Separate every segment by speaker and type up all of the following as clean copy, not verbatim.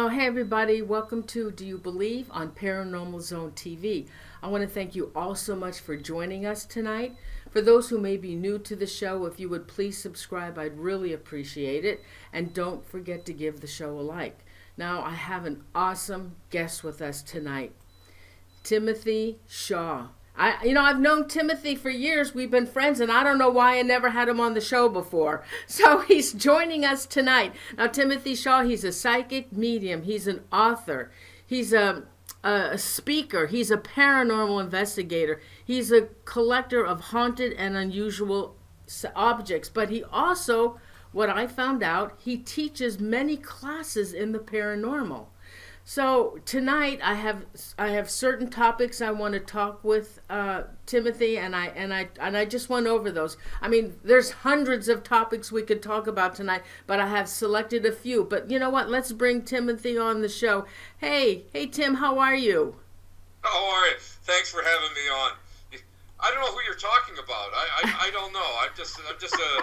Speaker 1: Oh, hey everybody, welcome to Do You Believe on Paranormal Zone TV. I want to thank you all so much for joining us tonight. For those who may be new to the show, if you would please subscribe, I'd really appreciate it. And don't forget to give the show a like. Now, I have an awesome guest with us tonight, Timothy Shaw. I've known Timothy for years. We've been friends, and I don't know why I never had him on the show before. So he's joining us tonight. Now, Timothy Shaw, he's a psychic medium. He's an author. He's a speaker. He's a paranormal investigator. He's a collector of haunted and unusual objects. But he also, what I found out, he teaches many classes in the paranormal. So tonight I have certain topics I want to talk with Timothy, and I just went over those. I mean, there's hundreds of topics we could talk about tonight, but I have selected a few. But you know what? Let's bring Timothy on the show. Hey Tim, how are you?
Speaker 2: How are you? Thanks for having me on. I don't know who you're talking about. I don't know. I'm just a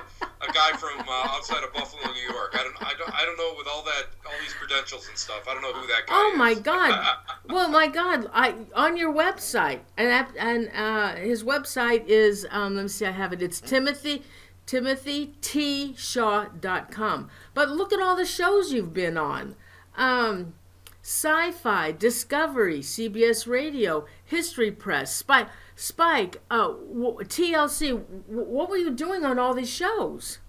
Speaker 2: guy from outside of Buffalo, New York. I don't know with all these credentials and stuff. I don't know who that guy is.
Speaker 1: Oh my God! Well, my God! On your website, and his website is let me see. I have it. It's timothytshaw.com. But look at all the shows you've been on. SyFy, Discovery, CBS Radio, History Press, Spike, TLC. What were you doing on all these shows?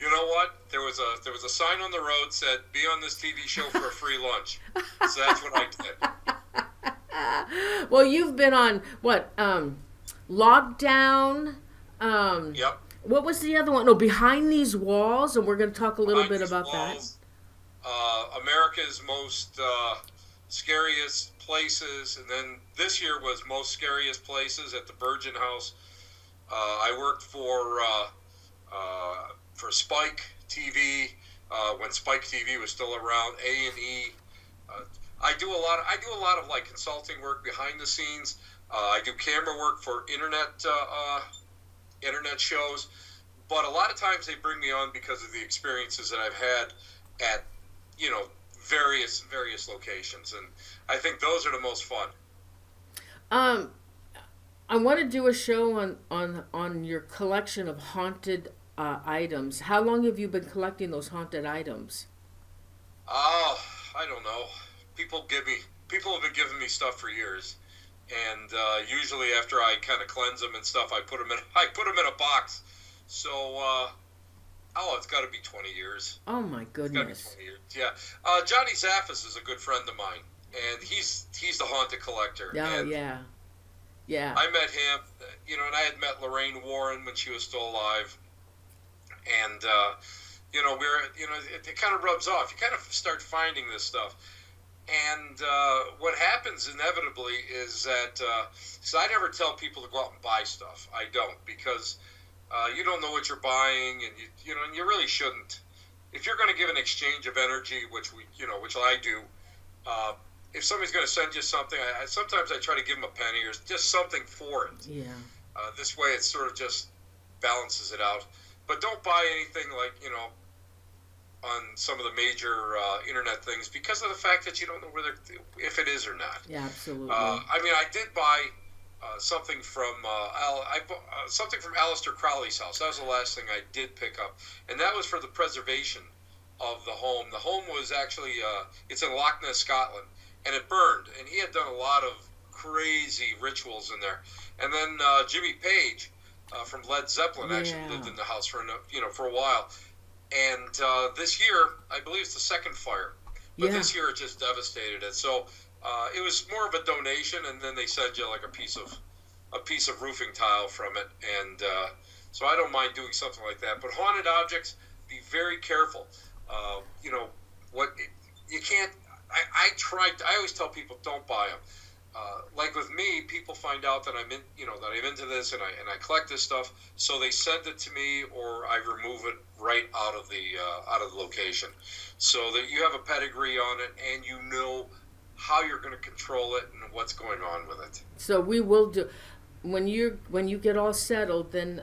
Speaker 2: You know what? There was a sign on the road said, "Be on this TV show for a free lunch." So that's what I
Speaker 1: did. Well, you've been on what? Lockdown.
Speaker 2: Yep.
Speaker 1: What was the other one? No, Behind These Walls, and we're going to talk a little bit about that.
Speaker 2: America's most scariest places, and then this year was most scariest places at the Bergen house. I worked for Spike TV when Spike TV was still around. A&E. I do a lot of like consulting work behind the scenes. I do camera work for internet shows, but a lot of times they bring me on because of the experiences that I've had at various locations, and I think those are the most fun.
Speaker 1: I want to do a show on your collection of haunted items. How long have you been collecting those haunted items?
Speaker 2: Oh, I don't know. People have been giving me stuff for years, and usually after I kind of cleanse them and stuff, I put them in a box. So. It's got to be 20 years.
Speaker 1: Oh, my goodness.
Speaker 2: It's got to be 20 years, yeah. Johnny Zaffis is a good friend of mine, and he's the haunted collector.
Speaker 1: Oh, and yeah.
Speaker 2: I met him, and I had met Lorraine Warren when she was still alive. And, it kind of rubs off. You kind of start finding this stuff. And what happens inevitably is that, so I never tell people to go out and buy stuff. I don't, because... you don't know what you're buying, and you really shouldn't. If you're going to give an exchange of energy, which I do, if somebody's going to send you something, sometimes I try to give them a penny or just something for it.
Speaker 1: Yeah.
Speaker 2: This way, it sort of just balances it out. But don't buy anything like on some of the major internet things because of the fact that you don't know if it is or not.
Speaker 1: Yeah, absolutely.
Speaker 2: I did buy. Something from Aleister Crowley's house. That was the last thing I did pick up, and that was for the preservation of the home. The home was actually it's in Loch Ness, Scotland, and it burned. And he had done a lot of crazy rituals in there. And then Jimmy Page from Led Zeppelin actually lived in the house for a while. And this year, I believe it's the second fire, but this year it just devastated it. So. It was more of a donation, and then they send you like a piece of roofing tile from it, and so I don't mind doing something like that. But haunted objects, be very careful. You can't. I always tell people don't buy them. Like with me, people find out that I'm into this, and I collect this stuff, so they send it to me, or I remove it right out of the location, so that you have a pedigree on it, and you know how you're going to control it and what's going on with it.
Speaker 1: So we will do. when you get all settled, then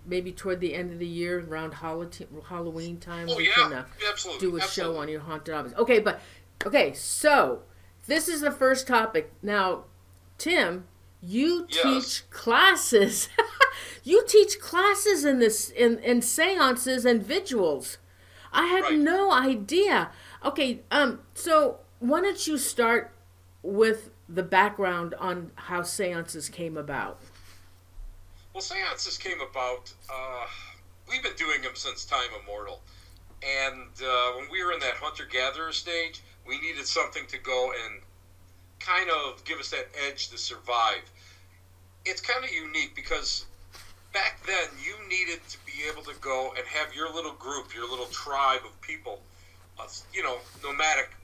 Speaker 1: maybe toward the end of the year, around Halloween time,
Speaker 2: Oh
Speaker 1: we
Speaker 2: yeah,
Speaker 1: can
Speaker 2: absolutely,
Speaker 1: do a show
Speaker 2: absolutely.
Speaker 1: on your haunted objects. Okay, so this is the first topic. Now, Tim, you
Speaker 2: Yes,
Speaker 1: teach classes. You teach classes in seances and vigils. I had
Speaker 2: right.
Speaker 1: no idea. Okay, so why don't you start with the background on how seances came about?
Speaker 2: Well, seances came about. We've been doing them since time immemorial, and when we were in that hunter-gatherer stage, we needed something to go and kind of give us that edge to survive. It's kind of unique because back then you needed to be able to go and have your little group, your little tribe of people, nomadic,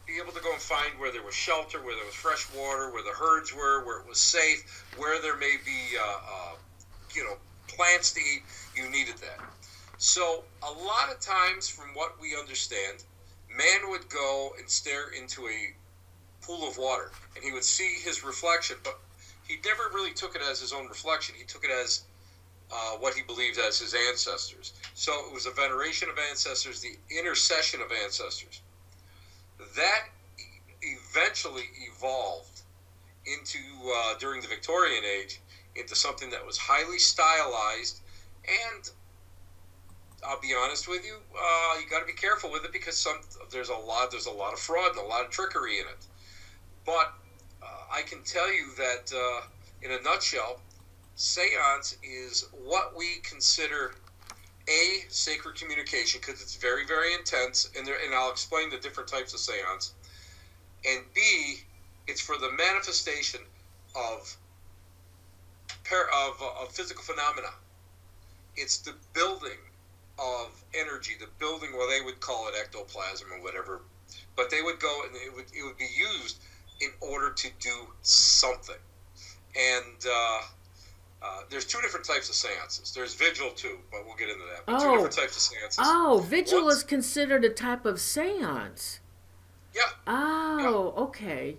Speaker 2: be able to go and find where there was shelter, where there was fresh water, where the herds were, where it was safe, where there may be, plants to eat. You needed that. So a lot of times, from what we understand, man would go and stare into a pool of water, and he would see his reflection, but he never really took it as his own reflection. He took it as what he believed as his ancestors. So it was a veneration of ancestors, the intercession of ancestors. That eventually evolved into, during the Victorian age, into something that was highly stylized, and I'll be honest with you, you got to be careful with it because there's a lot of fraud and a lot of trickery in it. But I can tell you that, in a nutshell, seance is what we consider a sacred communication because it's very, very intense, and I'll explain the different types of seance. And B, it's for the manifestation of physical phenomena. It's the building of energy, the building, well, they would call it ectoplasm or whatever, but they would go and it would be used in order to do something. And there's two different types of seances. There's vigil too, but we'll get into that. But two different types of seances.
Speaker 1: Vigil is considered a type of seance.
Speaker 2: Yeah.
Speaker 1: Oh,
Speaker 2: Yeah.
Speaker 1: okay.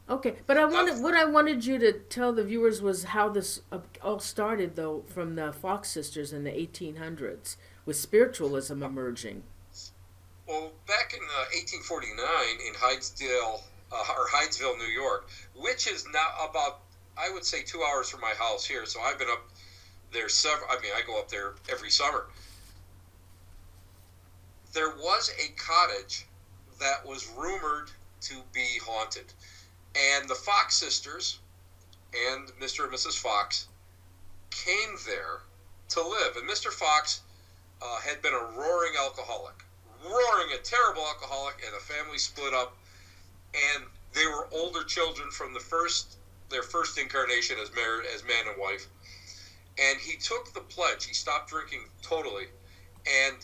Speaker 1: Okay, but what I wanted you to tell the viewers was how this all started, though, from the Fox sisters in the 1800s, with spiritualism emerging.
Speaker 2: Well, back in 1849 in Hydesville, New York, which is now about, I would say, 2 hours from my house here. So I've been up there I go up there every summer. There was a cottage that was rumored to be haunted. And the Fox sisters and Mr. and Mrs. Fox came there to live. And Mr. Fox had been a roaring a terrible alcoholic, and the family split up. And they were older children from their first incarnation as man and wife. And he took the pledge. He stopped drinking totally. And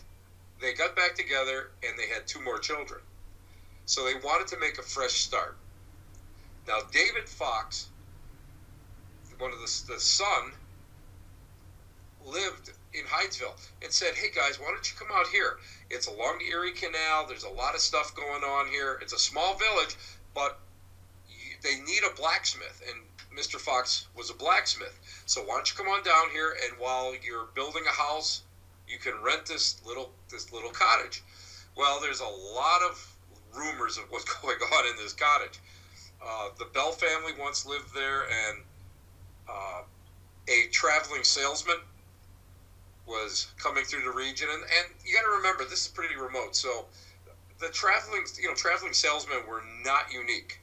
Speaker 2: they got back together, and they had 2 more children. So they wanted to make a fresh start. Now, David Fox, one of the son, lived in Hydesville and said, hey, guys, why don't you come out here? It's along the Erie Canal. There's a lot of stuff going on here. It's a small village, but they need a blacksmith. And Mr. Fox was a blacksmith. So why don't you come on down here, and while you're building a house, you can rent this little cottage. Well, there's a lot of rumors of what's going on in this cottage. The Bell family once lived there, and a traveling salesman was coming through the region. And you got to remember, this is pretty remote. So the traveling salesmen were not unique.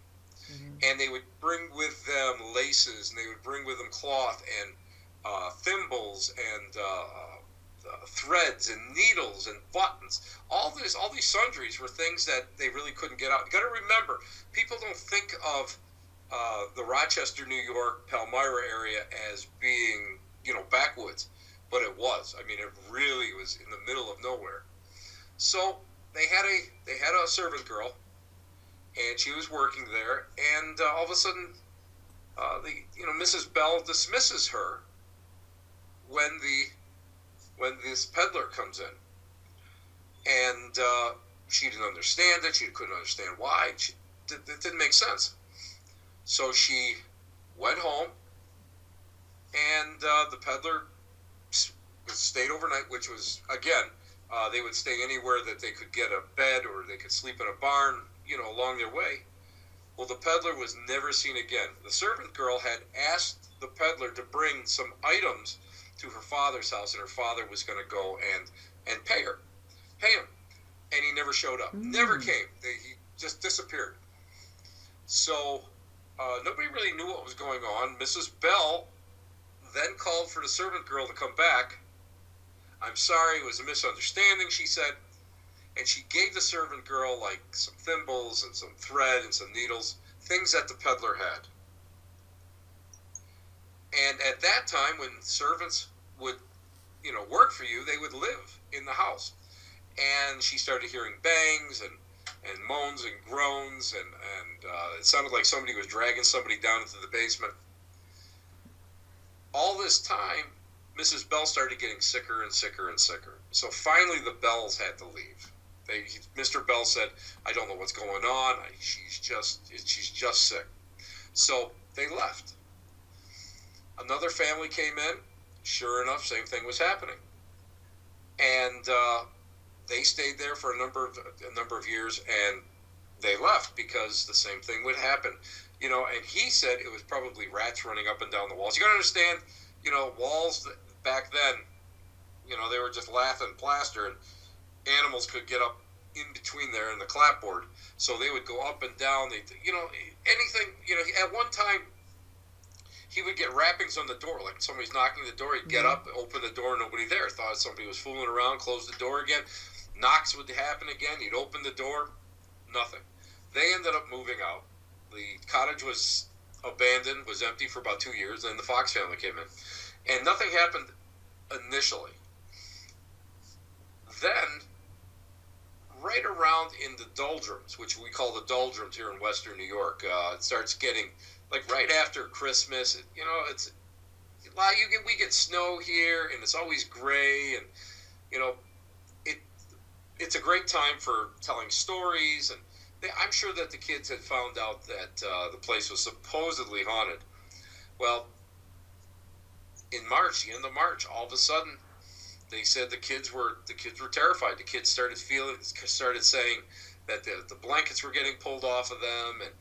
Speaker 2: Mm-hmm. And they would bring with them laces, and they would bring with them cloth and thimbles and threads and needles and buttons. All these sundries were things that they really couldn't get out. You got to remember, people don't think of the Rochester, New York, Palmyra area as being, backwoods, but it was. I mean, it really was in the middle of nowhere. So they had a servant girl, and she was working there, and all of a sudden, Mrs. Bell dismisses her when this peddler comes in. And she didn't understand it. She couldn't understand why. It didn't make sense. So she went home, and the peddler stayed overnight, which was, again, they would stay anywhere that they could get a bed or they could sleep in a barn, along their way. Well, the peddler was never seen again. The servant girl had asked the peddler to bring some items to her father's house, and her father was going to go and pay him. And he never showed up. Never came. He just disappeared. So nobody really knew what was going on. Mrs. Bell then called for the servant girl to come back. I'm sorry, it was a misunderstanding, she said. And she gave the servant girl like some thimbles and some thread and some needles, things that the peddler had. And at that time, when servants would, work for you, they would live in the house. And she started hearing bangs and moans and groans, and it sounded like somebody was dragging somebody down into the basement. All this time, Mrs. Bell started getting sicker and sicker and sicker. So finally, the Bells had to leave. Mr. Bell said, "I don't know what's going on. She's just sick." So they left. Another family came in. Sure enough, same thing was happening, and they stayed there for a number of years, and they left because the same thing would happen. And he said it was probably rats running up and down the walls. You got to understand, walls back then, they were just lath and plaster, and animals could get up in between there in the clapboard, so they would go up and down. Anything. At one time, he would get rappings on the door, like somebody's knocking the door. He'd get up, open the door, nobody there. Thought somebody was fooling around, close the door again. Knocks would happen again. He'd open the door, nothing. They ended up moving out. The cottage was abandoned, was empty for about 2 years. Then the Fox family came in, and nothing happened initially. Then, right around in the doldrums, which we call the doldrums here in Western New York, it starts getting like right after Christmas. We get snow here, and it's always gray, and it's a great time for telling stories. And I'm sure that the kids had found out that the place was supposedly haunted. Well, in March, the end of March, all of a sudden, they said the kids were terrified. The kids started saying that the blankets were getting pulled off of them, and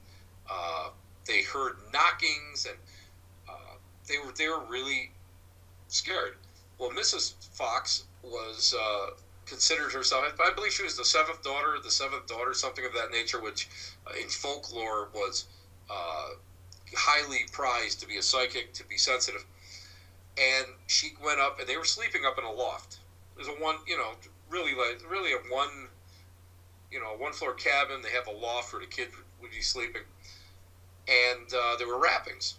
Speaker 2: they heard knockings, and they were really scared. Well, Mrs. Fox was considered herself, I believe she was the seventh daughter, something of that nature, which in folklore was highly prized to be a psychic, to be sensitive. And she went up, and they were sleeping up in a loft. There's a one floor cabin. They have a loft where the kid would be sleeping, and there were rappings.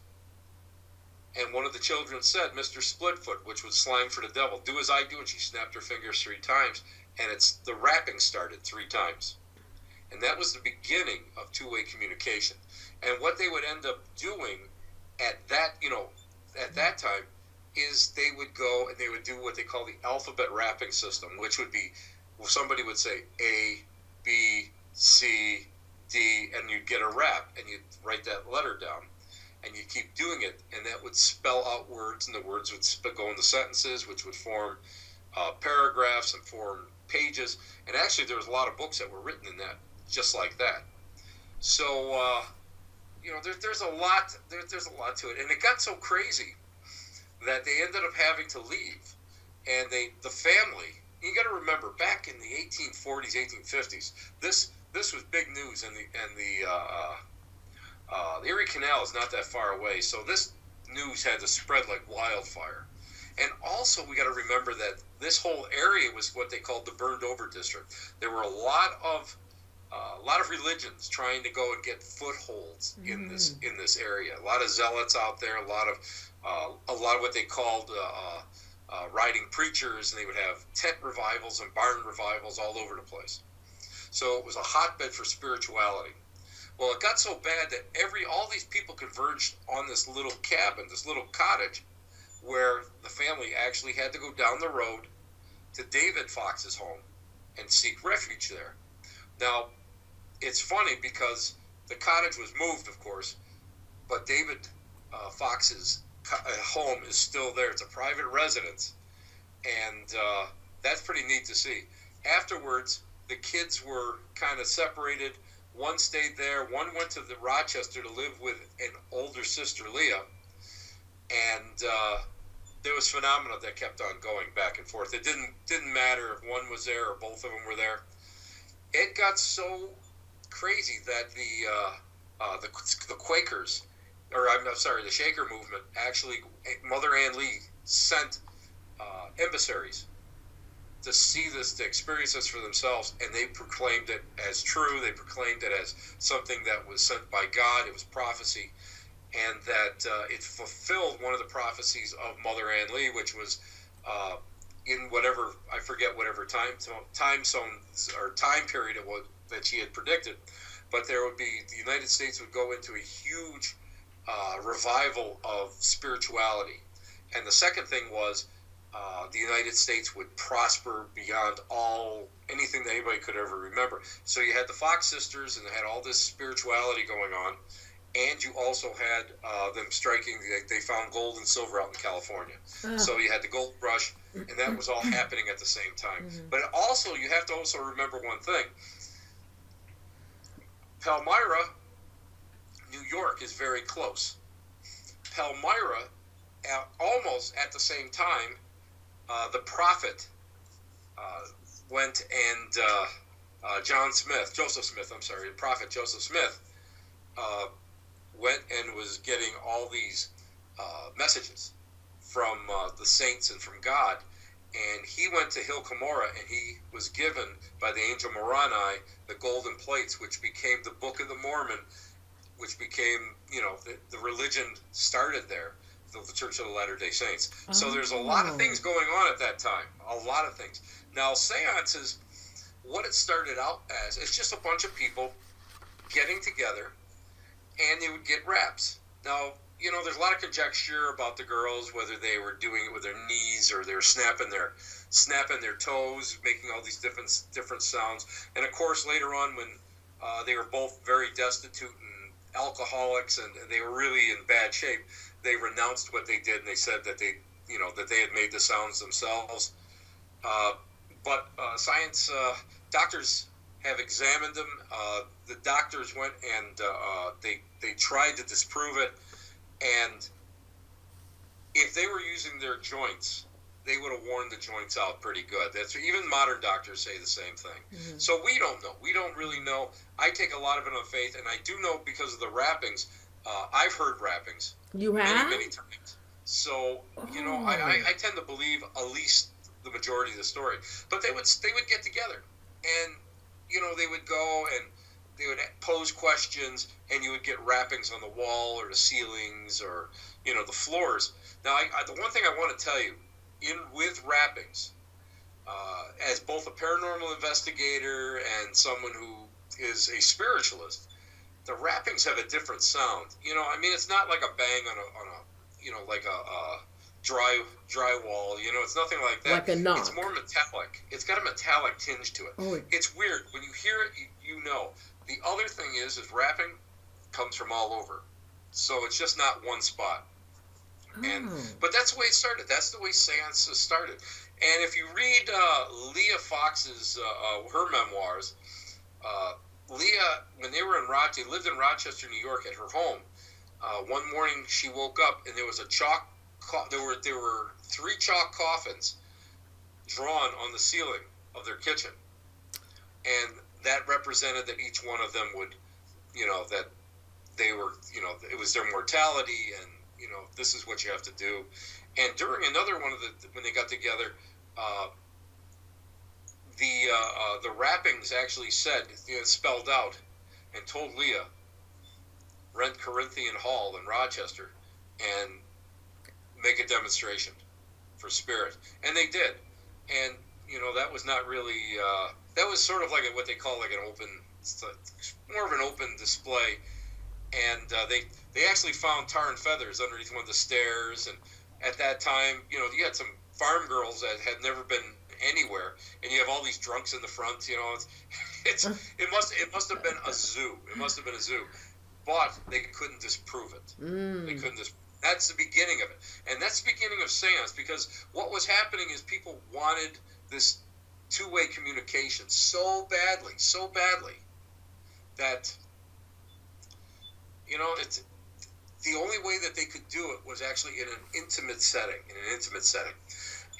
Speaker 2: And one of the children said, "Mr. Splitfoot," which was slang for the devil, "do as I do," and she snapped her fingers 3 times, and the rapping started 3 times. And that was the beginning of two-way communication. And what they would end up doing at that time is they would go and they would do what they call the alphabet rapping system, which would be, somebody would say A, B, C, D, and you'd get a rap, and you'd write that letter down, and you'd keep doing it, and that would spell out words, and the words would go into sentences, which would form paragraphs and form pages. And actually, there was a lot of books that were written in that, just like that. So, there's a lot to it, and it got so crazy that they ended up having to leave. And the family, you got to remember, back in the 1840s, 1850s, this was big news, and the Erie Canal is not that far away, so this news had to spread like wildfire. And also, we got to remember that this whole area was what they called the burned over district. There were a lot of religions trying to go and get footholds in this area. A lot of zealots out there, a lot of what they called riding preachers, and they would have tent revivals and barn revivals all over the place. So it was a hotbed for spirituality. Well, it got so bad that all these people converged on this little cabin, this little cottage, where the family actually had to go down the road to David Fox's home and seek refuge there. Now, it's funny because the cottage was moved, of course, but David Fox's home is still there. It's a private residence, and that's pretty neat to see. Afterwards, the kids were kind of separated. One stayed there. One went to the Rochester to live with an older sister, Leah, and there was phenomena that kept on going back and forth. It didn't matter if one was there or both of them were there. It got so crazy that the Quakers, or I'm sorry, the Shaker movement, actually, Mother Ann Lee sent emissaries to see this, to experience this for themselves, and they proclaimed it as true. They proclaimed it as something that was sent by God. It was prophecy, and that it fulfilled one of the prophecies of Mother Ann Lee, which was in whatever, I forget whatever time zone or time period it was that she had predicted, but there would be, the United States would go into a huge revival of spirituality. And the second thing was the United States would prosper beyond anything that anybody could ever remember. So you had the Fox sisters, and they had all this spirituality going on, and you also had them striking. They found gold and silver out in California. So you had the gold rush, and that was all happening at the same time. But also, you have to also remember one thing. Palmyra, New York, is very close. Palmyra, almost at the same time, the prophet went and Joseph Smith, the prophet Joseph Smith, went and was getting all these messages from the saints and from God. And he went to Hill Cumorah, and he was given by the angel Moroni the golden plates, which became the Book of the Mormon, which became, the religion started there, the Church of the Latter-day Saints. So there's a lot of things going on at that time, a lot of things. Now, seances, what it started out as, it's just a bunch of people getting together, and they would get raps. Now, there's a lot of conjecture about the girls, whether they were doing it with their knees or they were snapping their toes, making all these different sounds. And of course, later on, when they were both very destitute and alcoholics, and they were really in bad shape, they renounced what they did, and they said that they had made the sounds themselves. But science doctors have examined them. The doctors went and they tried to disprove it. And if they were using their joints, they would have worn the joints out pretty good. That's even modern doctors say the same thing. So we don't know. We don't really know. I take a lot of it on faith, and I do know because of the rappings. I've heard rappings.
Speaker 1: You have?
Speaker 2: Many times. So, I tend to believe at least the majority of the story. But they would get together, and, they would go and they would pose questions, and you would get rappings on the wall or the ceilings or, the floors. Now, the one thing I want to tell you, with rappings, as both a paranormal investigator and someone who is a spiritualist, the rappings have a different sound. It's not like a bang on a like a drywall. It's nothing like that.
Speaker 1: Like a knock.
Speaker 2: It's more metallic. It's got a metallic tinge to it.
Speaker 1: Oh.
Speaker 2: It's weird. When you hear it, you know. The other thing is rapping comes from all over. So it's just not one spot. But that's the way it started. That's the way seances started. And if you read Leah Fox's, her memoirs, Leah, when they were lived in Rochester, New York at her home, one morning she woke up and there was there were 3 chalk coffins drawn on the ceiling of their kitchen. And that represented that each one of them would, that they were, it was their mortality, and, this is what you have to do. And during another one when they got together, the rappings actually said, spelled out, and told Leah, rent Corinthian Hall in Rochester and make a demonstration for spirit. And they did. And, that was not really, that was sort of like what they call like an open, more of an open display. And they actually found tar and feathers underneath one of the stairs. And at that time, you had some farm girls that had never been anywhere, and you have all these drunks in the front. It must have been a zoo. It must have been a zoo, but they couldn't disprove it. They couldn't That's the beginning of it. And that's the beginning of seance, because what was happening is people wanted this two-way communication so badly, that, it's the only way that they could do it was actually in an intimate setting,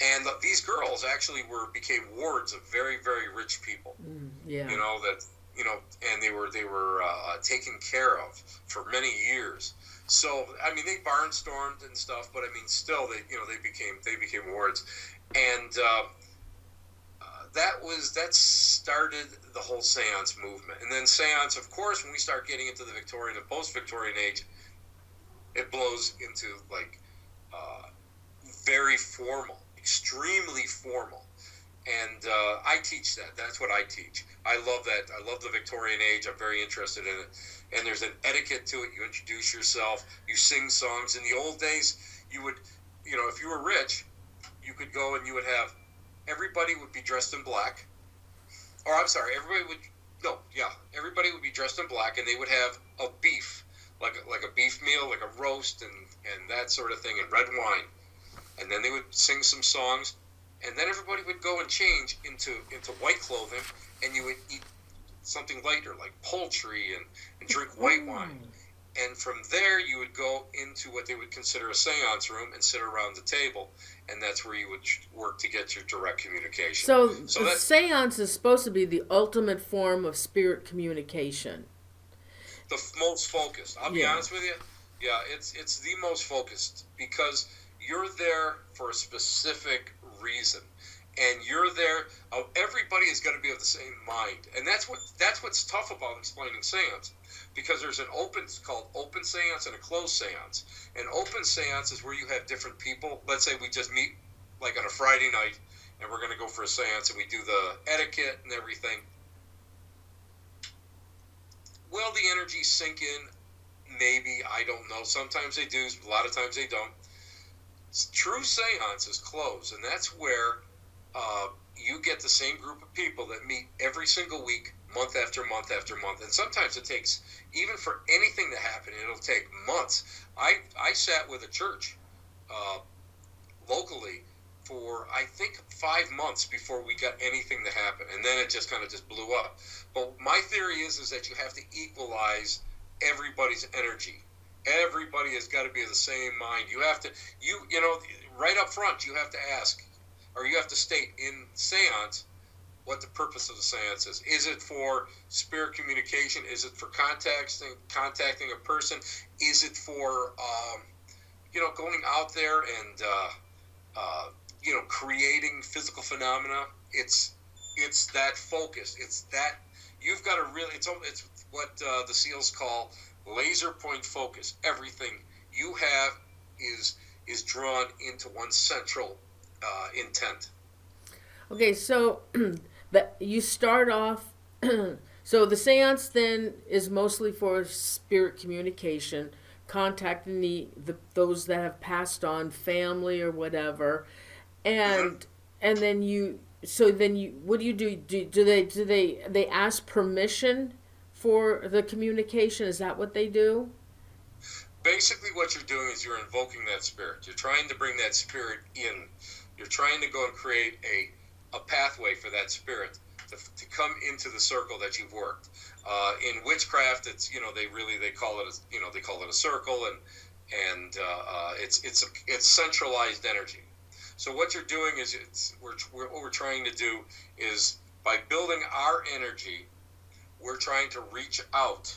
Speaker 2: And these girls actually became wards of very, very rich people.
Speaker 1: Yeah.
Speaker 2: And they were taken care of for many years. So, I mean, they barnstormed and stuff, but I mean, still, they became wards, and that started the whole seance movement. And then seance, of course, when we start getting into the Victorian and post-Victorian age, it blows into very formal, extremely formal. And I teach that. That's what I teach. I love that. I love the Victorian age. I'm very interested in it. And there's an etiquette to it. You introduce yourself. You sing songs. In the old days, you would, if you were rich, you could go and you would have, everybody would be dressed in black. Or, I'm sorry, everybody would be dressed in black, and they would have a beef, like a beef meal, like a roast and that sort of thing, and red wine. And then they would sing some songs. And then everybody would go and change into white clothing, and you would eat something lighter, like poultry, and drink white wine. And from there, you would go into what they would consider a seance room and sit around the table. And that's where you would work to get your direct communication.
Speaker 1: So the seance is supposed to be the ultimate form of spirit communication.
Speaker 2: The most focused. I'll be honest with you. Yeah, it's the most focused, because you're there for a specific reason, and you're there. Everybody is going to be of the same mind, and that's what's tough about explaining seance, because there's it's called open seance and a closed seance. An open seance is where you have different people. Let's say we just meet like on a Friday night, and we're going to go for a seance, and we do the etiquette and everything. Will the energies sink in? Maybe. I don't know. Sometimes they do. A lot of times they don't. True seance is closed, and that's where you get the same group of people that meet every single week, month after month after month. And sometimes it takes, even for anything to happen, it'll take months. I sat with a church locally for, I think, 5 months before we got anything to happen, and then it just kind of just blew up. But my theory is that you have to equalize everybody's energy. Everybody has got to be of the same mind. You have to, right up front, you have to ask, or you have to state in seance what the purpose of the seance is. Is it for spirit communication? Is it for contacting a person? Is it for, going out there and, creating physical phenomena? It's that focus. It's that, you've got to really, it's what the SEALs call laser point focus. Everything you have is drawn into one central intent.
Speaker 1: Okay, so you start off. So the seance then is mostly for spirit communication, contacting those that have passed on, family or whatever, and then you. So then what do you do? Do they ask permission for the communication? Is that what they do?
Speaker 2: Basically, what you're doing is you're invoking that spirit. You're trying to bring that spirit in. You're trying to go and create a pathway for that spirit to come into the circle that you've worked. In witchcraft, it's they call it a circle, and it's centralized energy. So what you're doing is what we're trying to do is, by building our energy, we're trying to reach out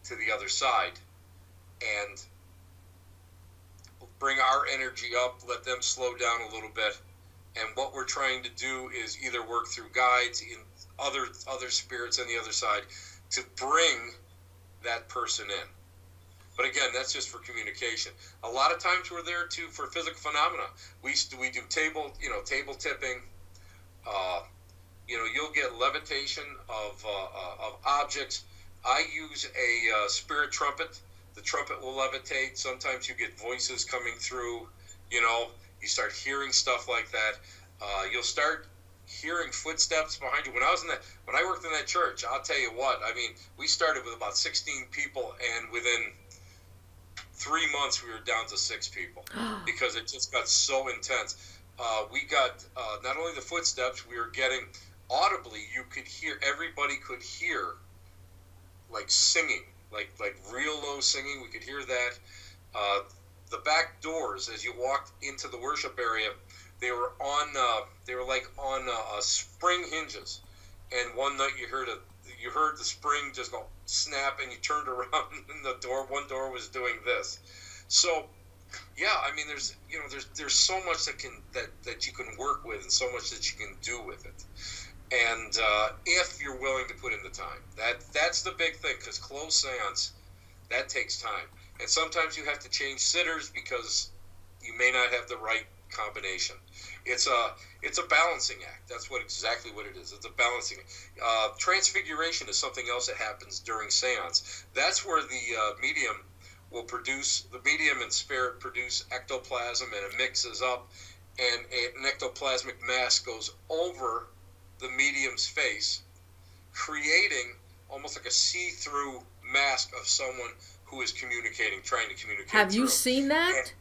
Speaker 2: to the other side and bring our energy up, let them slow down a little bit. And what we're trying to do is either work through guides in other spirits on the other side to bring that person in. But again, that's just for communication. A lot of times we're there too for physical phenomena. We do table tipping. You'll get levitation of objects. I use a spirit trumpet. The trumpet will levitate. Sometimes you get voices coming through. You start hearing stuff like that. You'll start hearing footsteps behind you. When I worked in that church, I'll tell you what. I mean, we started with about 16 people, and within 3 months we were down to 6 people because it just got so intense. We got not only the footsteps, we were getting audibly, everybody could hear like singing, like real low singing. We could hear that. The back doors, as you walked into the worship area, they were like on spring hinges. And one night you heard the spring just go snap, and you turned around, and one door was doing this. So, yeah, I mean, there's so much that you can work with, and so much that you can do with it. And if you're willing to put in the time, that's the big thing, because closed seance, that takes time. And sometimes you have to change sitters because you may not have the right combination. It's a balancing act. That's exactly what it is. It's a balancing act. Transfiguration is something else that happens during seance. That's where the medium and spirit produce ectoplasm, and it mixes up, and an ectoplasmic mass goes over the medium's face, creating almost like a see-through mask of someone who is trying to communicate.
Speaker 1: Have you seen that?
Speaker 2: And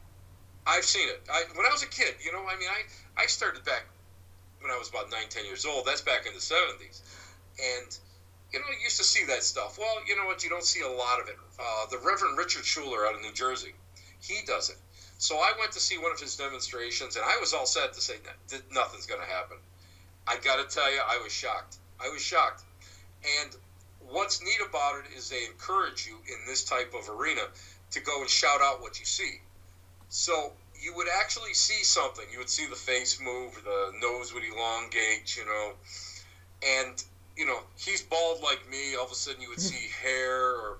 Speaker 2: I've seen it. When I was a kid, I started back when I was about 9-10 years old. That's back in the 70s. And, you used to see that stuff. Well, you know what? You don't see a lot of it. The Reverend Richard Schuler out of New Jersey, he does it. So I went to see one of his demonstrations, and I was all set to say, nothing's going to happen. I got to tell you, I was shocked. And what's neat about it is they encourage you in this type of arena to go and shout out what you see. So you would actually see something. You would see the face move, the nose would elongate, and, he's bald like me. All of a sudden you would see hair,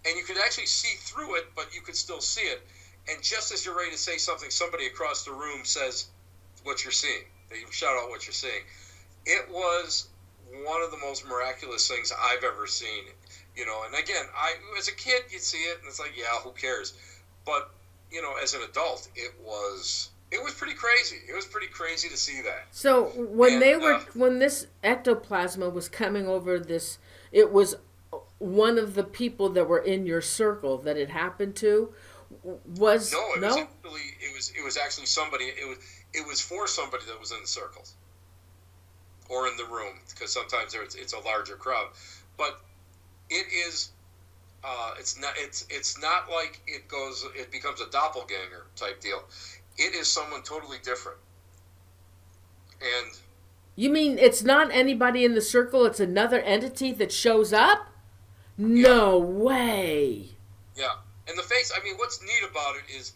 Speaker 2: and you could actually see through it, but you could still see it. And just as you're ready to say something, somebody across the room says what you're seeing. They shout out what you're seeing. It was one of the most miraculous things I've ever seen, and again, as a kid, you'd see it, and it's like, yeah, who cares? But, as an adult, it was pretty crazy. It was pretty crazy to see that.
Speaker 1: So when when this ectoplasma was coming over this, it was one of the people that were in your circle that it happened to?
Speaker 2: It was actually somebody. It was for somebody that was in the circles or in the room, because sometimes it's a larger crowd. But it is. It's not like it becomes a doppelganger type deal. It is someone totally different. And
Speaker 1: you mean it's not anybody in the circle? It's another entity that shows up? No way.
Speaker 2: Yeah. And the face, what's neat about it is,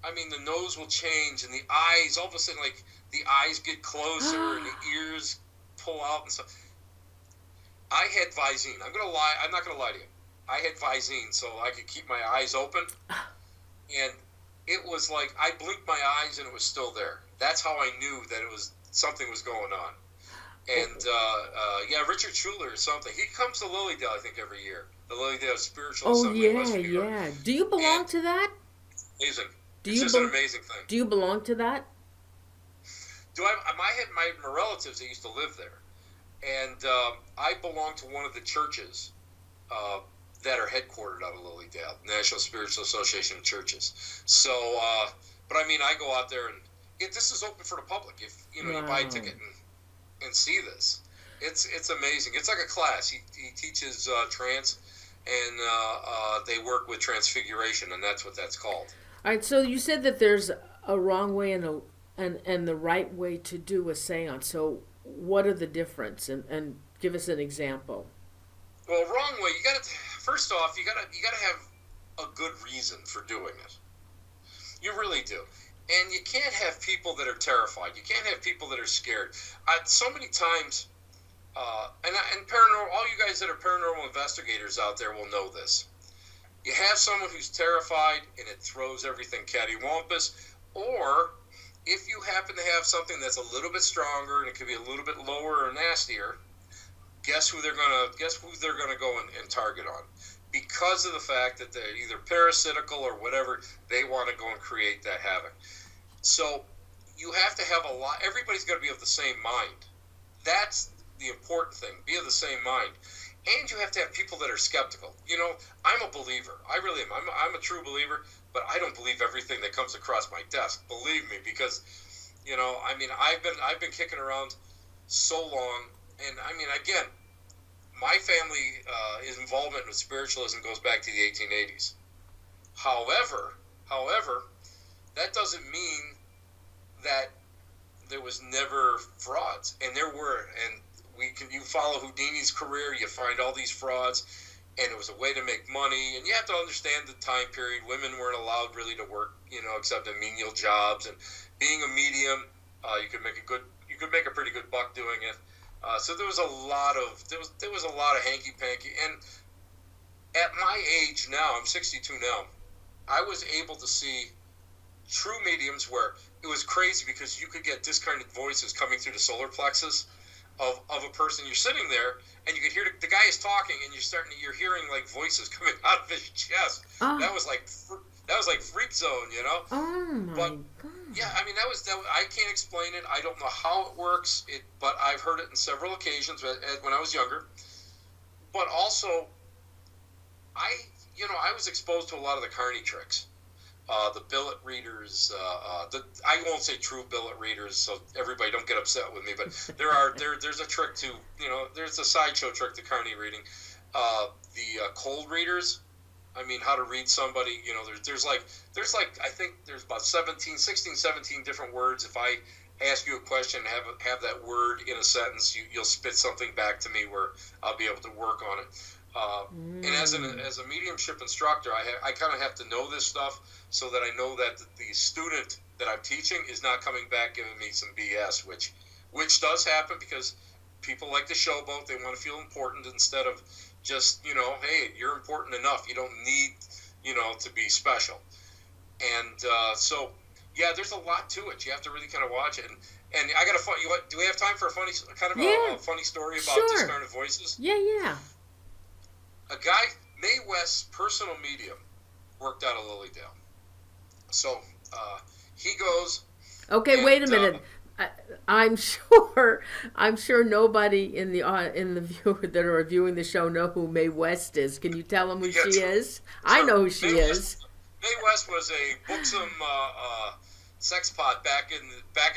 Speaker 2: the nose will change, and the eyes, all of a sudden, like, the eyes get closer, and the ears pull out and stuff. I had Visine. I'm not going to lie to you. I had Visine so I could keep my eyes open, and it was like I blinked my eyes and it was still there. That's how I knew that something was going on. And Richard Schuler or something. He comes to Lilydale, I think, every year. The Lilydale Spiritualist.
Speaker 1: Oh yeah. Do you belong to that?
Speaker 2: Amazing. It's just an amazing thing.
Speaker 1: Do you belong to that?
Speaker 2: I had my relatives that used to live there, and I belong to one of the churches that are headquartered out of Lilydale, National Spiritual Association of Churches. So, but I go out there, and this is open for the public. If you buy a ticket and see this, it's amazing. It's like a class. He teaches trance, and they work with Transfiguration, and that's what that's called.
Speaker 1: All right. So you said that there's a wrong way and the right way to do a seance. So what are the difference? And give us an example.
Speaker 2: Well, wrong way. First off, you gotta have a good reason for doing it. You really do. And you can't have people that are terrified. You can't have people that are scared. So many times, and paranormal, all you guys that are paranormal investigators out there will know this. You have someone who's terrified and it throws everything cattywampus, or if you happen to have something that's a little bit stronger and it could be a little bit lower or nastier, guess who they're gonna go and target on, because of the fact that they're either parasitical or whatever. They want to go and create that havoc. So you have to have everybody's got to be of the same mind. That's the important thing. Be of the same mind. and you have to have people that are skeptical. You know, I'm a believer. I really am. I'm a true believer, but I don't believe everything that comes across my desk. Believe me, because, you know, I mean, I've been kicking around so long, and I mean, again, my family his involvement with spiritualism goes back to the 1880s. However, that doesn't mean that there was never frauds, and there were, and you follow Houdini's career, you find all these frauds, and it was a way to make money, and you have to understand the time period. Women weren't allowed really to work, you know, except in menial jobs, and being a medium, you could make a pretty good buck doing it. So there was a lot of hanky panky, and at my age now, I'm 62 now, I was able to see true mediums where it was crazy because you could get discarnate voices coming through the solar plexus of a person. You're sitting there and you could hear the guy is talking, and you're hearing like voices coming out of his chest.
Speaker 1: Oh.
Speaker 2: That was like freak zone, you know.
Speaker 1: Oh my God.
Speaker 2: Yeah, I mean that I can't explain it. I don't know how it works. But I've heard it in several occasions when I was younger. But also, I was exposed to a lot of the Carney tricks. The billet readers, I won't say true billet readers, so everybody don't get upset with me, but there's a trick to, you know, there's a sideshow trick to Carney reading. The cold readers, I mean, how to read somebody, you know, there's like, I think there's about 16, 17 different words. If I ask you a question, have that word in a sentence, you'll spit something back to me where I'll be able to work on it. And as a mediumship instructor, I kind of have to know this stuff so that I know that the student that I'm teaching is not coming back giving me some BS, which does happen because people like to showboat. They want to feel important instead of just, you know, hey, you're important enough. You don't need, you know, to be special. And so, yeah, there's a lot to it. You have to really kind of watch it. And I got do we have time for a funny story about discarnate voices?
Speaker 1: Yeah.
Speaker 2: A guy, Mae West's personal medium, worked out of Lilydale. So he goes.
Speaker 1: Okay,
Speaker 2: and,
Speaker 1: wait a minute. I'm sure nobody in the viewer that are viewing the show know who Mae West is. Can you tell them who she is? I know who she is.
Speaker 2: Mae West was a buxom sex pot back in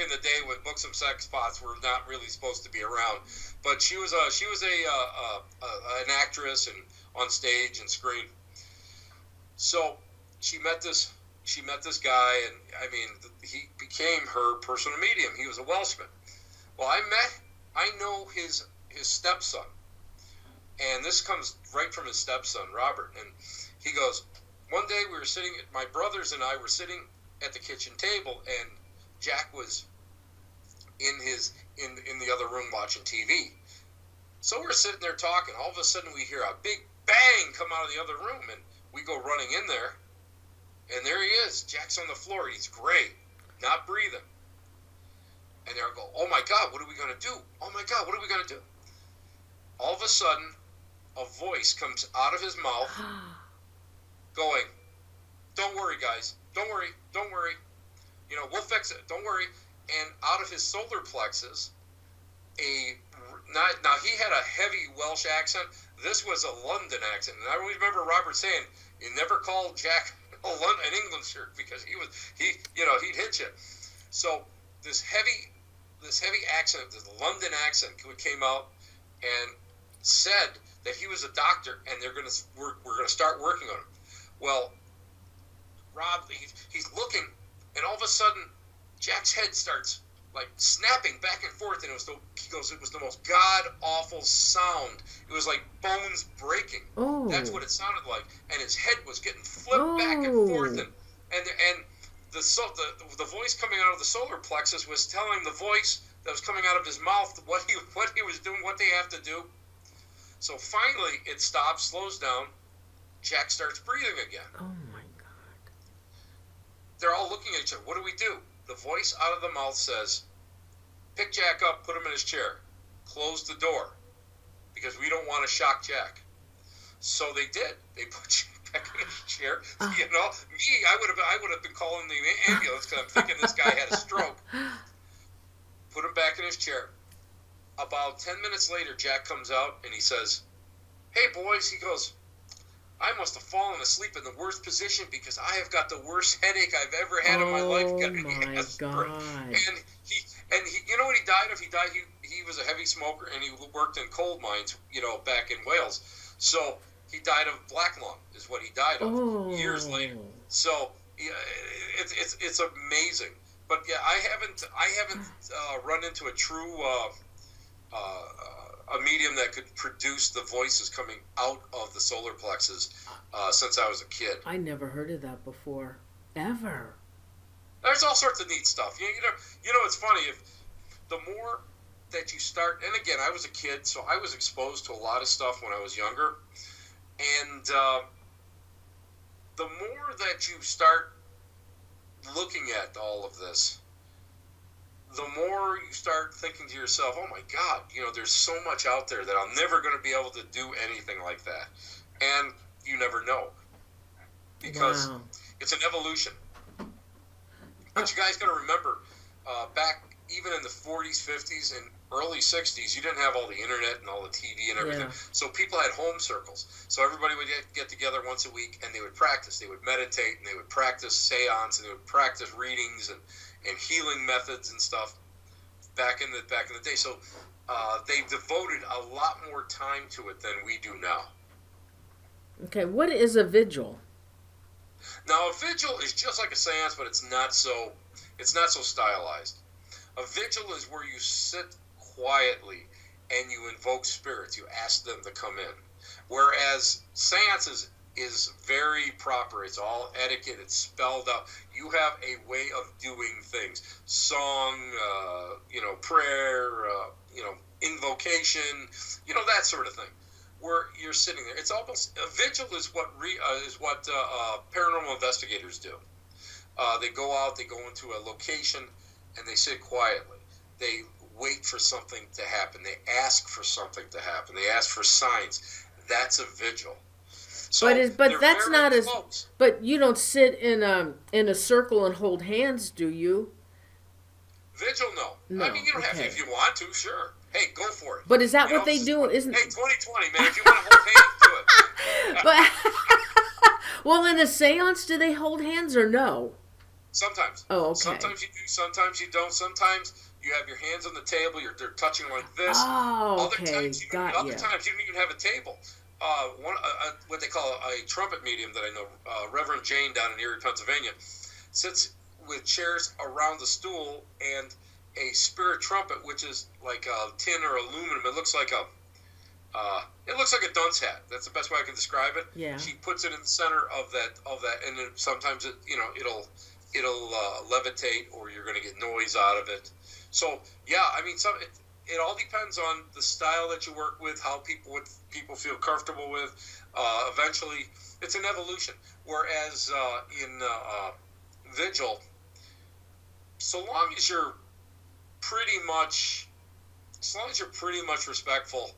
Speaker 2: the day when buxom sex pots were not really supposed to be around. But she was an actress and on stage and screen. So she met this guy, and I mean, he became her personal medium. He was a Welshman. Well, I know his stepson, and this comes right from his stepson, Robert. And he goes, one day my brothers and I were sitting at the kitchen table, and Jack was in the other room watching TV. So we're sitting there talking. All of a sudden, we hear a big bang come out of the other room, and we go running in there. And there he is. Jack's on the floor. He's gray, not breathing. And I go, oh my God, what are we going to do? Oh my God, what are we going to do? All of a sudden, a voice comes out of his mouth going, don't worry, guys. Don't worry. You know, we'll fix it. Don't worry. And out of his solar plexus, now he had a heavy Welsh accent. This was a London accent. And I remember Robert saying, you never call Jack an England shirt because he'd hit you. So this heavy accent, this London accent, came out and said that he was a doctor and we're gonna start working on him. Well, Rob, he's looking, and all of a sudden, Jack's head starts like snapping back and forth, and he goes, it was the most god awful sound. It was like bones breaking.
Speaker 1: Oh.
Speaker 2: That's what it sounded like, and his head was getting flipped back and forth, and the voice coming out of the solar plexus was telling the voice that was coming out of his mouth what he was doing, what they have to do. So finally, it stops, slows down. Jack starts breathing again.
Speaker 1: Oh my God!
Speaker 2: They're all looking at each other. What do we do? The voice out of the mouth says, pick Jack up, put him in his chair, close the door, because we don't want to shock Jack. So they did. They put Jack back in his chair. You know, I would have been calling the ambulance because I'm thinking this guy had a stroke. Put him back in his chair. About 10 minutes later, Jack comes out and he says, "Hey boys," he goes, "I must have fallen asleep in the worst position because I have got the worst headache I've ever had in my life."
Speaker 1: Oh my God.
Speaker 2: And he, you know what he died of? He was a heavy smoker, and he worked in coal mines, back in Wales. So he died of black lung, is what he died of years later. So yeah, it's amazing. But yeah, I haven't run into a true a medium that could produce the voices coming out of the solar plexus since I was a kid.
Speaker 1: I never heard of that before, ever.
Speaker 2: There's all sorts of neat stuff. It's funny, if the more that you start, and again, I was a kid, so I was exposed to a lot of stuff when I was younger, and the more that you start looking at all of this, the more you start thinking to yourself, oh my God, there's so much out there that I'm never going to be able to do anything like that. And you never know, because it's an evolution. But you guys got to remember, back even in the 40s, 50s, and early 60s, you didn't have all the internet and all the TV and everything. Yeah. So people had home circles. So everybody would get together once a week, and they would practice. They would meditate, and they would practice seance, and they would practice readings and healing methods and stuff back in the day. So they devoted a lot more time to it than we do now.
Speaker 1: Okay, what is a vigil?
Speaker 2: Now, a vigil is just like a seance, but it's not so stylized. A vigil is where you sit quietly and you invoke spirits. You ask them to come in. Whereas seances is very proper. It's all etiquette. It's spelled out. You have a way of doing things. Song, prayer, invocation, that sort of thing. Where you're sitting there. It's almost, a vigil is what paranormal investigators do. They go out, they go into a location, and they sit quietly. They wait for something to happen. They ask for something to happen. They ask for signs. That's a vigil. So
Speaker 1: but that's not as
Speaker 2: close.
Speaker 1: But you don't sit in a circle and hold hands, do you?
Speaker 2: Vigil, no. I mean, you don't have to if you want to, sure. Hey, go for it.
Speaker 1: But is that what they do? Isn't?
Speaker 2: Hey, 2020, man. If you want to hold hands, do it.
Speaker 1: But well, in a seance, do they hold hands or no?
Speaker 2: Sometimes.
Speaker 1: Oh, okay.
Speaker 2: Sometimes you do. Sometimes you don't. Sometimes you have your hands on the table. They're touching like this.
Speaker 1: Oh, okay.
Speaker 2: Other times you don't even have a table. What they call a trumpet medium that I know, Reverend Jane down in Erie, Pennsylvania, sits with chairs around the stool and a spirit trumpet, which is like a tin or aluminum. It looks like a dunce hat. That's the best way I can describe it.
Speaker 1: Yeah. She
Speaker 2: puts it in the center of that, and then sometimes it'll levitate, or you're going to get noise out of it. So yeah, I mean, it all depends on the style that you work with, what people feel comfortable with. Eventually, it's an evolution. Whereas in vigil, so long as you're pretty much respectful,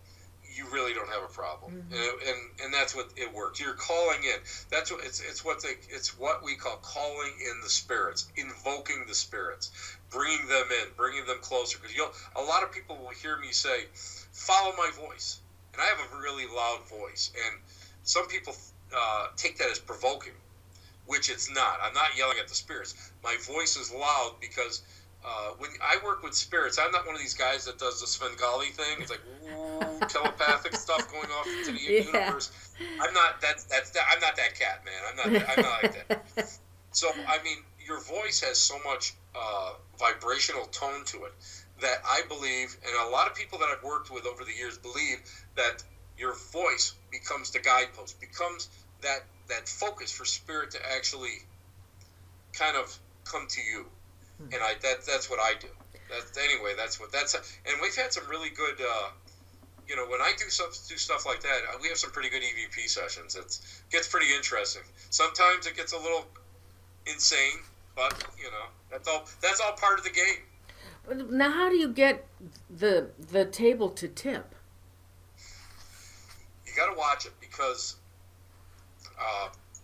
Speaker 2: you really don't have a problem. Mm-hmm. And that's what it works. You're calling in. That's what it's what we call calling in the spirits, invoking the spirits, bringing them in, bringing them closer. Because a lot of people will hear me say, "Follow my voice," and I have a really loud voice, and some people take that as provoking, which it's not. I'm not yelling at the spirits. My voice is loud because when I work with spirits, I'm not one of these guys that does the Svengali thing. It's like telepathic stuff going off into the universe. I'm not that. I'm not that cat, man. I'm not like that. So I mean, your voice has so much vibrational tone to it that I believe, and a lot of people that I've worked with over the years believe, that your voice becomes the guidepost, becomes that focus for spirit to actually kind of come to you. And that's what I do. And we've had some really good, when I do stuff like that, we have some pretty good EVP sessions. It gets pretty interesting. Sometimes it gets a little insane, but that's all part of the game.
Speaker 1: Now, how do you get the table to tip?
Speaker 2: You got to watch it because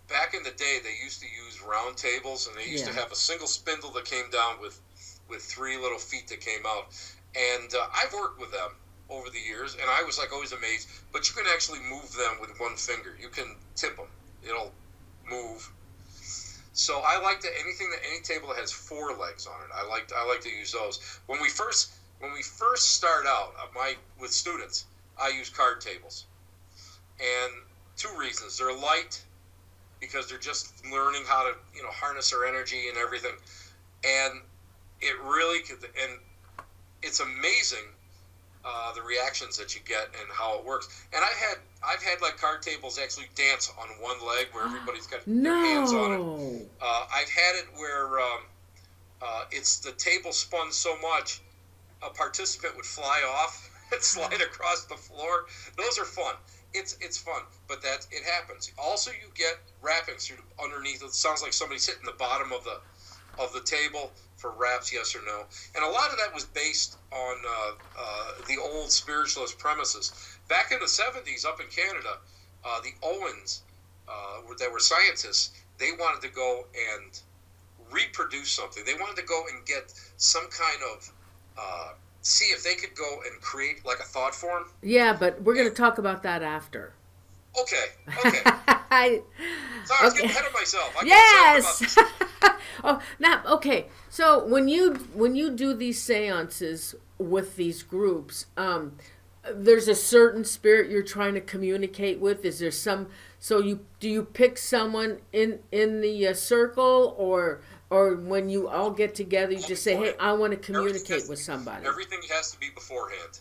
Speaker 2: back in the day, they used to use round tables, and they used to have a single spindle that came down with 3 little feet that came out. And I've worked with them over the years, and I was like always amazed. But you can actually move them with one finger. You can tip them; it'll move. So I like any table that has 4 legs on it. I like to use those. When we first start out with students, I use card tables, and 2 reasons: they're light, because they're just learning how to harness their energy and everything, and it really could, and it's amazing the reactions that you get and how it works. And I've had like card tables actually dance on one leg where everybody's got their hands on it. I've had it where it's the table spun so much a participant would fly off and slide across the floor. Those are fun. It's fun, but it happens. Also, you get wrappings through underneath. It sounds like somebody's hitting the bottom of the table for wraps, yes or no. And a lot of that was based on the old spiritualist premises. Back in the 70s, up in Canada, the Owens, that were scientists, they wanted to go and reproduce something. They wanted to go and get some kind of see if they could go and create like a thought form.
Speaker 1: Yeah, but we're going to talk about that after.
Speaker 2: Okay. Sorry, I was getting ahead of myself.
Speaker 1: Yes. Okay. So when you do these seances with these groups, there's a certain spirit you're trying to communicate with. Is there some? So do you pick someone in the circle, or when you all get together, you just say, "Hey, I want to communicate with somebody."
Speaker 2: Everything has to be beforehand.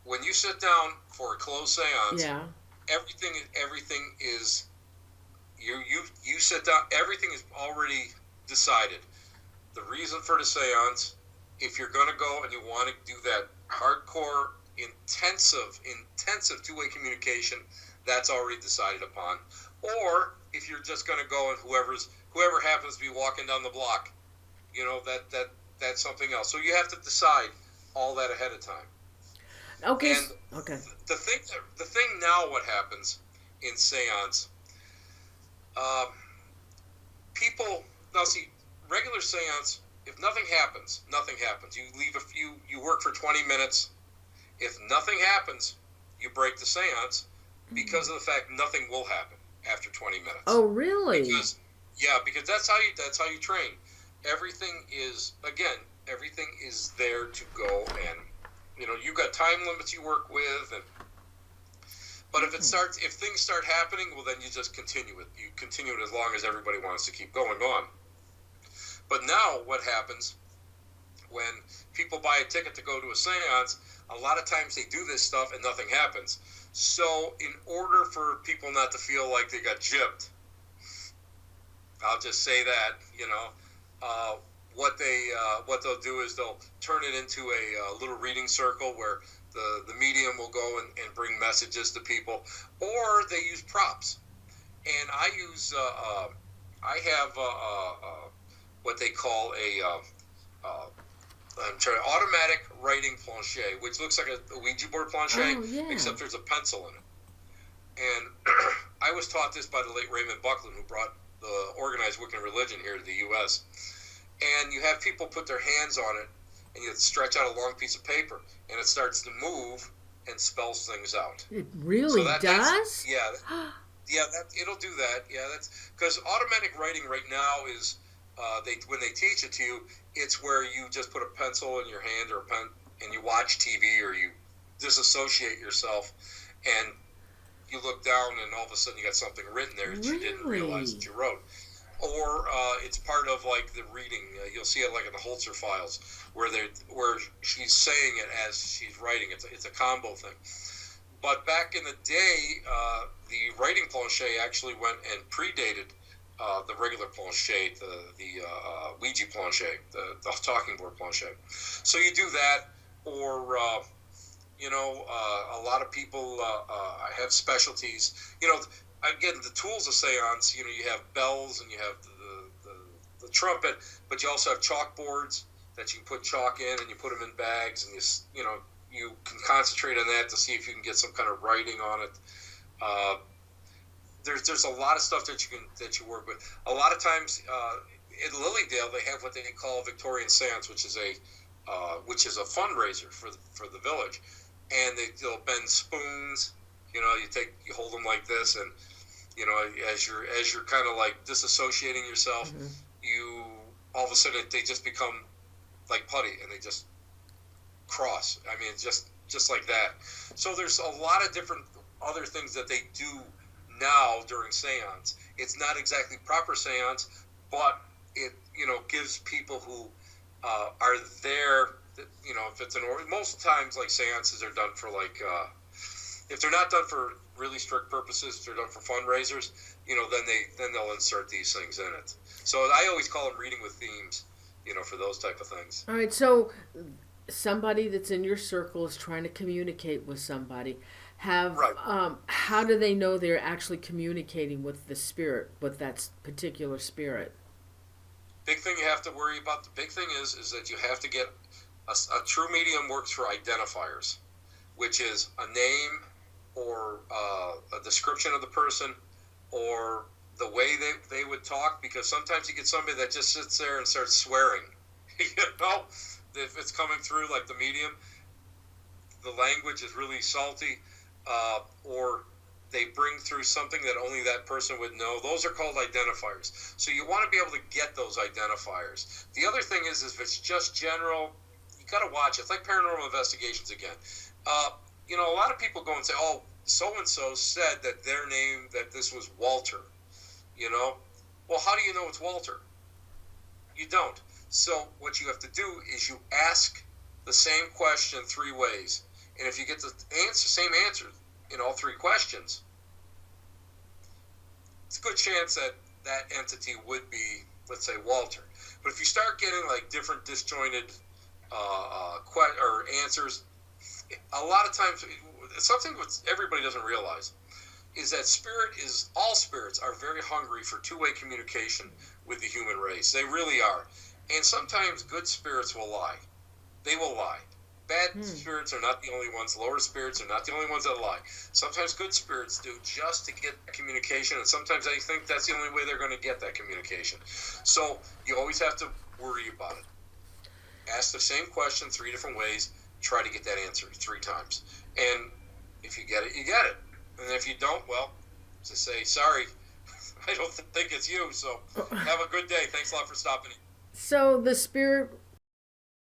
Speaker 2: When you sit down for a closed seance,
Speaker 1: yeah,
Speaker 2: everything is you sit down. Everything is already decided. The reason for the seance, if you're going to go and you want to do that hardcore, intensive 2-way communication, that's already decided upon. Or if you're just going to go and whoever happens to be walking down the block, that's something else. So you have to decide all that ahead of time.
Speaker 1: Okay.
Speaker 2: And
Speaker 1: okay.
Speaker 2: The thing now, what happens in seance? People now see regular seance. If nothing happens, nothing happens. You leave you work for 20 minutes. If nothing happens, you break the seance because of the fact nothing will happen after 20 minutes.
Speaker 1: Oh, really?
Speaker 2: Because that's how you train. Everything is there to go, and you've got time limits you work with, but if things start happening, well, then you just continue it. You continue it as long as everybody wants to keep going on. But now what happens when people buy a ticket to go to a seance, a lot of times they do this stuff and nothing happens. So in order for people not to feel like they got gypped, I'll just say that, what they'll do is they'll turn it into a little reading circle where the medium will go and bring messages to people, or they use props. And I use I have what they call automatic writing planche, which looks like a Ouija board planche, except there's a pencil in it. And I was taught this by the late Raymond Buckland, who brought the organized Wiccan religion here to the U.S. And you have people put their hands on it, and you stretch out a long piece of paper, and it starts to move and spells things out.
Speaker 1: It really does?
Speaker 2: It'll do that. Yeah, that's because automatic writing right now is when they teach it to you, it's where you just put a pencil in your hand or a pen, and you watch TV or you disassociate yourself, and you look down, and all of a sudden you got something written there that you didn't realize that you wrote. Or it's part of like the reading. You'll see it like in the Holzer files, where she's saying it as she's writing. It's a combo thing. But back in the day, the writing planche actually went and predated the regular planche, the Ouija planche, the talking board planche. So you do that, or a lot of people have specialties. Again, the tools of seance, you have bells and you have the trumpet, but you also have chalkboards that you can put chalk in, and you put them in bags, and you can concentrate on that to see if you can get some kind of writing on it. There's a lot of stuff that you work with. A lot of times in Lilydale they have what they call Victorian Seance, which is a fundraiser for the village. and they'll bend spoons. You hold them like this, and as you're kind of like disassociating yourself, you all of a sudden they just become like putty, and they just cross. I mean, just like that. So there's a lot of different other things that they do now during seance. It's not exactly proper seance, but it gives people who are there. If it's most times like seances are done for like if they're not done for really strict purposes, if they're done for fundraisers, then they'll insert these things in it. So I always call them reading with themes, for those type of things.
Speaker 1: All right, so somebody that's in your circle is trying to communicate with somebody.
Speaker 2: Right.
Speaker 1: How do they know they're actually communicating with the spirit, with that particular spirit?
Speaker 2: Big thing you have to worry about. The big thing is that you have to get a true medium works for identifiers, which is a name or a description of the person or the way they would talk, because sometimes you get somebody that just sits there and starts swearing. If it's coming through like the medium, the language is really salty, or they bring through something that only that person would know. Those are called identifiers. So you want to be able to get those identifiers. The other thing is if it's just general, you got to watch. It's like paranormal investigations again. A lot of people go and say, oh, so-and-so said that their name, that this was Walter. Well, how do you know it's Walter? You don't. So what you have to do is you ask the same question 3 ways. And if you get the same answer in all 3 questions, it's a good chance that that entity would be, let's say, Walter. But if you start getting like different disjointed or answers, a lot of times, something that everybody doesn't realize is that all spirits are very hungry for 2-way communication with the human race. They really are. And sometimes good spirits will lie. They will lie. Bad spirits are not the only ones. Lower spirits are not the only ones that lie. Sometimes good spirits do just to get communication, and sometimes they think that's the only way they're going to get that communication. So you always have to worry about it. Ask the same question 3 different ways. Try to get that answer 3 times. And if you get it, you get it. And if you don't, well, just say, sorry, I don't think it's you. So have a good day. Thanks a lot for stopping.
Speaker 1: So the spirit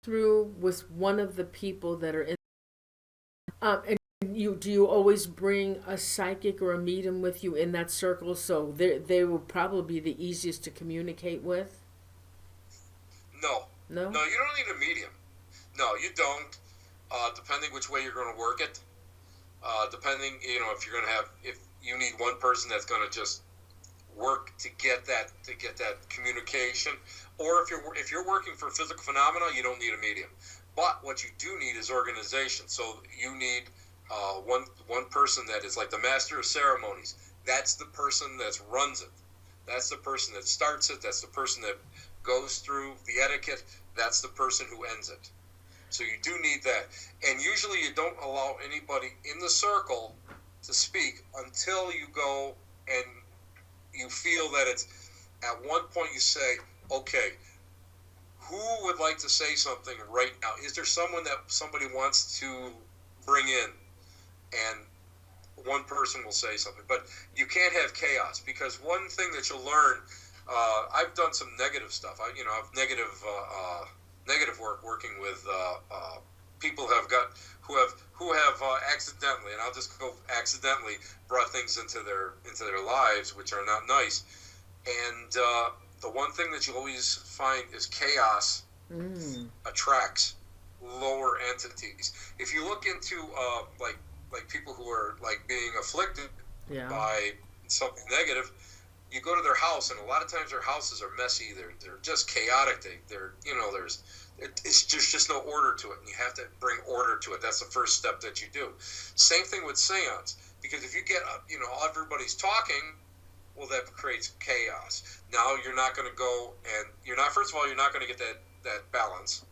Speaker 1: through with one of the people that are in, and do you always bring a psychic or a medium with you in that circle, so they will probably be the easiest to communicate with?
Speaker 2: No, you don't need a medium. No, you don't. Depending which way you're going to work it, depending if you need one person that's going to just work to get that communication, or if you're working for physical phenomena, you don't need a medium. But what you do need is organization. So you need one person that is like the master of ceremonies. That's the person that runs it. That's the person that starts it. That's the person that goes through the etiquette. That's the person who ends it. So you do need that. And usually you don't allow anybody in the circle to speak until you go and you feel that it's, at one point you say, okay, who would like to say something right now? Is there someone that somebody wants to bring in? And one person will say something. But you can't have chaos, because one thing that you'll learn, I've done some negative stuff. I've negative work working with people who have accidentally, and I'll just go accidentally, brought things into their lives which are not nice. And the one thing that you always find is chaos attracts lower entities. If you look into like people who are like being afflicted by something negative, you go to their house, and a lot of times their houses are messy. They're just chaotic. There's just no order to it, and you have to bring order to it. That's the first step that you do. Same thing with seance, because if you get everybody's talking, well, that creates chaos. Now you're not going to go, and first of all, you're not going to get that balance.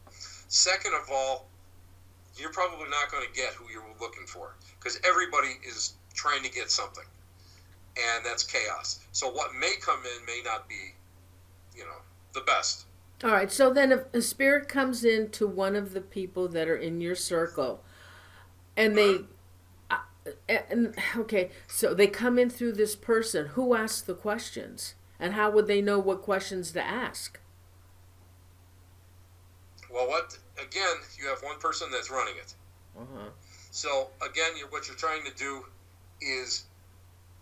Speaker 2: Second of all, you're probably not going to get who you're looking for, because everybody is trying to get something, and that's chaos. So what may come in may not be, the best.
Speaker 1: All right, so then if a spirit comes into one of the people that are in your circle, And they, and okay, so they come in through this person. Who asks the questions? And how would they know what questions to ask?
Speaker 2: Well, again, you have one person that's running it.
Speaker 1: Uh-huh.
Speaker 2: So, again, what you're trying to do is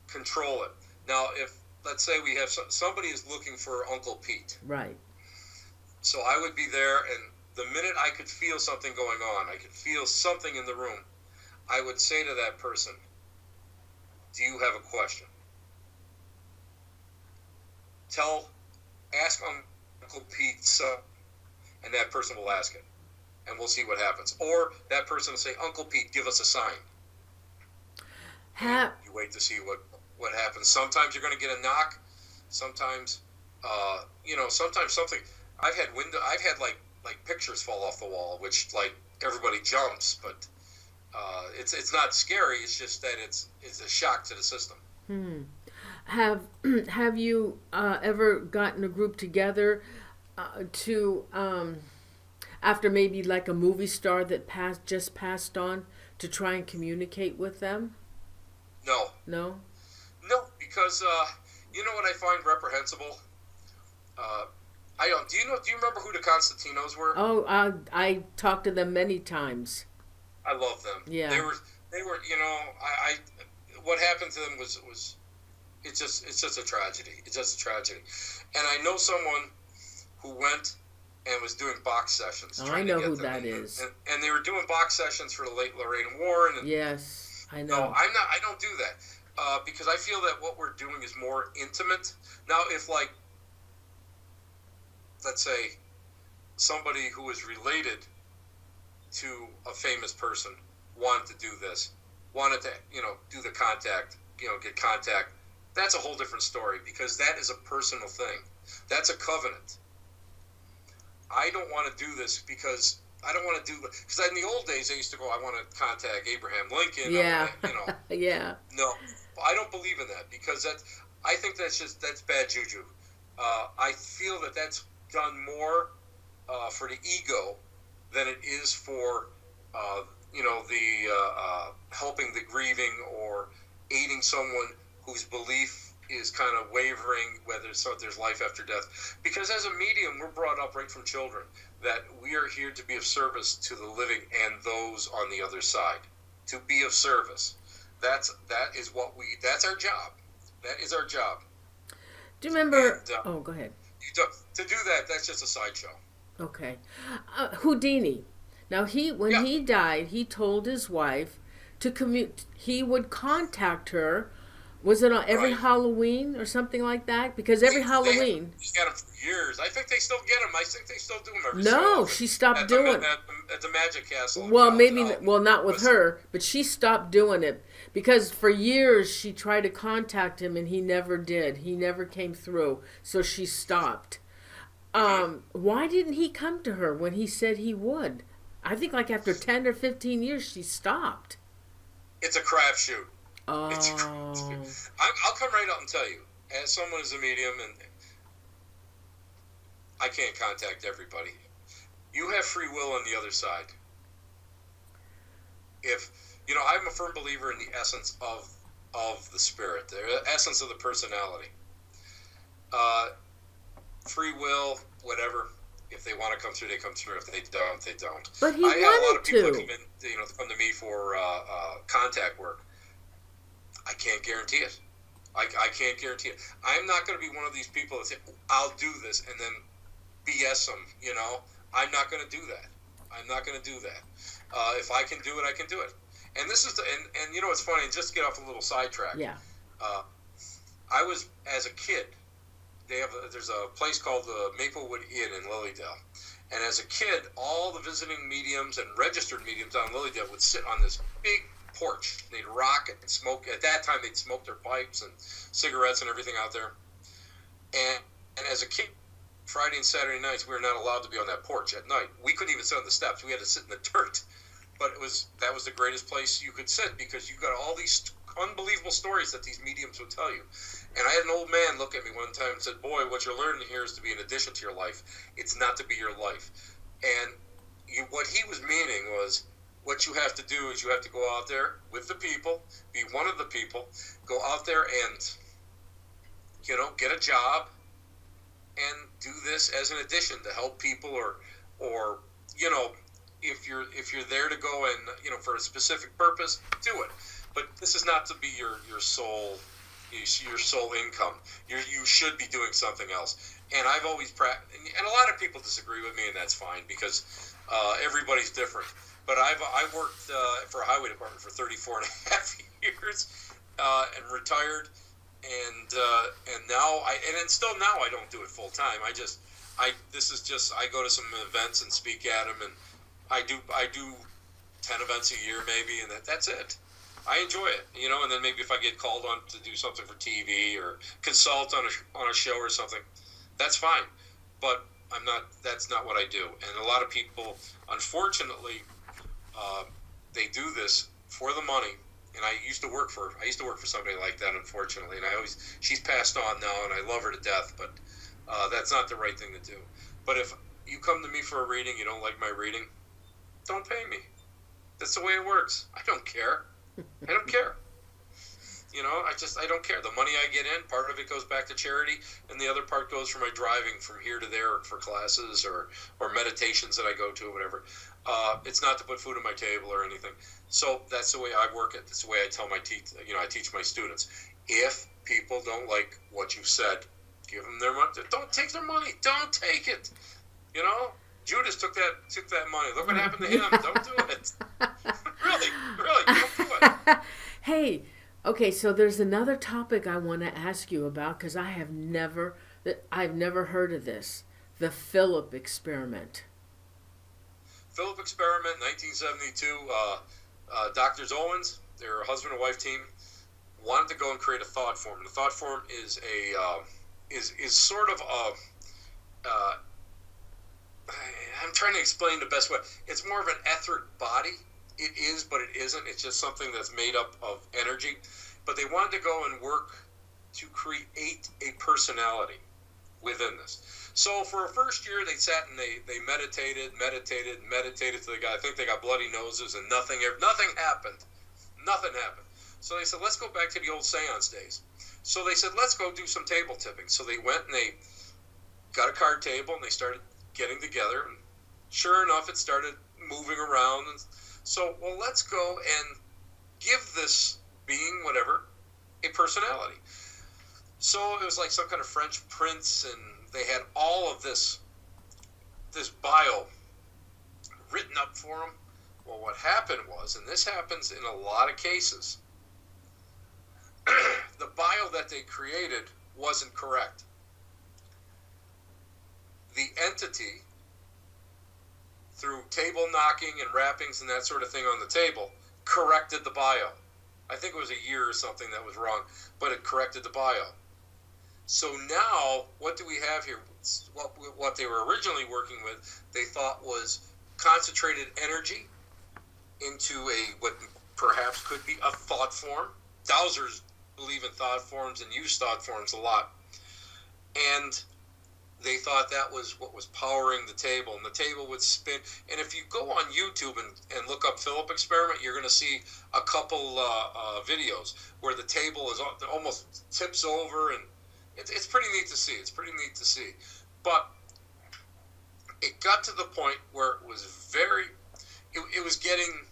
Speaker 2: control it. Now, if, let's say we have somebody is looking for Uncle Pete.
Speaker 1: Right.
Speaker 2: So I would be there, and the minute I could feel something going on, I could feel something in the room, I would say to that person, do you have a question? Ask Uncle Pete so, and that person will ask it, and we'll see what happens. Or that person will say, Uncle Pete, give us a sign. You wait to see what happens. Sometimes you're going to get a knock. Sometimes, sometimes something. I've had like pictures fall off the wall, which like everybody jumps, but it's not scary. It's just that it's a shock to the system.
Speaker 1: Have you ever gotten a group together to after maybe like a movie star that just passed on to try and communicate with them?
Speaker 2: No, because you know what I find reprehensible. I don't. Do you remember who the Constantinos were?
Speaker 1: Oh, I talked to them many times.
Speaker 2: I love them.
Speaker 1: Yeah.
Speaker 2: They were. I what happened to them was it's just a tragedy. It's just a tragedy. And I know someone who went and was doing box sessions.
Speaker 1: Oh, I know who that is.
Speaker 2: And they were doing box sessions for the late Lorraine Warren. And,
Speaker 1: yes, I know.
Speaker 2: No, I'm not. I don't do that because I feel that what we're doing is more intimate. Now, if like, let's say, somebody who is related to a famous person wanted to do this, wanted to, do the contact, get contact, that's a whole different story because that is a personal thing. That's a covenant. I don't want to do this because I don't want to do, because in the old days I used to go, I want to contact Abraham Lincoln.
Speaker 1: Yeah.
Speaker 2: Yeah. No, I don't believe in that because I think that's bad juju. I feel that that's done more for the ego than it is for, helping the grieving or aiding someone whose belief is kind of wavering, whether there's life after death. Because as a medium, we're brought up right from children that we are here to be of service to the living and those on the other side. To be of service. That's our job. That is our job.
Speaker 1: Do you remember? Go ahead.
Speaker 2: To do that, that's just a sideshow.
Speaker 1: Okay. Houdini. Now, when he died, he told his wife to commute. He would contact her. Was it on every Halloween or something like that? Because every Halloween...
Speaker 2: He's got them for years. I think they still get them. I think they still do them every
Speaker 1: No, she stopped doing it.
Speaker 2: At the Magic Castle.
Speaker 1: Well, not with her, but she stopped doing it. Because for years she tried to contact him and he never did. He never came through. So she stopped. Why didn't he come to her when he said he would? I think like after 10 or 15 years she stopped.
Speaker 2: It's a crapshoot.
Speaker 1: Oh.
Speaker 2: I'll come right out and tell you, as someone who's a medium, and I can't contact everybody. You have free will on the other side. I'm a firm believer in the essence of the spirit, the essence of the personality. Free will, whatever. If they want to come through, they come through. If they don't, they don't.
Speaker 1: But he
Speaker 2: I have a lot of people
Speaker 1: wanted
Speaker 2: that come to me for contact work. I can't guarantee it. I can't guarantee it. I'm not going to be one of these people that say, I'll do this and then BS them, I'm not going to do that. I'm not going to do that. If I can do it, I can do it. And this is and it's funny, just to get off a little sidetrack.
Speaker 1: Yeah.
Speaker 2: I was, as a kid, there's a place called the Maplewood Inn in Lilydale. And as a kid, all the visiting mediums and registered mediums down in Lilydale would sit on this big porch. They'd rock it and smoke. At that time, they'd smoke their pipes and cigarettes and everything out there. And as a kid, Friday and Saturday nights, we were not allowed to be on that porch at night. We couldn't even sit on the steps. We had to sit in the dirt. But that was the greatest place you could sit because you got all these unbelievable stories that these mediums would tell you. And I had an old man look at me one time and said, boy, what you're learning here is to be an addition to your life. It's not to be your life. And what he was meaning was, what you have to do is you have to go out there with the people, be one of the people, go out there and, get a job and do this as an addition to help people or if you're there to go and, for a specific purpose, do it. But this is not to be your sole income. You should be doing something else. And I've always and a lot of people disagree with me, and that's fine because everybody's different. But I worked for a highway department for 34 and a half years and retired, and now still now I don't do it full time. I go to some events and speak at them, and I do 10 events a year maybe, and that's it. I enjoy it, and then maybe if I get called on to do something for TV or consult on a show or something, that's fine. But that's not what I do. And a lot of people, unfortunately, they do this for the money. And I used to work for somebody like that, unfortunately. And she's passed on now, and I love her to death, but that's not the right thing to do. But if you come to me for a reading, you don't like my reading, don't pay me. That's the way it works. I don't care. I don't care. I don't care. The money I get in, part of it goes back to charity, and the other part goes for my driving from here to there for classes or meditations that I go to or whatever. It's not to put food on my table or anything. So that's the way I work it. That's the way I tell I teach my students. If people don't like what you said, give them their money. Don't take their money. Don't take it. Judas took that money. Look what happened to him. Don't do it. Really, don't do it.
Speaker 1: Hey, okay, so there's another topic I want to ask you about because I've never heard of this. The Philip experiment.
Speaker 2: Philip experiment, 1972. Doctors Owens, their husband and wife team, wanted to go and create a thought form. The thought form is is sort of a I'm trying to explain the best way. It's more of an etheric body. It is, but it isn't. It's just something that's made up of energy. But they wanted to go and work to create a personality within this. So for a first year, they sat and they meditated till I think they got bloody noses and nothing happened. Nothing happened. So they said, let's go back to the old seance days. So they said, let's go do some table tipping. So they went and they got a card table and they started getting together. And sure enough, it started moving around. And so, well, let's go and give this being, whatever, a personality. So it was like some kind of French prince, and they had all of this bio written up for them. Well, what happened was, and this happens in a lot of cases, the bio that they created wasn't correct. The entity, through table knocking and rappings and that sort of thing on the table, corrected the bio. I think it was a year or something that was wrong, but it corrected the bio. So now, what do we have here? What they were originally working with, they thought was concentrated energy into what perhaps could be a thought form. Dowsers believe in thought forms and use thought forms a lot. And they thought that was what was powering the table, and the table would spin. And if you go on YouTube and look up Philip experiment, you're going to see a couple videos where the table is almost tips over, and it's pretty neat to see. But it got to the point where it was it was getting,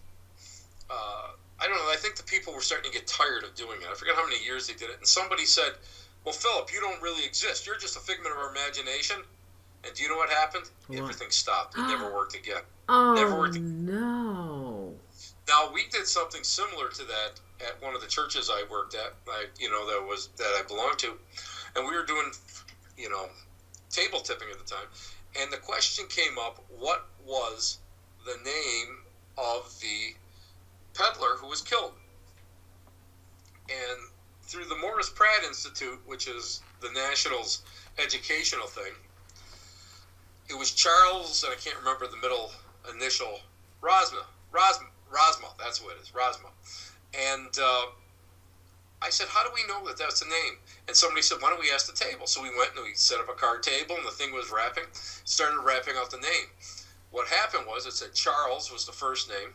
Speaker 2: I don't know, I think the people were starting to get tired of doing it. I forget how many years they did it. And somebody said, well, Philip, you don't really exist. You're just a figment of our imagination. And do you know what happened? What? Everything stopped. It never worked again.
Speaker 1: Oh,
Speaker 2: never worked again.
Speaker 1: No.
Speaker 2: Now, we did something similar to that at one of the churches I worked at, that I belonged to. And we were doing, table tipping at the time. And the question came up, what was the name of the peddler who was killed? And through the Morris Pratt Institute, which is the National's educational thing, it was Charles, and I can't remember the middle initial, Rosma, that's what it is, Rosma. And I said, how do we know that that's the name? And somebody said, why don't we ask the table? So we went and we set up a card table, and the thing was started rapping out the name. What happened was, it said Charles was the first name,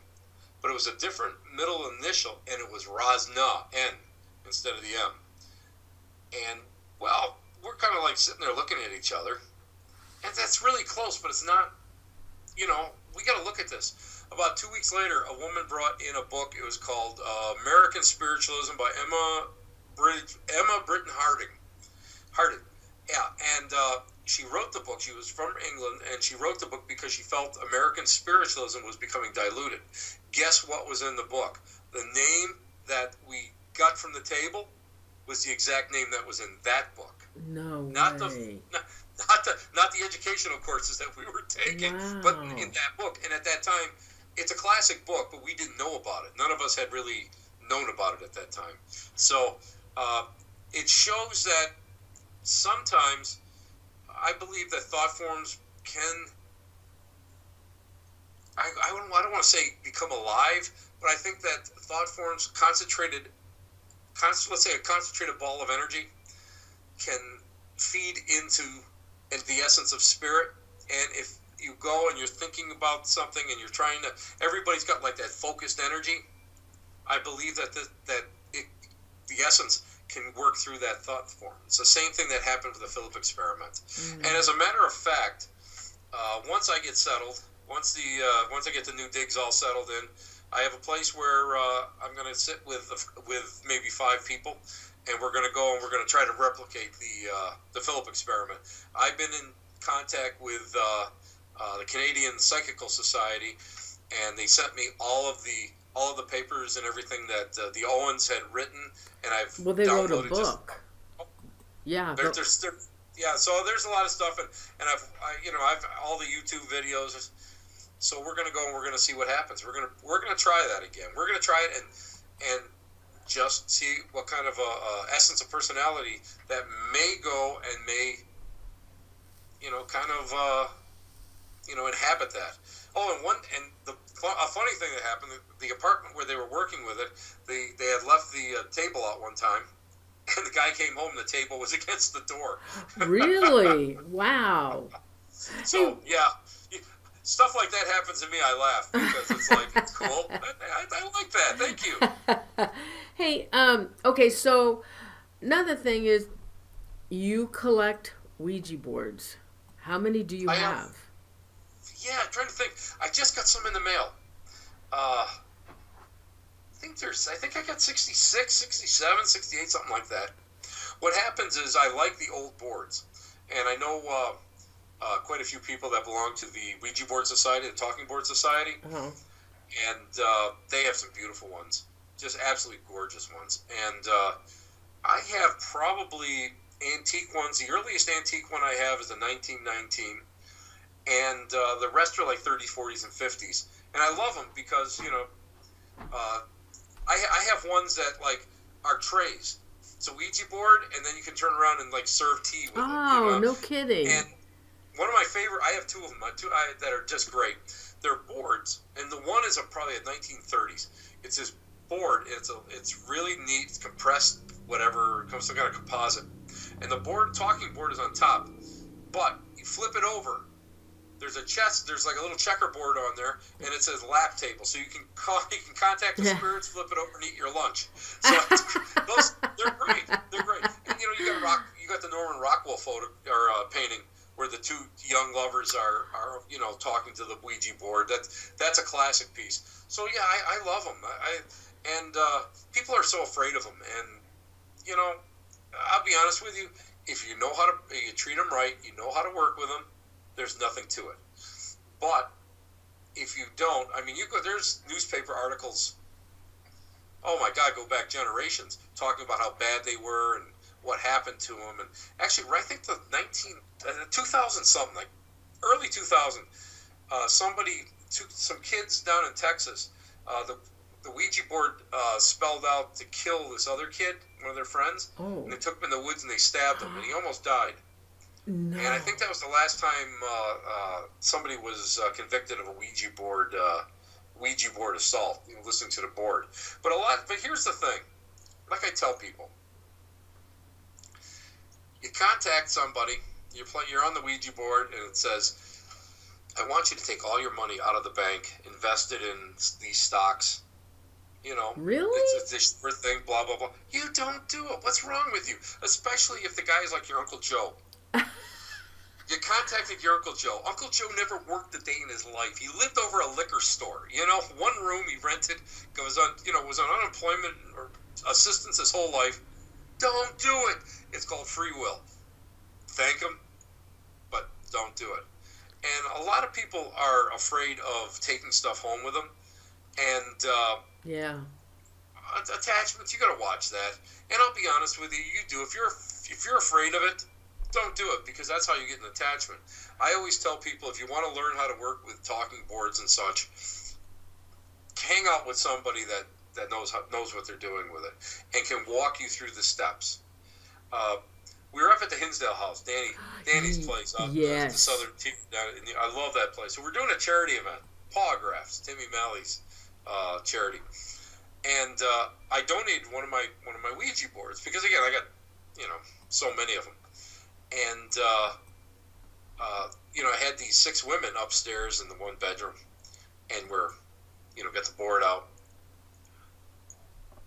Speaker 2: but it was a different middle initial, and it was Rosna, N, instead of the M. And, well, we're kind of like sitting there looking at each other, and that's really close, but it's not, we got to look at this. About 2 weeks later, a woman brought in a book. It was called American Spiritualism by Emma Britton Harding. Yeah, and she wrote the book. She was from England, and she wrote the book because she felt American spiritualism was becoming diluted. Guess what was in the book? The name that we got from the table was the exact name that was in that book.
Speaker 1: No
Speaker 2: not
Speaker 1: way.
Speaker 2: Not the educational courses that we were taking,
Speaker 1: Wow.
Speaker 2: but in that book. And at that time, it's a classic book, but we didn't know about it. None of us had really known about it at that time. So it shows that sometimes I believe that thought forms can, I don't want to say become alive, but I think that thought forms let's say a concentrated ball of energy can feed into the essence of spirit. And if you go and you're thinking about something and you're trying to, everybody's got like that focused energy. I believe that the essence can work through that thought form. It's the same thing that happened with the Philip experiment. Mm-hmm. And as a matter of fact, once I get settled, once I get the new digs all settled in, I have a place where I'm going to sit with maybe 5 people, and we're going to go and we're going to try to replicate the Philip experiment. I've been in contact with the Canadian Psychical Society, and they sent me all of the papers and everything that the Owens had written, and I've
Speaker 1: they wrote a book. Yeah.
Speaker 2: So there's a lot of stuff, and I've all the YouTube videos. So we're going to go and we're going to see what happens. We're going to try that again. We're going to try it and just see what kind of essence of personality that may go and may inhabit that. Oh, and a funny thing that happened, the apartment where they were working with it, they had left the table out one time, and the guy came home and the table was against the door.
Speaker 1: Really? Wow.
Speaker 2: So, yeah. Stuff like that happens to me, I laugh, because it's like, it's cool. I like that. Thank you.
Speaker 1: Hey, okay, so another thing is you collect Ouija boards. How many do you have?
Speaker 2: Yeah, I'm trying to think. I just got some in the mail. I think I got 66, 67, 68, something like that. What happens is I like the old boards, and I know quite a few people that belong to the Ouija Board Society, the Talking Board Society, and they have some beautiful ones, just absolutely gorgeous ones. And I have probably antique ones. The earliest antique one I have is a 1919, and the rest are like 30s, 40s, and 50s. And I love them because, I have ones that like are trays. It's a Ouija board, and then you can turn around and like serve tea with it.
Speaker 1: Oh, no kidding.
Speaker 2: And one of my favorite, I have 2 of them, that are just great. They're boards, and the one is probably a 1930s. It's this board. It's really neat. It's compressed, whatever. It comes some kind of composite, and the talking board is on top. But you flip it over. There's a chest. There's like a little checkerboard on there, and it says lap table. So you can contact the spirits, flip it over, and eat your lunch. So they're great. They're great. And you got the Norman Rockwell photo or painting, where the 2 young lovers are talking to the Ouija board. That's a classic piece. So yeah, I love them. And people are so afraid of them. And I'll be honest with you, if you know how to you treat them right, you know how to work with them, there's nothing to it. But if you don't, there's newspaper articles. Oh my God, go back generations talking about how bad they were and what happened to them. And actually, I think the 2000 something, like early 2000, some kids down in Texas, the Ouija board spelled out to kill this other kid, one of their friends, and they took him in the woods and they stabbed him, and he almost died. No. And I think that was the last time somebody was convicted of a Ouija board assault, listening to the board. But here's the thing, like I tell people, you contact somebody, you're on the Ouija board, and it says, I want you to take all your money out of the bank, invest it in these stocks.
Speaker 1: Really?
Speaker 2: It's this thing, blah, blah, blah. You don't do it. What's wrong with you? Especially if the guy is like your Uncle Joe. You contacted your Uncle Joe. Uncle Joe never worked a day in his life. He lived over a liquor store. One room he rented, was on unemployment or assistance his whole life. Don't do it. It's called free will. Thank him, but don't do it. And a lot of people are afraid of taking stuff home with them. And
Speaker 1: yeah,
Speaker 2: attachments, you got to watch that. And I'll be honest with you, you do. If you're afraid of it, don't do it, because that's how you get an attachment. I always tell people, if you want to learn how to work with talking boards and such, hang out with somebody that knows what they're doing with it and can walk you through the steps. We were up at the Hinsdale House, Danny's place, up
Speaker 1: yes.
Speaker 2: the southern tip. I love that place. So we're doing a charity event, Pawgraphs, Timmy Malley's charity, and I donated one of my Ouija boards because, again, I got so many of them. And, I had these 6 women upstairs in the one bedroom, and we're, got the board out.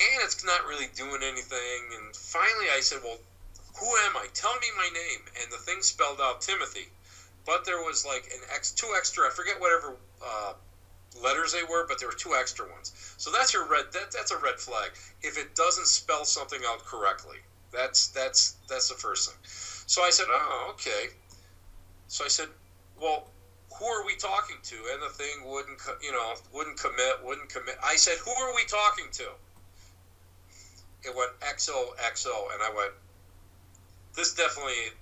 Speaker 2: And it's not really doing anything. And finally I said, well, who am I? Tell me my name. And the thing spelled out Timothy. But there was like two extra, I forget whatever letters they were, but there were 2 extra ones. So that's that's a red flag. If it doesn't spell something out correctly, that's the first thing. So I said, oh, okay. So I said, well, who are we talking to? And the thing wouldn't commit. I said, who are we talking to? It went XOXO, and I went, this definitely ain't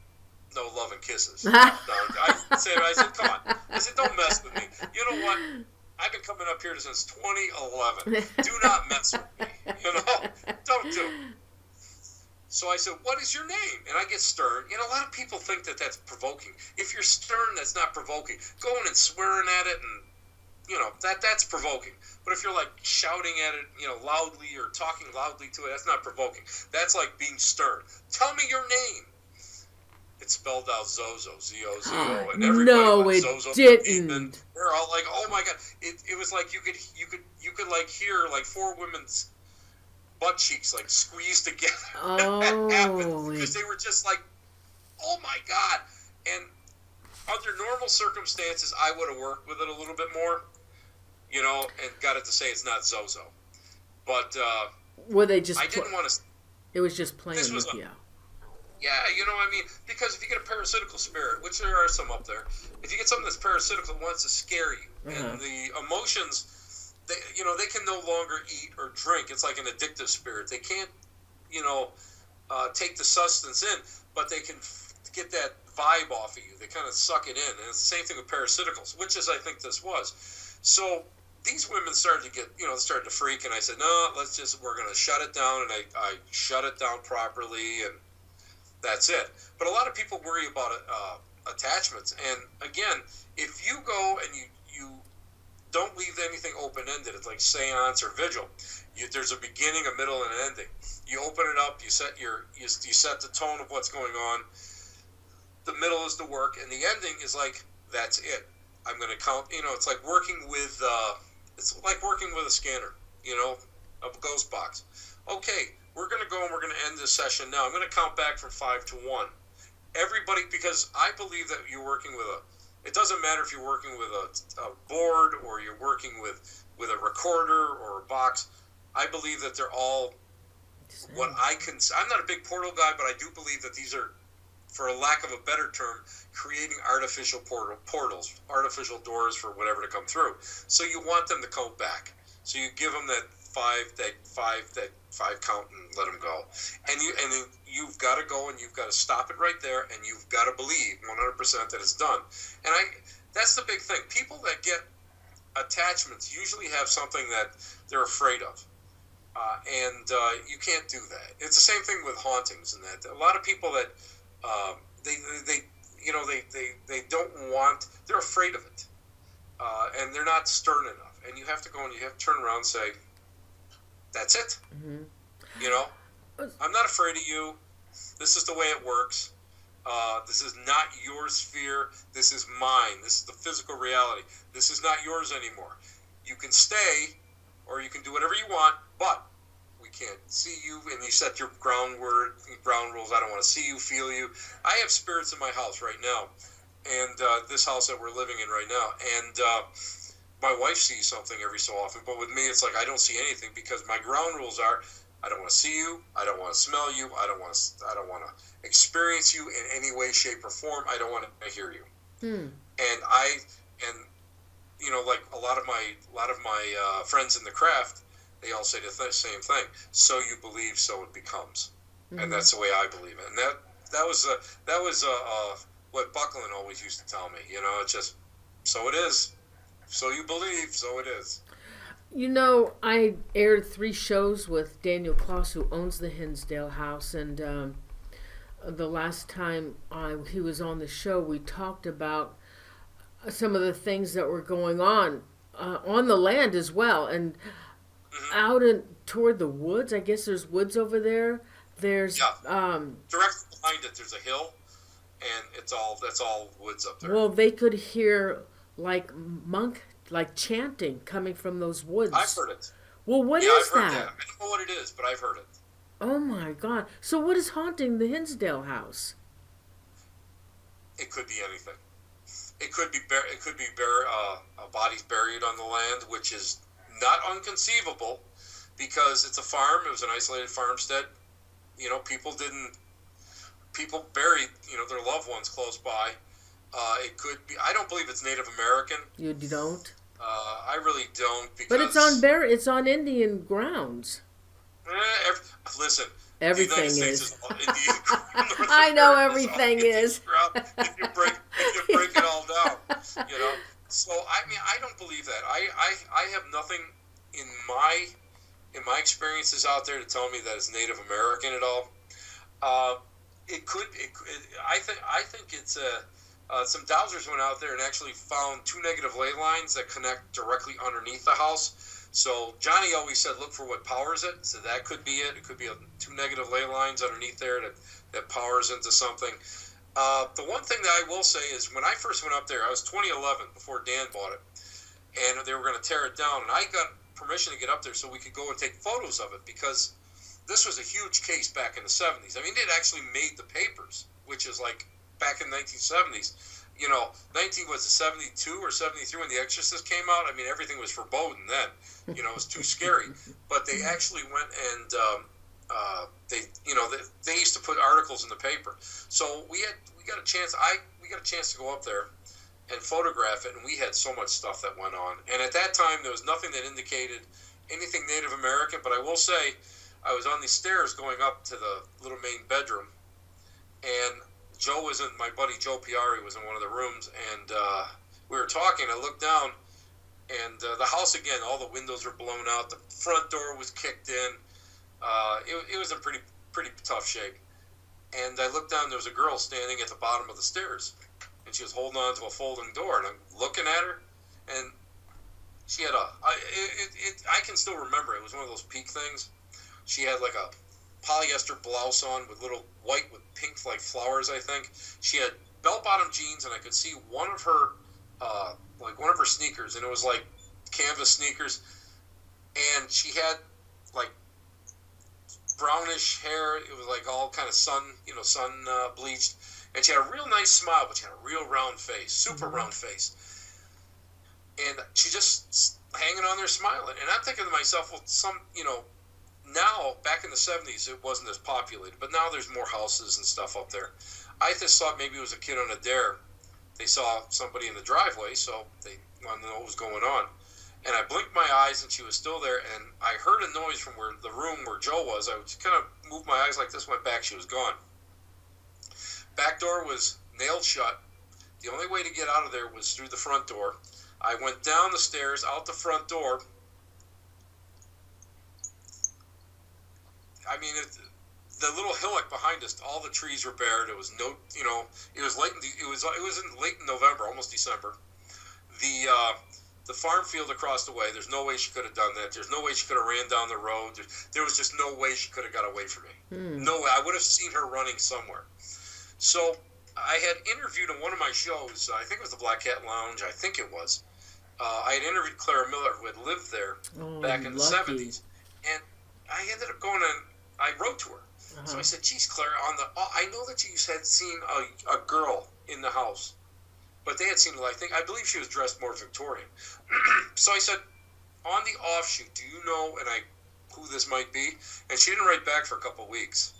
Speaker 2: no love and kisses. No, I said, come on. I said, don't mess with me. You know what? I've been coming up here since 2011. Do not mess with me. Don't do it. So I said, what is your name? And I get stern. A lot of people think that that's provoking. If you're stern, that's not provoking. Going and swearing at it and, that's provoking. But if you're like shouting at it, loudly or talking loudly to it, that's not provoking. That's like being stern. Tell me your name. It spelled out Zozo, Z-O-Z-O, and everybody went Zozo.
Speaker 1: Didn't.
Speaker 2: They're all like, oh my God. It was like you could like hear like 4 women's butt cheeks like squeezed together.
Speaker 1: Oh.
Speaker 2: That happened because they were just like, oh my God. And under normal circumstances, I would have worked with it a little bit more, and got it to say it's not Zozo. But
Speaker 1: were they just?
Speaker 2: I didn't want to.
Speaker 1: It was just playing with you.
Speaker 2: Yeah, because if you get a parasitical spirit, which there are some up there, if you get something that's parasitical that wants to scare you, and the emotions, they can no longer eat or drink. It's like an addictive spirit. They can't, take the substance in, but they can get that vibe off of you. They kind of suck it in. And it's the same thing with parasiticals, which is, I think this was. So these women started to get, started to freak, and I said, no, we're going to shut it down, and I shut it down properly, and that's it. But a lot of people worry about attachments. And again, if you go and you don't leave anything open-ended, it's like Seance or Vigil. There's a beginning, a middle, and an ending. You open it up, you set the tone of what's going on. The middle is the work, and the ending is like, that's it. I'm going to count. It's like working with a scanner. A ghost box. Okay, we're going to go and we're going to end this session now. I'm going to count back from 5 to 1. Everybody, because I believe that you're working with it doesn't matter if you're working with a board or you're working with a recorder or a box. I believe that they're all I'm not a big portal guy, but I do believe that these are, for a lack of a better term, creating artificial portals, artificial doors for whatever to come through. So you want them to count back. So you give them that five count and let them go. And then you've got to go and you've got to stop it right there, and you've got to believe 100% that it's done. And that's the big thing. People that get attachments usually have something that they're afraid of. And you can't do that. It's the same thing with hauntings and that. A lot of people that they don't want, they're afraid of it, and they're not stern enough. And you have to go and you have to turn around and say, that's it. Mm-hmm. I'm not afraid of you. This is the way it works. This is not your sphere. This is mine. This is the physical reality. This is not yours anymore. You can stay, or you can do whatever you want, but we can't see you, and you set your ground rules. I don't want to see you, feel you. I have spirits in my house right now, and this house that we're living in right now, and my wife sees something every so often, but with me it's like I don't see anything, because my ground rules are I don't want to see you, I don't want to smell you, I don't want to experience you in any way, shape, or form. I don't want to hear you. And you know, like a lot of my friends in the craft, they all say the same thing. So you believe, so it becomes, and that's the way I believe it. And that was what Buckland always used to tell me. You know, it's just so it is. So you believe, so it is.
Speaker 1: You know, I aired 3 shows with Daniel Kloss, who owns the Hinsdale House, and the last time he was on the show, we talked about some of the things that were going on the land as well, and out toward the woods. I guess there's woods over there. There's
Speaker 2: directly behind it. There's a hill, and that's all woods up there.
Speaker 1: Well, they could hear like chanting coming from those woods.
Speaker 2: I've heard it.
Speaker 1: Well, what is
Speaker 2: I've heard
Speaker 1: that?
Speaker 2: I don't know what it is, but I've heard it.
Speaker 1: Oh my God! So what is haunting the Hinsdale House?
Speaker 2: It could be anything. It could be bodies buried on the land, which is not unconceivable, because it's a farm. It was an isolated farmstead. You know, people buried, you know, their loved ones close by. It could be. I don't believe it's Native American.
Speaker 1: You don't?
Speaker 2: I really don't. Because,
Speaker 1: but it's on Indian grounds.
Speaker 2: Listen.
Speaker 1: Everything is.
Speaker 2: I
Speaker 1: know everything is.
Speaker 2: If you break it all down, you know. So I mean, I don't believe that. I have nothing in my experiences out there to tell me that it's Native American at all. It could. I think it's some dowsers went out there and actually found 2 negative ley lines that connect directly underneath the house. So Johnny always said, look for what powers it. So that could be it. It could be 2 negative ley lines underneath there that powers into something. The one thing that I will say is when I first went up there, I was 2011 before Dan bought it, and they were going to tear it down. And I got permission to get up there so we could go and take photos of it, because this was a huge case back in the 70s. I mean, it actually made the papers, which is like back in the 1970s. You know, 72 or 73 when The Exorcist came out. I mean, everything was forbidden then. You know, it was too scary. But they actually went and they used to put articles in the paper. So we got a chance. We got a chance to go up there and photograph it, and we had so much stuff that went on. And at that time, there was nothing that indicated anything Native American. But I will say, I was on the stairs going up to the little main bedroom, and my buddy Joe Piari was in one of the rooms, and we were talking. I looked down, and the house again, all the windows were blown out. The front door was kicked in. It was in pretty tough shape. And I looked down. There was a girl standing at the bottom of the stairs, and she was holding on to a folding door. And I'm looking at her, and she had I can still remember it. It was one of those peak things. She had like a polyester blouse on with little white with pink like flowers, I think. She had bell-bottom jeans, and I could see one of her sneakers, and it was like canvas sneakers, and she had like brownish hair. It was like all kind of sun bleached, and she had a real nice smile, but she had a real round face, super round face, and she just hanging on there smiling. And I'm thinking to myself, well, now, back in the 70s, it wasn't as populated, but now there's more houses and stuff up there. I just thought maybe it was a kid on a dare. They saw somebody in the driveway, so they wanted to know what was going on. And I blinked my eyes, and she was still there, and I heard a noise from the room where Joe was. I just kind of moved my eyes like this, went back, she was gone. Back door was nailed shut. The only way to get out of there was through the front door. I went down the stairs, out the front door. I mean, the little hillock behind us, all the trees were bare. There was no, it was late. It was late in November, almost December. The farm field across the way. There's no way she could have done that. There's no way she could have ran down the road. There was just no way she could have got away from me. No way. I would have seen her running somewhere. So I had interviewed on one of my shows, I think it was the Black Cat Lounge, I think it was. I had interviewed Clara Miller, who had lived there back in the 70s. And I ended up going and I wrote to her. So I said, geez, Clara, I know that you had seen a girl in the house. But they had seen, I believe she was dressed more Victorian. So I said, on the offshoot, do you know who this might be? And she didn't write back for a couple of weeks.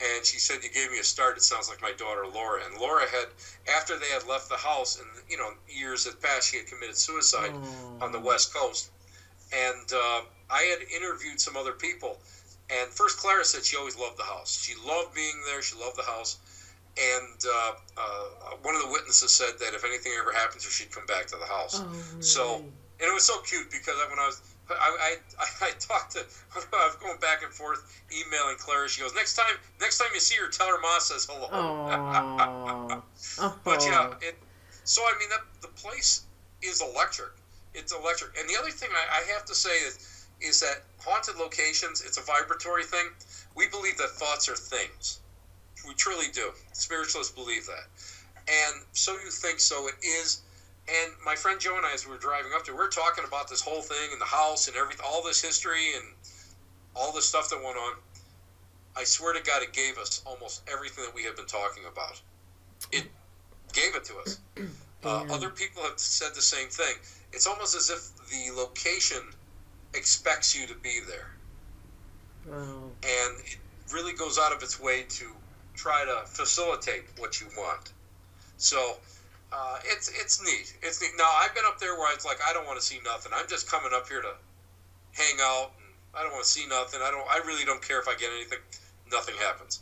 Speaker 2: And she said, you gave me a start. It sounds like my daughter, Laura. And Laura had, after they had left the house and, years had passed, she had committed suicide on the West Coast. And I had interviewed some other people. And first, Clara said she always loved the house. She loved being there. She loved the house. And one of the witnesses said that if anything ever happened to her, she'd come back to the house. So, and it was so cute because when I talked to, I was going back and forth, emailing Clara. She goes, next time you see her, tell her Ma says hello. But yeah, so I mean, the place is electric. It's electric. And the other thing I have to say is that haunted locations, it's a vibratory thing. We believe that thoughts are things. We truly do. Spiritualists believe that. And so you think so it is. And my friend Joe and I, as we were driving up there, we were talking about this whole thing and the house and everything, all this history and all this stuff that went on. I swear to God, it gave us almost everything that we had been talking about. It gave it to us. Other people have said the same thing. It's almost as if the location expects you to be there.
Speaker 3: Wow.
Speaker 2: And it really goes out of its way to try to facilitate what you want. So it's neat. It's neat. Now, I've been up there where it's like, I don't want to see nothing. I'm just coming up here to hang out. And I don't want to see nothing. I really don't care if I get anything. Nothing happens.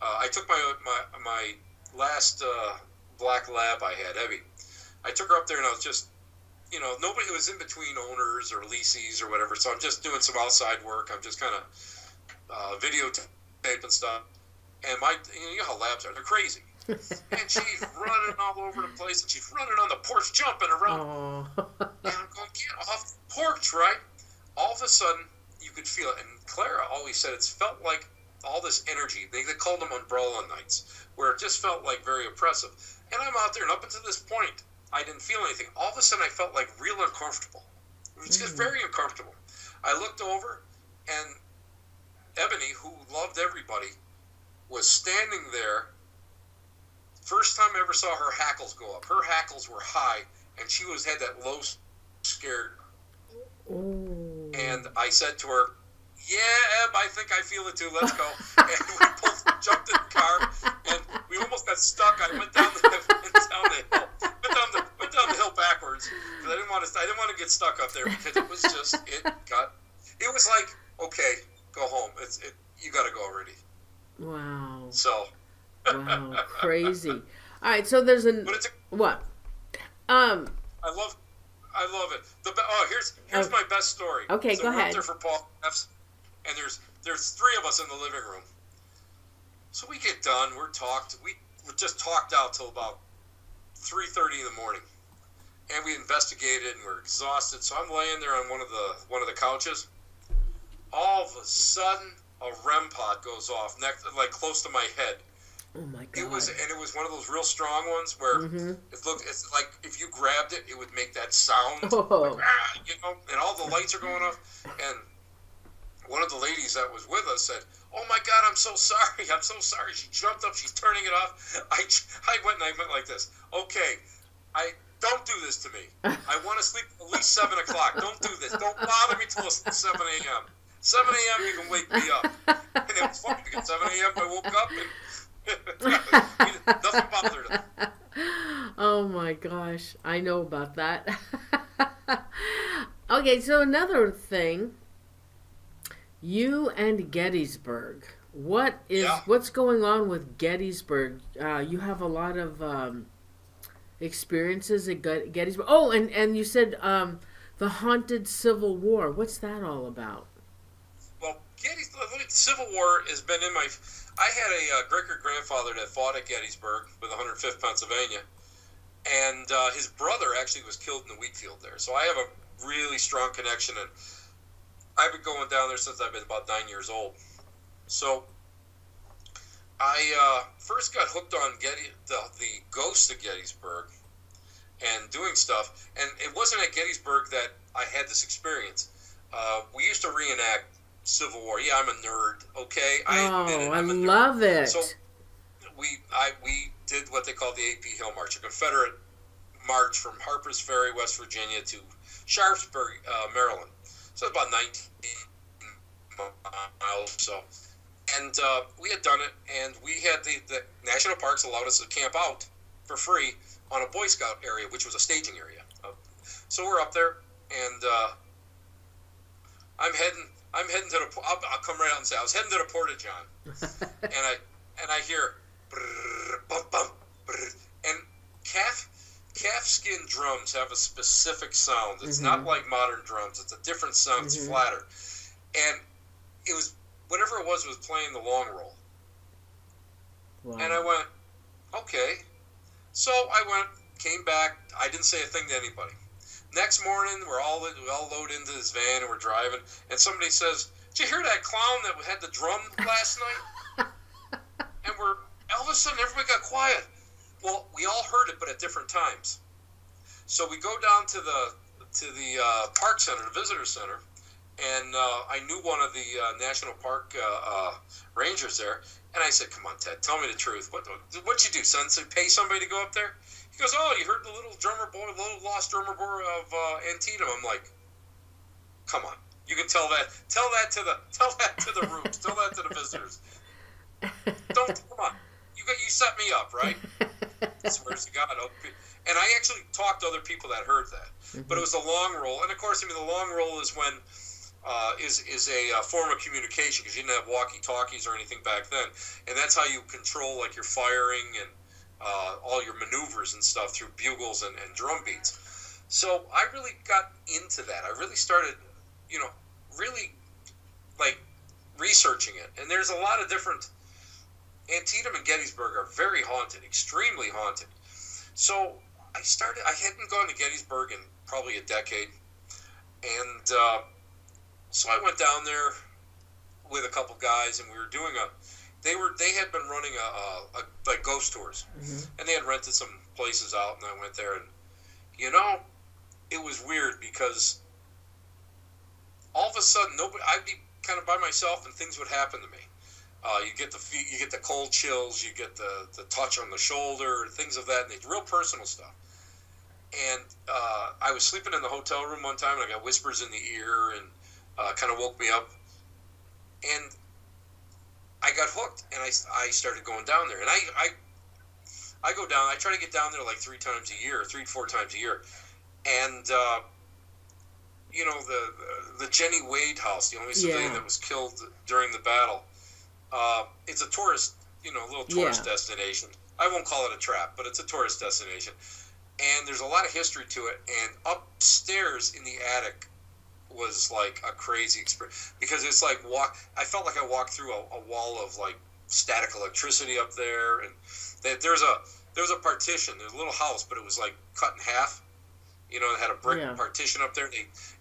Speaker 2: I took my last black lab I had, Evie. I took her up there and I was just, nobody was in between owners or leases or whatever. So I'm just doing some outside work. I'm just kind of videotaping stuff. And you know how labs are. They're crazy. And she's running all over the place, and she's running on the porch, jumping around. And I'm going, get off the porch, right? All of a sudden, you could feel it. And Clara always said it's felt like all this energy. They called them umbrella nights, where it just felt like very oppressive. And I'm out there, and up until this point, I didn't feel anything. All of a sudden, I felt like real uncomfortable. It was just very uncomfortable. I looked over, and Ebony, who loved everybody, was standing there. First time I ever saw her hackles go up. Her hackles were high, and she had that low, scared.
Speaker 3: Ooh.
Speaker 2: And I said to her, yeah, Eb, I think I feel it too. Let's go. And we both jumped in the car, and we almost got stuck. I went down the hill. Went down the hill backwards. Because I didn't want to get stuck up there because it was just, it was like, okay, go home. You got to go already.
Speaker 3: Wow.
Speaker 2: So.
Speaker 3: Wow, crazy. All right, so there's what?
Speaker 2: I love it. Here's my best story.
Speaker 3: Okay,
Speaker 2: so
Speaker 3: go
Speaker 2: we're
Speaker 3: ahead.
Speaker 2: Up there for Paul F's, and there's three of us in the living room. So we get done. We just talked out till about 3:30 in the morning, and we investigated and we're exhausted. So I'm laying there on one of the couches. All of a sudden, a REM pod goes off, close to my head.
Speaker 3: Oh my God.
Speaker 2: It was one of those real strong ones where it's like if you grabbed it, it would make that sound, and all the lights are going off. And one of the ladies that was with us said, "Oh my God, I'm so sorry. I'm so sorry." She jumped up, she's turning it off. I went like this. Okay, don't do this to me. I want to sleep at least 7 o'clock. Don't do this. Don't bother me till 7 a.m. 7 a.m. you can wake me up. And it was funny because 7 a.m. I woke up and nothing bothered him.
Speaker 3: Oh my gosh, I know about that. Okay, so another thing, you and Gettysburg. What's going on with Gettysburg? You have a lot of experiences at Gettysburg. Oh, and you said the haunted Civil War. What's that all about?
Speaker 2: Well, the Civil War has been in my. I had a great-great-grandfather that fought at Gettysburg with 105th Pennsylvania, and his brother actually was killed in the wheat field there. So I have a really strong connection, and I've been going down there since I've been about 9 years old. So I first got hooked on the ghost of Gettysburg and doing stuff. And it wasn't at Gettysburg that I had this experience. We used to reenact Civil War. Yeah, I'm a nerd. Okay, I admit it.
Speaker 3: I
Speaker 2: I'm a nerd.
Speaker 3: love it.
Speaker 2: So we did what they called the AP Hill March, a Confederate march from Harper's Ferry, West Virginia, to Sharpsburg, Maryland. So it's about 19 miles or so. And we had done it, and we had the national parks allowed us to camp out for free on a Boy Scout area, which was a staging area. So we're up there, and I'm heading to the. I'll come right out and say I was heading to the Porta-John, and I hear, brrr, bum, bum, brrr, and calf skin drums have a specific sound. It's not like modern drums. It's a different sound. It's flatter, and it was whatever it was playing the long roll. Wow. And I went, okay. So I came back. I didn't say a thing to anybody. Next morning, we all load into this van and we're driving, and somebody says, "Did you hear that clown that had the drum last night?" And all of a sudden everybody got quiet. Well, we all heard it, but at different times. So we go down to the park center, the visitor center, and I knew one of the national park rangers there, and I said, "Come on, Ted, tell me the truth. What'd you do, son? Pay somebody to go up there?" He goes, "Oh, you heard the little lost drummer boy of Antietam." I'm like, "Come on, you can tell that to the rooms, tell that to the visitors. Come on, you set me up, right?" I swear to God. And I actually talked to other people that heard that, but it was the long roll, and of course, the long roll is when is a form of communication, because you didn't have walkie-talkies or anything back then, and that's how you control like your firing and all your maneuvers and stuff through bugles and drum beats. So I really got into that. I really started, really like researching it. And there's a lot of different. Antietam and Gettysburg are very haunted, extremely haunted. So I hadn't gone to Gettysburg in probably a decade, and so I went down there with a couple guys, and we were doing they had been running a like ghost tours, and they had rented some places out, and I went there, and it was weird because all of a sudden I'd be kind of by myself, and things would happen to me. You get the cold chills, you get the touch on the shoulder, things of that, and it's real personal stuff. And I was sleeping in the hotel room one time, and I got whispers in the ear, and kind of woke me up. And I got hooked, and I started going down there. And I go down. I try to get down there like 3 to 4 times a year. And the Jenny Wade house, the only civilian that was killed during the battle. It's a tourist, little tourist destination. I won't call it a trap, but it's a tourist destination. And there's a lot of history to it. And upstairs in the attic was like a crazy experience, because it's like I felt like I walked through a wall of like static electricity up there. And there's a partition. There's a little house, but it was like cut in half. It had a brick partition up there.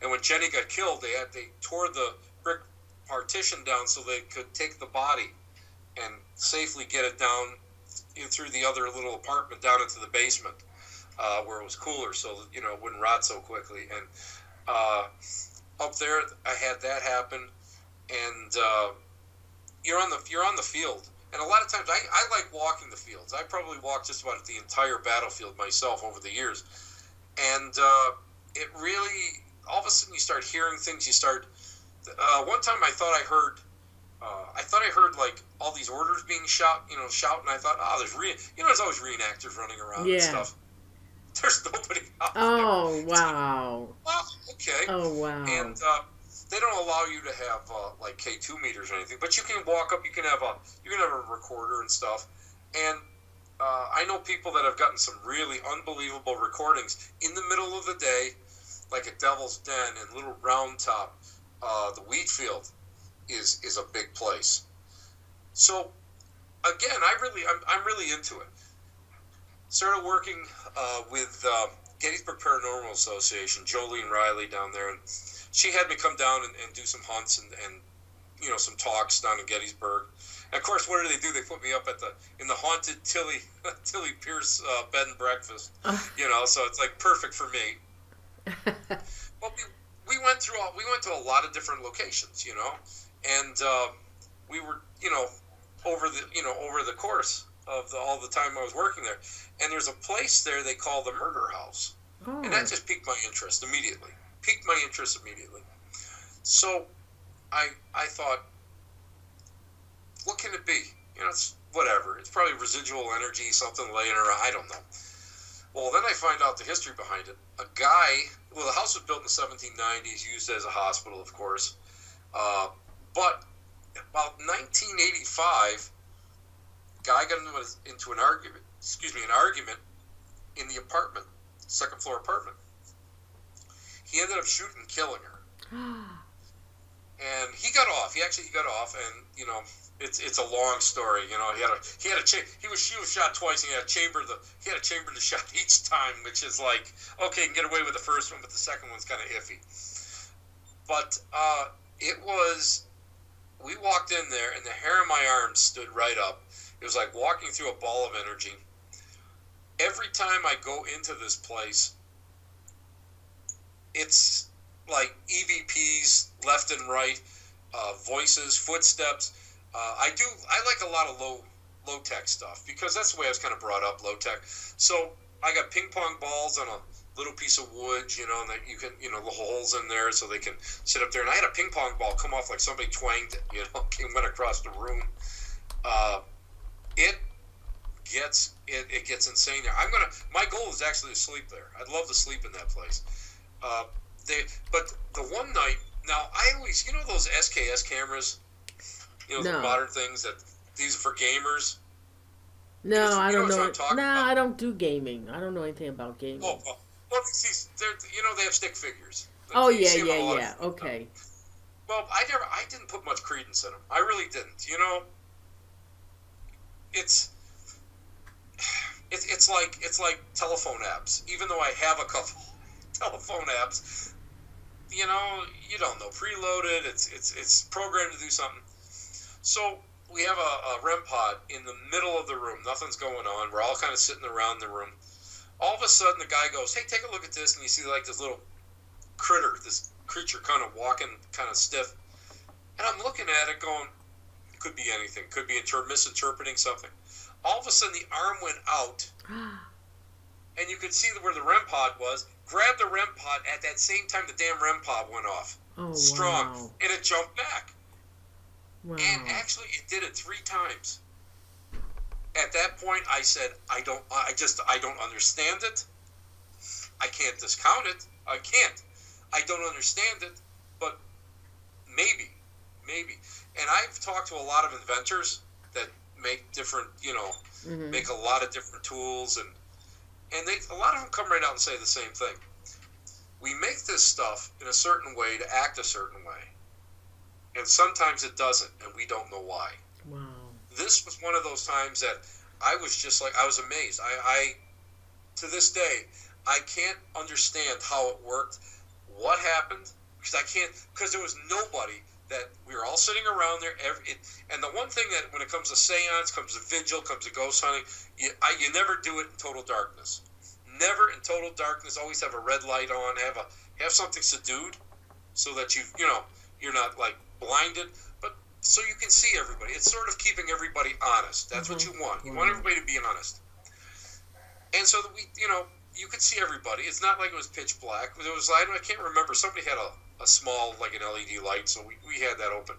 Speaker 2: And when Jenny got killed, they tore the brick partition down so they could take the body and safely get it down through the other little apartment down into the basement, where it was cooler, so it wouldn't rot so quickly. And up there, I had that happen, and you're on the field, and a lot of times I like walking the fields. I probably walked just about the entire battlefield myself over the years, and it really, all of a sudden you start hearing things. You start. One time I thought I heard like all these orders being shouting. I thought, there's always reenactors running around and stuff. There's nobody out there.
Speaker 3: Oh, wow.
Speaker 2: Well, okay.
Speaker 3: Oh, wow.
Speaker 2: And they don't allow you to have like K2 meters or anything, but you can walk up. You can have a recorder and stuff. And I know people that have gotten some really unbelievable recordings in the middle of the day, like at Devil's Den and Little Round Top. The wheat field is a big place. So again, I'm really into it. Started working with Gettysburg Paranormal Association, Jolene Riley down there, and she had me come down and do some hunts and some talks down in Gettysburg. And of course, what do? They put me up in the haunted Tilly Pierce bed and breakfast. So it's like perfect for me. Well, we went to a lot of different locations, and we were, over the course of all the time I was working there, and there's a place there they call the Murder House, and that just piqued my interest immediately. So I thought, what can it be? It's whatever. It's probably residual energy, something laying around. I don't know. Well, then I find out the history behind it. The house was built in the 1790s, used as a hospital, of course. But about 1985, guy got into an argument in the apartment, second floor apartment. He ended up shooting and killing her. And he got off. He got off, and it's a long story. She was shot twice, and he had a chamber to shot each time, which is like, okay, you can get away with the first one, but the second one's kind of iffy. But we walked in there, and the hair on my arm stood right up. It was like walking through a ball of energy. Every time I go into this place, it's like EVPs left and right, voices, footsteps. I like a lot of low tech stuff because that's the way I was kind of brought up, low tech. So I got ping pong balls on a little piece of wood, and that you can, the holes in there so they can sit up there. And I had a ping pong ball come off like somebody twanged it, went across the room. It gets insane there. My goal is actually to sleep there. I'd love to sleep in that place. But the one night, now I always, those SKS cameras, the modern things these are for gamers.
Speaker 3: No, I don't know. No, I don't do gaming. I don't know anything about gaming.
Speaker 2: Oh, well, they have stick figures.
Speaker 3: Oh, yeah. Okay.
Speaker 2: Well, I didn't put much credence in them. I really didn't. It's like telephone apps. Even though I have a couple telephone apps, you don't know, preloaded. It's programmed to do something. So we have a REM pod in the middle of the room. Nothing's going on. We're all kind of sitting around the room. All of a sudden, the guy goes, "Hey, take a look at this," and you see like this little this creature kind of walking, kind of stiff. And I'm looking at it, going, it could be anything. Could be misinterpreting something. All of a sudden, the arm went out, and you could see where the REM pod was. Grabbed the REM pod at that same time the damn REM pod went off.
Speaker 3: Oh,
Speaker 2: strong,
Speaker 3: wow.
Speaker 2: And it jumped back.
Speaker 3: Wow.
Speaker 2: And actually, it did it 3 times. At that point, I said, I don't understand it. I can't discount it. I can't. I don't understand it, but maybe. And I've talked to a lot of inventors that make different, make a lot of different tools, and a lot of them come right out and say the same thing. We make this stuff in a certain way to act a certain way, and sometimes it doesn't, and we don't know why.
Speaker 3: Wow.
Speaker 2: This was one of those times that I was just like, I was amazed. I to this day, I can't understand how it worked, what happened, because there was nobody. That we were all sitting around there, and the one thing that when it comes to seance, comes to vigil, comes to ghost hunting, you never do it in total darkness. Never in total darkness. Always have a red light on. Have something subdued, so that you're not like blinded, but so you can see everybody. It's sort of keeping everybody honest. That's what you want. You want everybody to be honest, and so that you could see everybody. It's not like it was pitch black. There was I can't remember. Somebody had a small, like an LED light, so we had that open.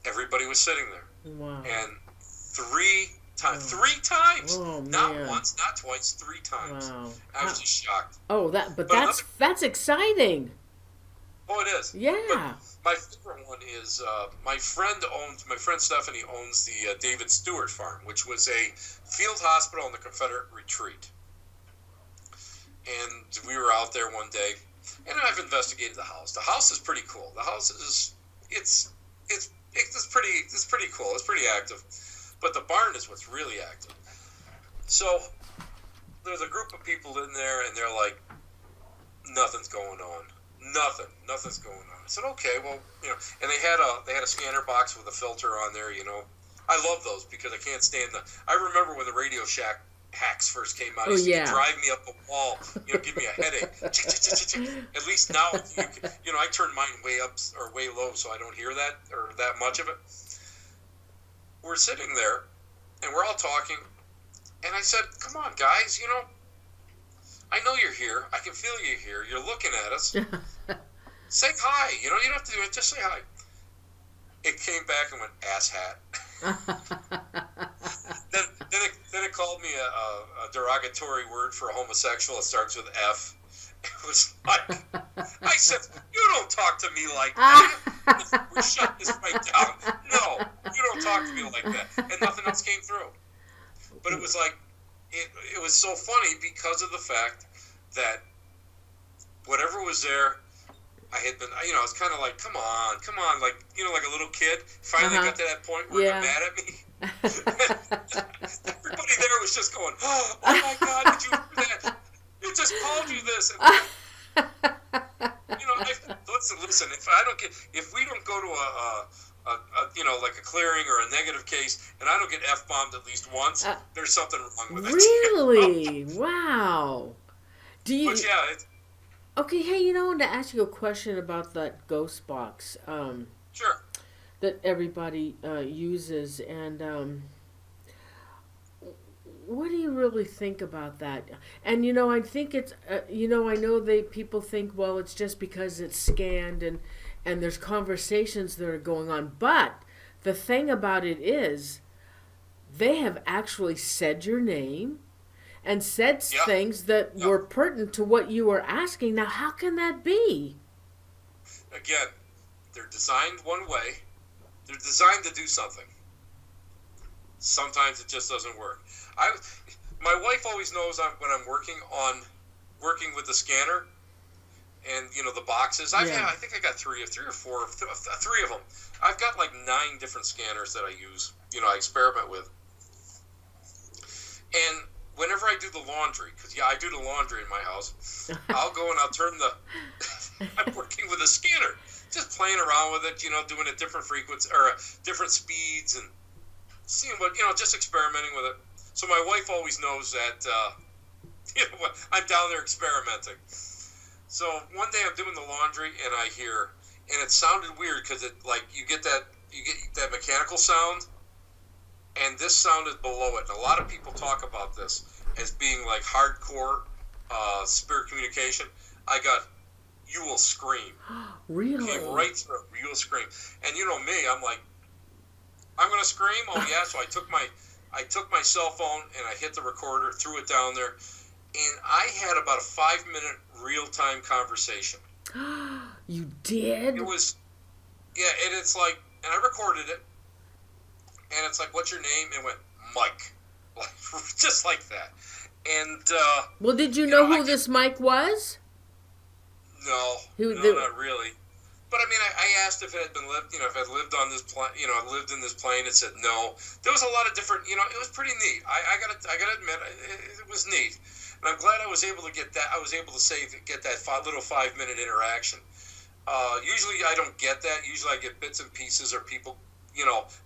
Speaker 2: Everybody was sitting there.
Speaker 3: Wow.
Speaker 2: And 3 times. 3 times!
Speaker 3: Oh,
Speaker 2: not
Speaker 3: man.
Speaker 2: once, not twice, 3 times.
Speaker 3: Wow.
Speaker 2: I was just shocked.
Speaker 3: Oh, that's exciting.
Speaker 2: Oh, it is.
Speaker 3: Yeah.
Speaker 2: But my favorite one is my friend Stephanie owns the David Stewart Farm, which was a field hospital on the Confederate retreat. And we were out there one day. And I've investigated the house. The house is pretty cool. The house is it's pretty cool. It's pretty active. But the barn is what's really active. So there's a group of people in there, and they're like, nothing's going on. Nothing's going on. I said, okay, well, and they had a scanner box with a filter on there. I love those because I can't stand I remember when the Radio Shack hacks first came out. It used to drive me up a wall, give me a headache. At least now, I turn mine way up or way low so I don't hear that or that much of it. We're sitting there, and we're all talking, and I said, come on, guys, I know you're here. I can feel you here. You're looking at us. Say hi. You don't have to do it. Just say hi. It came back and went, asshat. then it called me a derogatory word for a homosexual. It starts with F. It was like, I said, you don't talk to me like that. We're shutting this right down. No, you don't talk to me like that. And nothing else came through. But it was like, it was so funny because of the fact that whatever was there, I had been, I was kind of like, come on, like, like a little kid. Finally got to that point where they're mad at me. Everybody there was just going, oh my God, did you do that? It just called you this. And, listen, if we don't go to like a clearing or a negative case, and I don't get F-bombed at least once, there's something wrong with it.
Speaker 3: Really? Wow. Do you?
Speaker 2: But yeah.
Speaker 3: Okay, hey, I wanted to ask you a question about that ghost box.
Speaker 2: Sure.
Speaker 3: That everybody uses, and what do you really think about that? And I think it's, I know people think, well, it's just because it's scanned and there's conversations that are going on, but the thing about it is, they have actually said your name and said things that were pertinent to what you were asking. Now, how can that be?
Speaker 2: Again, they're designed one way. They're designed to do something. Sometimes it just doesn't work. My wife always knows when I'm working with the scanner and the boxes. I think I got three or four of them. I've got like 9 different scanners that I use. I experiment with. And whenever I do the laundry, because I do the laundry in my house, I'll go and I'll turn I'm working with a scanner, just playing around with it, doing a different frequency or different speeds and seeing what, just experimenting with it. So my wife always knows that, I'm down there experimenting. So one day I'm doing the laundry and I hear, and it sounded weird because you get that mechanical sound. And this sounded below it. And a lot of people talk about this as being like hardcore spirit communication. I got, you will scream.
Speaker 3: Really?
Speaker 2: Came right through. You will scream. And me, I'm like, I'm gonna scream. Oh yeah. So I took my cell phone and I hit the recorder, threw it down there, and I had about a 5-minute real-time conversation.
Speaker 3: You did?
Speaker 2: It was, and it's like, and I recorded it. And it's like, what's your name? And it went, Mike. Like, just like that. And,
Speaker 3: well, did you know who this Mike was?
Speaker 2: No. Not really. But, I mean, I asked if it had been lived, if I'd lived on this plane, lived in this plane. It said no. There was a lot of different, it was pretty neat. I gotta admit, it was neat. And I'm glad I was able to get that. I was able to get that little 5-minute interaction. Usually I don't get that. Usually I get bits and pieces or people,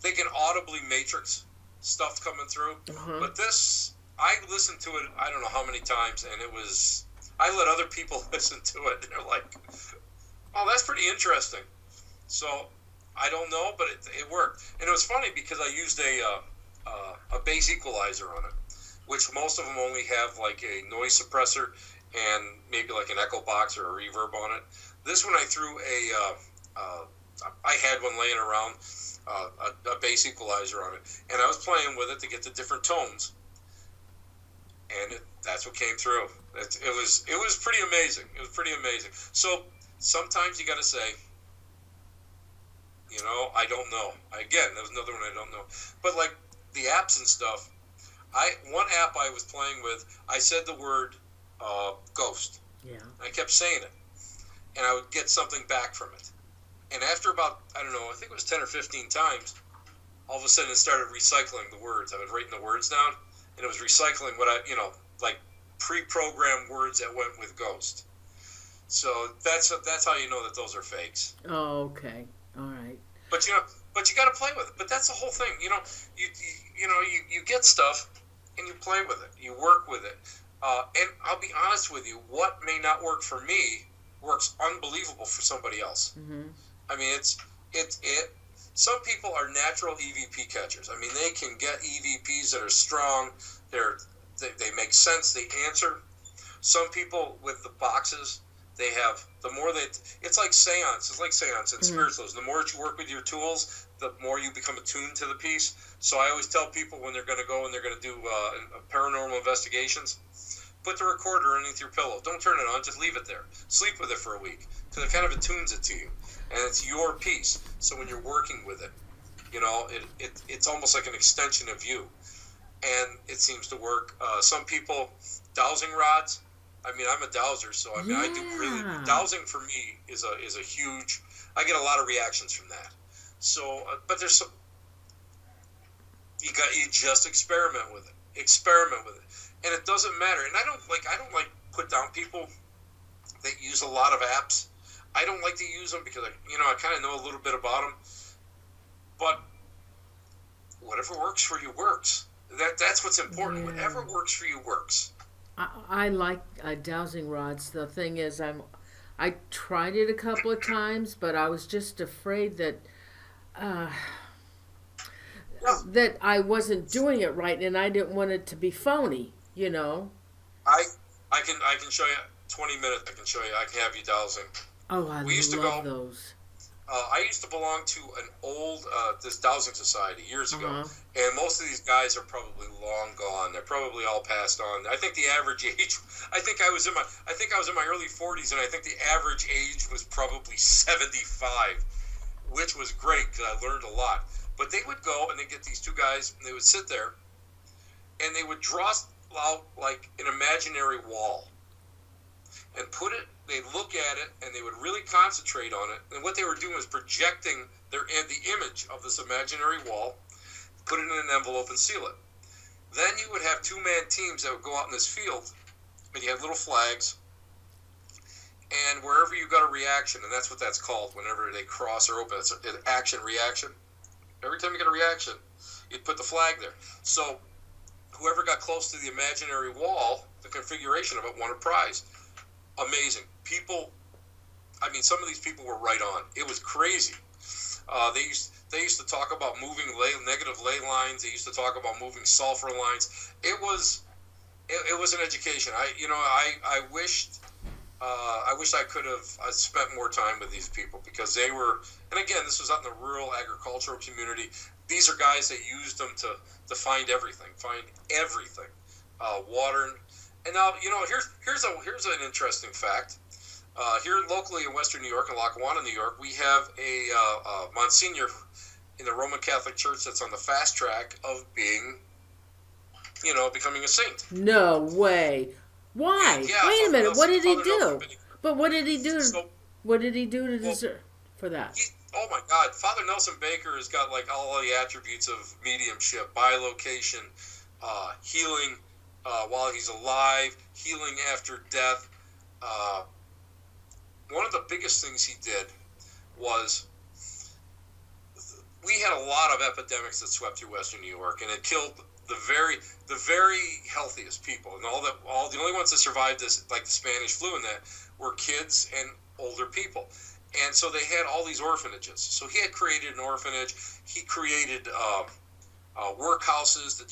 Speaker 2: they can audibly matrix stuff coming through. But this, I listened to it, I don't know how many times, and I let other people listen to it, and they're like, oh, that's pretty interesting. So, I don't know, but it worked. And it was funny because I used a bass equalizer on it, which most of them only have like a noise suppressor and maybe like an echo box or a reverb on it. This one I threw I had one laying around, a bass equalizer on it, and I was playing with it to get the different tones, and that's what came through. It was pretty amazing. It was pretty amazing. So sometimes you got to say, I don't know. Again, there was another one I don't know. But like the apps and stuff, one app I was playing with, I said the word ghost.
Speaker 3: Yeah.
Speaker 2: I kept saying it, and I would get something back from it. And after about, I don't know, I think it was 10 or 15 times, all of a sudden it started recycling the words. I was writing the words down, and it was recycling what like pre-programmed words that went with ghost. So that's how you know that those are fakes.
Speaker 3: Oh, okay. All right.
Speaker 2: But you got to play with it. But that's the whole thing. You get stuff and you play with it. You work with it. And I'll be honest with you, what may not work for me works unbelievable for somebody else.
Speaker 3: Mm-hmm.
Speaker 2: I mean, it. Some people are natural EVP catchers. I mean, they can get EVPs that are strong. They make sense. They answer. Some people with the boxes, they have, it's like Seance. It's like Seance and Spiritualist. The more that you work with your tools, the more you become attuned to the piece. So I always tell people when they're going to go and they're going to do paranormal investigations, put the recorder underneath your pillow. Don't turn it on. Just leave it there. Sleep with it for a week because it kind of attunes it to you. And it's your piece. So when you're working with it, it's almost like an extension of you. And it seems to work. Some people, dowsing rods. I mean, I'm a dowser, so I mean, I do really. Dowsing for me is a huge. I get a lot of reactions from that. So, but there's some. You just experiment with it, and it doesn't matter. And I don't like put down people that use a lot of apps. I don't like to use them because I kind of know a little bit about them. But whatever works for you works. That's what's important. Yeah. Whatever works for you works.
Speaker 3: I like dowsing rods. The thing is, I tried it a couple of times, but I was just afraid that that I wasn't doing it right, and I didn't want it to be phony.
Speaker 2: I can show you 20 minutes. I can show you. I can have you dowsing.
Speaker 3: Oh, I love those.
Speaker 2: I used to belong to an old this dowsing society years ago, and most of these guys are probably long gone. They're probably all passed on. I think the average age. I think I was in my early 40s, and I think the average age was probably 75, which was great because I learned a lot. But they would go and they get these two guys, and they would sit there, and they would draw out like an imaginary wall, and put it. They'd look at it and they would really concentrate on it. And what they were doing was projecting the image of this imaginary wall, put it in an envelope and seal it. Then you would have two-man teams that would go out in this field, and you had little flags. And wherever you got a reaction, and that's what that's called, whenever they cross or open, it's an action-reaction. Every time you get a reaction, you'd put the flag there. So whoever got close to the imaginary wall, the configuration of it, won a prize. Amazing. People, I mean, some of these people were right on. It was crazy. They used to talk about moving negative ley lines. They used to talk about moving sulfur lines. It was an education. I wished I could have spent more time with these people because they were, and again, this was out in the rural agricultural community. These are guys that used them to find everything, water. And now, here's an interesting fact. Here locally in Western New York, in Lackawanna, New York, we have a Monsignor in the Roman Catholic Church that's on the fast track of being, becoming a saint.
Speaker 3: No way. Why?
Speaker 2: Yeah,
Speaker 3: wait a minute. What did he do? But what did he do? What did he do to deserve for that?
Speaker 2: Oh my God, Father Nelson Baker has got like all the attributes of mediumship, bilocation, healing while he's alive, healing after death. One of the biggest things he did was we had a lot of epidemics that swept through Western New York, and it killed the very healthiest people, and the only ones that survived this, like the Spanish flu, and that were kids and older people. And so they had all these orphanages. So he had created an orphanage. He created workhouses,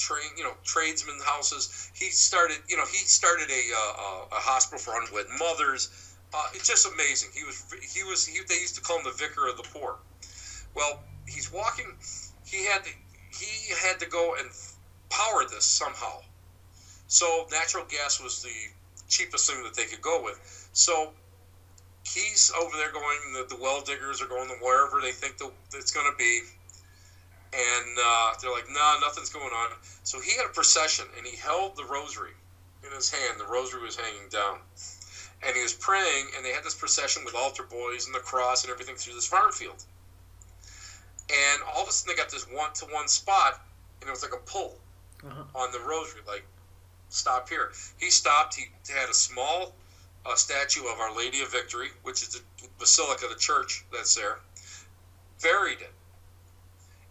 Speaker 2: tradesmen houses. He started a hospital for unwed mothers. It's just amazing. They used to call him the vicar of the poor. Well, he's walking. He had to go and power this somehow. So natural gas was the cheapest thing that they could go with. So he's over there going. The well diggers are going to wherever they think it's going to be. And they're like, nah, nothing's going on. So he had a procession, and he held the rosary in his hand. The rosary was hanging down. And he was praying, and they had this procession with altar boys and the cross and everything through this farm field. And all of a sudden, they got this one-to-one spot, and it was like a pull on the rosary, like, stop here. He stopped. He had a small a statue of Our Lady of Victory, which is the basilica, the church that's there, buried it,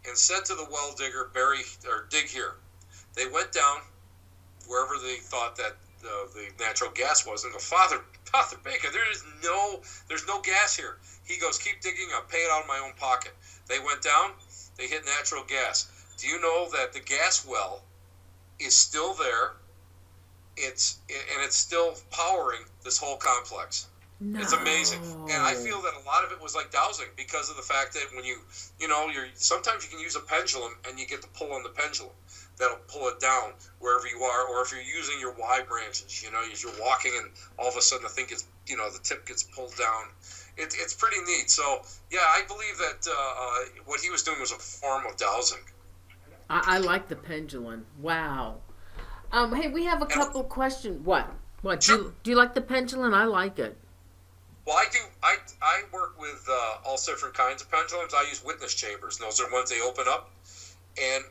Speaker 2: and said to the well digger, dig here. They went down wherever they thought that the natural gas was, and go, Father Baker, there's no gas here. He goes, keep digging, I'll pay it out of my own pocket. They went down, they hit natural gas. Do you know that the gas well is still there? It's still powering this whole complex. No. It's amazing, and I feel that a lot of it was like dowsing because of the fact that when sometimes you can use a pendulum and you get to pull on the pendulum. That'll pull it down wherever you are, or if you're using your Y branches, as you're walking and all of a sudden the tip gets pulled down. It's pretty neat. So yeah, I believe that what he was doing was a form of dowsing.
Speaker 3: I like the pendulum. Wow. Hey, we have a couple questions. What?
Speaker 2: Sure.
Speaker 3: Do you like the pendulum? I like it.
Speaker 2: Well, I do. I work with all different kinds of pendulums. I use witness chambers. And those are ones they open up, and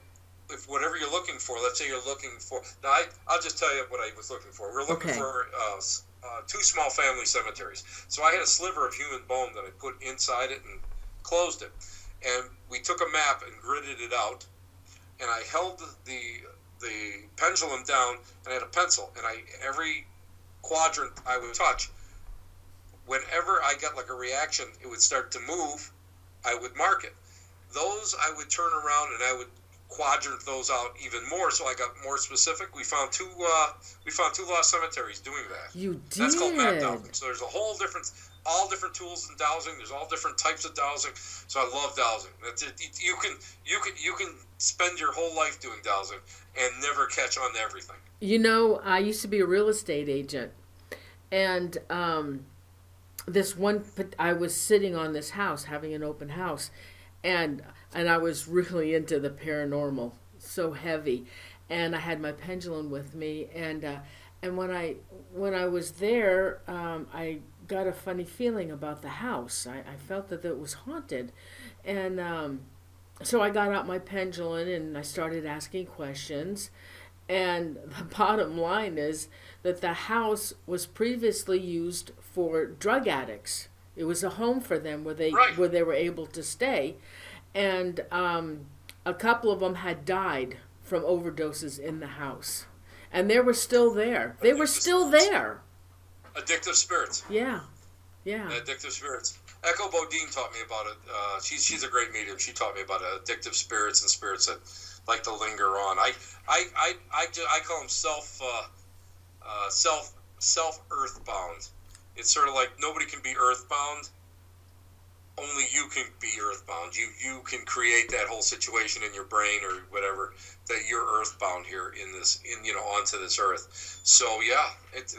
Speaker 2: if whatever you're looking for, let's say you're looking for. Now, I'll just tell you what I was looking for. We're looking for 2 small family cemeteries. So I had a sliver of human bone that I put inside it and closed it, and we took a map and gridded it out, and I held the pendulum down and I had a pencil, and every quadrant I would touch, whenever I got like a reaction, it would start to move, I would mark it. Those I would turn around and I would quadrant those out even more, so I got more specific. We found two lost cemeteries doing that.
Speaker 3: You did.
Speaker 2: That's called map dowsing. So there's all different tools in dowsing. There's all different types of dowsing. So I love dowsing. That's it. You can spend your whole life doing dowsing and never catch on to everything.
Speaker 3: I used to be a real estate agent, and I was sitting on this house having an open house, and I was really into the paranormal, so heavy, and I had my pendulum with me, and when I was there, I got a funny feeling about the house. I felt that it was haunted, and so I got out my pendulum and I started asking questions, and the bottom line is that the house was previously used for drug addicts. It was a home for them where they were able to stay. And a couple of them had died from overdoses in the house. And they were still there. They were still there.
Speaker 2: Addictive spirits.
Speaker 3: Yeah. Yeah.
Speaker 2: Addictive spirits. Echo Bodine taught me about it. She's a great medium. She taught me about addictive spirits and spirits that like to linger on. I call them self earthbound. It's sort of like nobody can be earthbound. Only you can be earthbound. You can create that whole situation in your brain or whatever that you're earthbound here onto this earth. So yeah,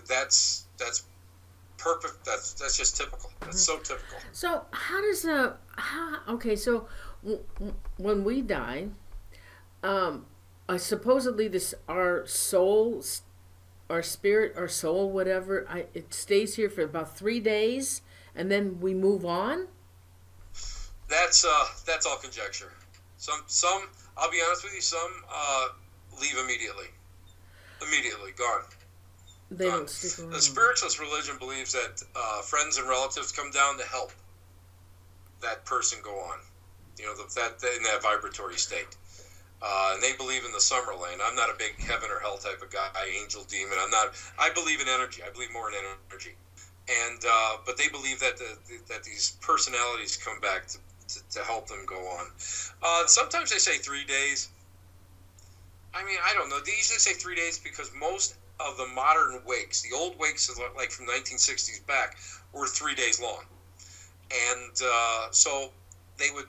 Speaker 2: that's perfect. That's just typical. That's so typical.
Speaker 3: So how does so when we die, supposedly our soul, our spirit, our soul, whatever, it stays here for about 3 days, and then we move on.
Speaker 2: That's all conjecture. Some I'll be honest with you, some leave immediately, gone.
Speaker 3: They don't stick around.
Speaker 2: The spiritualist religion believes that friends and relatives come down to help that person go on, that in that vibratory state. And they believe in the Summerland. I'm not a big heaven or hell type of guy, angel, demon. I believe in energy. I believe more in energy. And but they believe that that these personalities come back to help them go on. Sometimes they say 3 days. I mean, I don't know. They usually say 3 days because most of the modern wakes, the old wakes like from 1960s back, were 3 days long. And so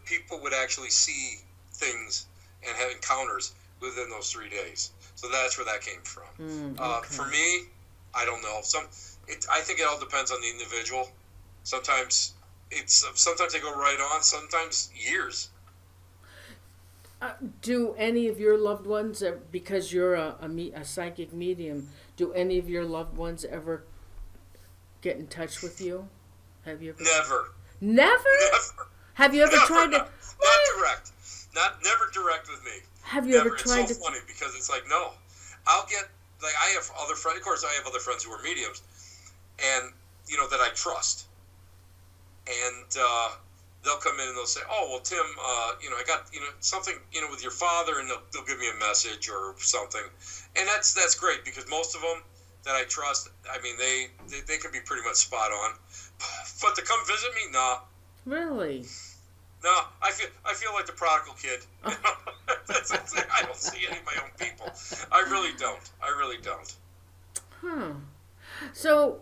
Speaker 2: people would actually see things and have encounters within those 3 days. So that's where that came from.
Speaker 3: Okay.
Speaker 2: For me, I don't know. I think it all depends on the individual. Sometimes they go right on. Sometimes years.
Speaker 3: Do any of your loved ones, because you're a psychic medium, do any of your loved ones ever get in touch with you? Have you ever?
Speaker 2: Never.
Speaker 3: Never? Have you ever tried to?
Speaker 2: Not direct. Never direct with me.
Speaker 3: Have you ever tried to?
Speaker 2: It's so funny because it's like, no. I'll get, I have other friends. Of course, I have other friends who are mediums, and that I trust, and they'll come in and they'll say, "Oh, well, Tim, I got something with your father," and they'll give me a message or something, and that's great because most of them that I trust, I mean, they can be pretty much spot on, but to come visit me, nah.
Speaker 3: Really?
Speaker 2: No, I feel like the prodigal kid. I don't see any of my own people. I really don't.
Speaker 3: Huh. So,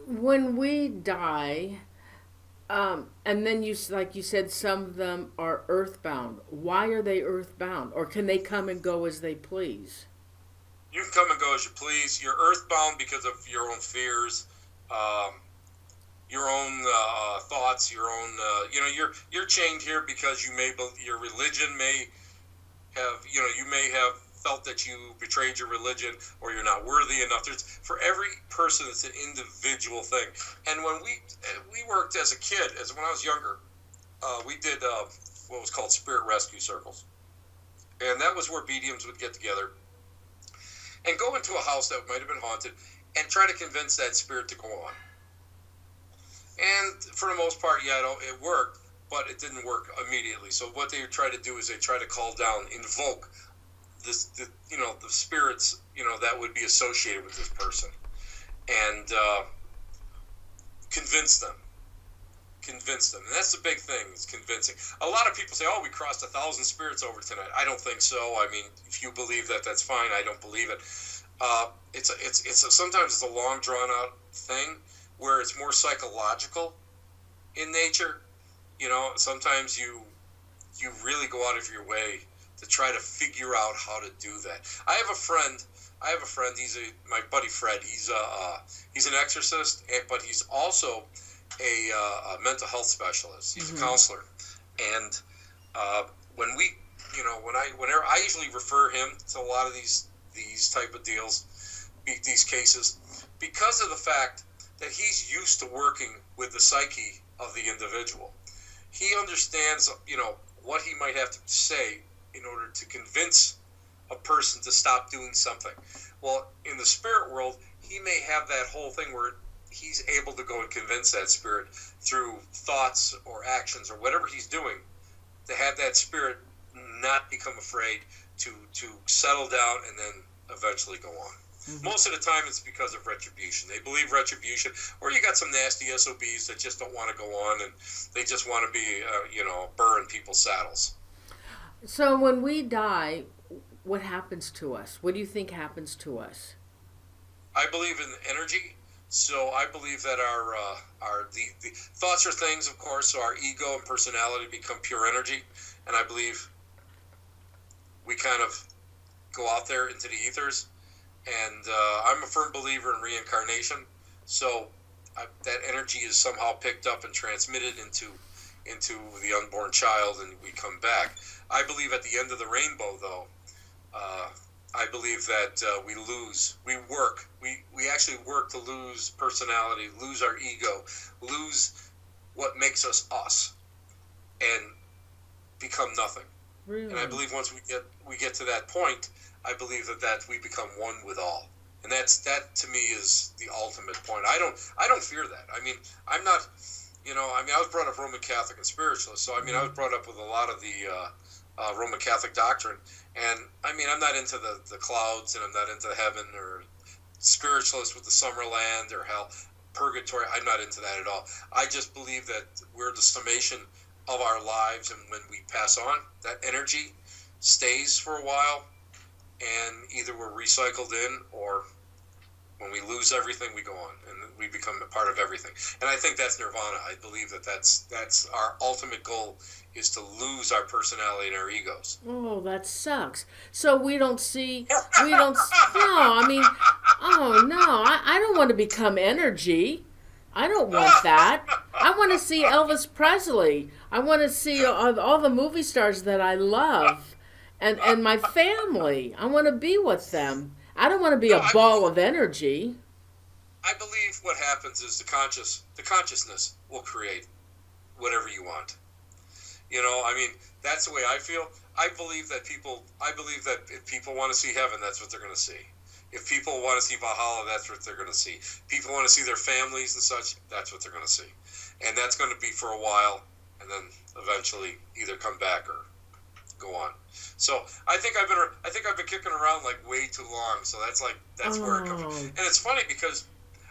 Speaker 3: when we die, and then like you said, some of them are earthbound. Why are they earthbound? Or can they come and go as they please?
Speaker 2: You can come and go as you please. You're earthbound because of your own fears, your own thoughts, your own. You're chained here because your religion may have. You may have felt that you betrayed your religion or you're not worthy enough. For every person, it's an individual thing. And when we worked as a kid, when I was younger, we did what was called spirit rescue circles, and that was where mediums would get together and go into a house that might have been haunted and try to convince that spirit to go on. And for the most part, it worked, but it didn't work immediately. So what they try to do is they try to call down, invoke the spirits, that would be associated with this person, and convince them. And that's the big thing, is convincing. A lot of people say, "Oh, we crossed 1,000 spirits over tonight." I don't think so. I mean, if you believe that, that's fine. I don't believe it. Sometimes it's a long, drawn out thing where it's more psychological in nature. Sometimes you really go out of your way to try to figure out how to do that. I have a friend. He's my buddy Fred. He's an exorcist, but he's also a mental health specialist. He's a counselor, and whenever I usually refer him to a lot of these type of deals, these cases, because of the fact that he's used to working with the psyche of the individual. He understands, what he might have to say in order to convince a person to stop doing something. Well, in the spirit world, he may have that whole thing where he's able to go and convince that spirit through thoughts or actions or whatever he's doing to have that spirit not become afraid, to settle down and then eventually go on. Mm-hmm. Most of the time it's because of retribution. They believe retribution, or you got some nasty SOBs that just don't want to go on and they just want to be, burr in people's saddles.
Speaker 3: So when we die, what happens to us? What do you think happens to us?
Speaker 2: I believe in energy. So I believe that the thoughts are things, of course, so our ego and personality become pure energy. And I believe we kind of go out there into the ethers. And I'm a firm believer in reincarnation. So that energy is somehow picked up and transmitted into the unborn child, and we come back. I believe at the end of the rainbow, though, I believe that we actually work to lose personality, lose our ego, lose what makes us us, and become nothing. Really? And I believe once we get to that point, I believe that we become one with all. And that to me is the ultimate point. I don't fear that. I mean, I'm not, I was brought up Roman Catholic and Spiritualist, so I was brought up with a lot of the Roman Catholic doctrine. And I'm not into the clouds, and I'm not into heaven or Spiritualist with the Summerland or hell, purgatory. I'm not into that at all. I just believe that we're the summation of our lives, and when we pass on, that energy stays for a while, and either we're recycled in, or when we lose everything, we go on and we become a part of everything. And I think that's nirvana. I believe that's our ultimate goal, is to lose our personality and our egos.
Speaker 3: Oh, that sucks. So no, I don't want to become energy. I don't want that. I want to see Elvis Presley. I want to see all the movie stars that I love. And my family. I want to be with them. I don't want to be a ball of energy.
Speaker 2: I believe what happens is the consciousness will create whatever you want. That's the way I feel. I believe that if people want to see heaven, that's what they're going to see. If people want to see Valhalla, that's what they're going to see. People want to see their families and such, that's what they're going to see. And that's going to be for a while, and then eventually either come back or go on. So I think I've been kicking around like way too long. So that's where it comes from. And it's funny because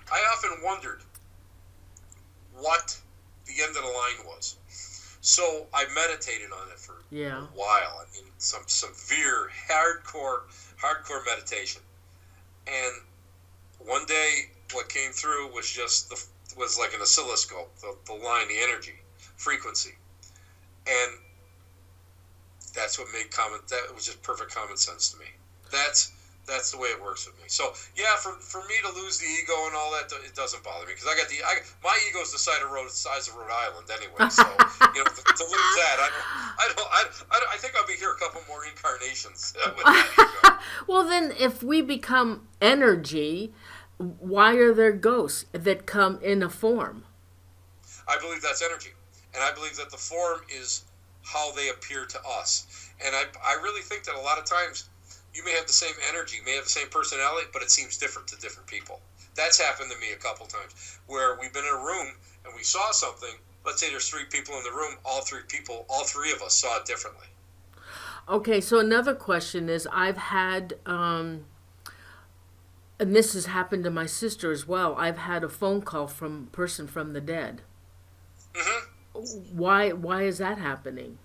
Speaker 2: I often wondered what the end of the line was. So I meditated on it for a while. I mean, some severe, hardcore meditation. And one day, what came through was was like an oscilloscope, the line, the energy, frequency, and that's what made that was just perfect common sense to me. That's the way it works with me. So yeah, for me to lose the ego and all that, it doesn't bother me because my ego's the size of Rhode Island anyway. So to lose that, I think I'll be here a couple more incarnations with that ego.
Speaker 3: Well, then, if we become energy, why are there ghosts that come in a form?
Speaker 2: I believe that's energy, and I believe that the form is how they appear to us. And I really think that a lot of times you may have the same energy, may have the same personality, but it seems different to different people. That's happened to me a couple times, where we've been in a room and we saw something. Let's say there's 3 people in the room, all three of us saw it differently.
Speaker 3: Okay, so another question is, I've had, and this has happened to my sister as well, I've had a phone call from a person from the dead. Mm-hmm. Why is that happening?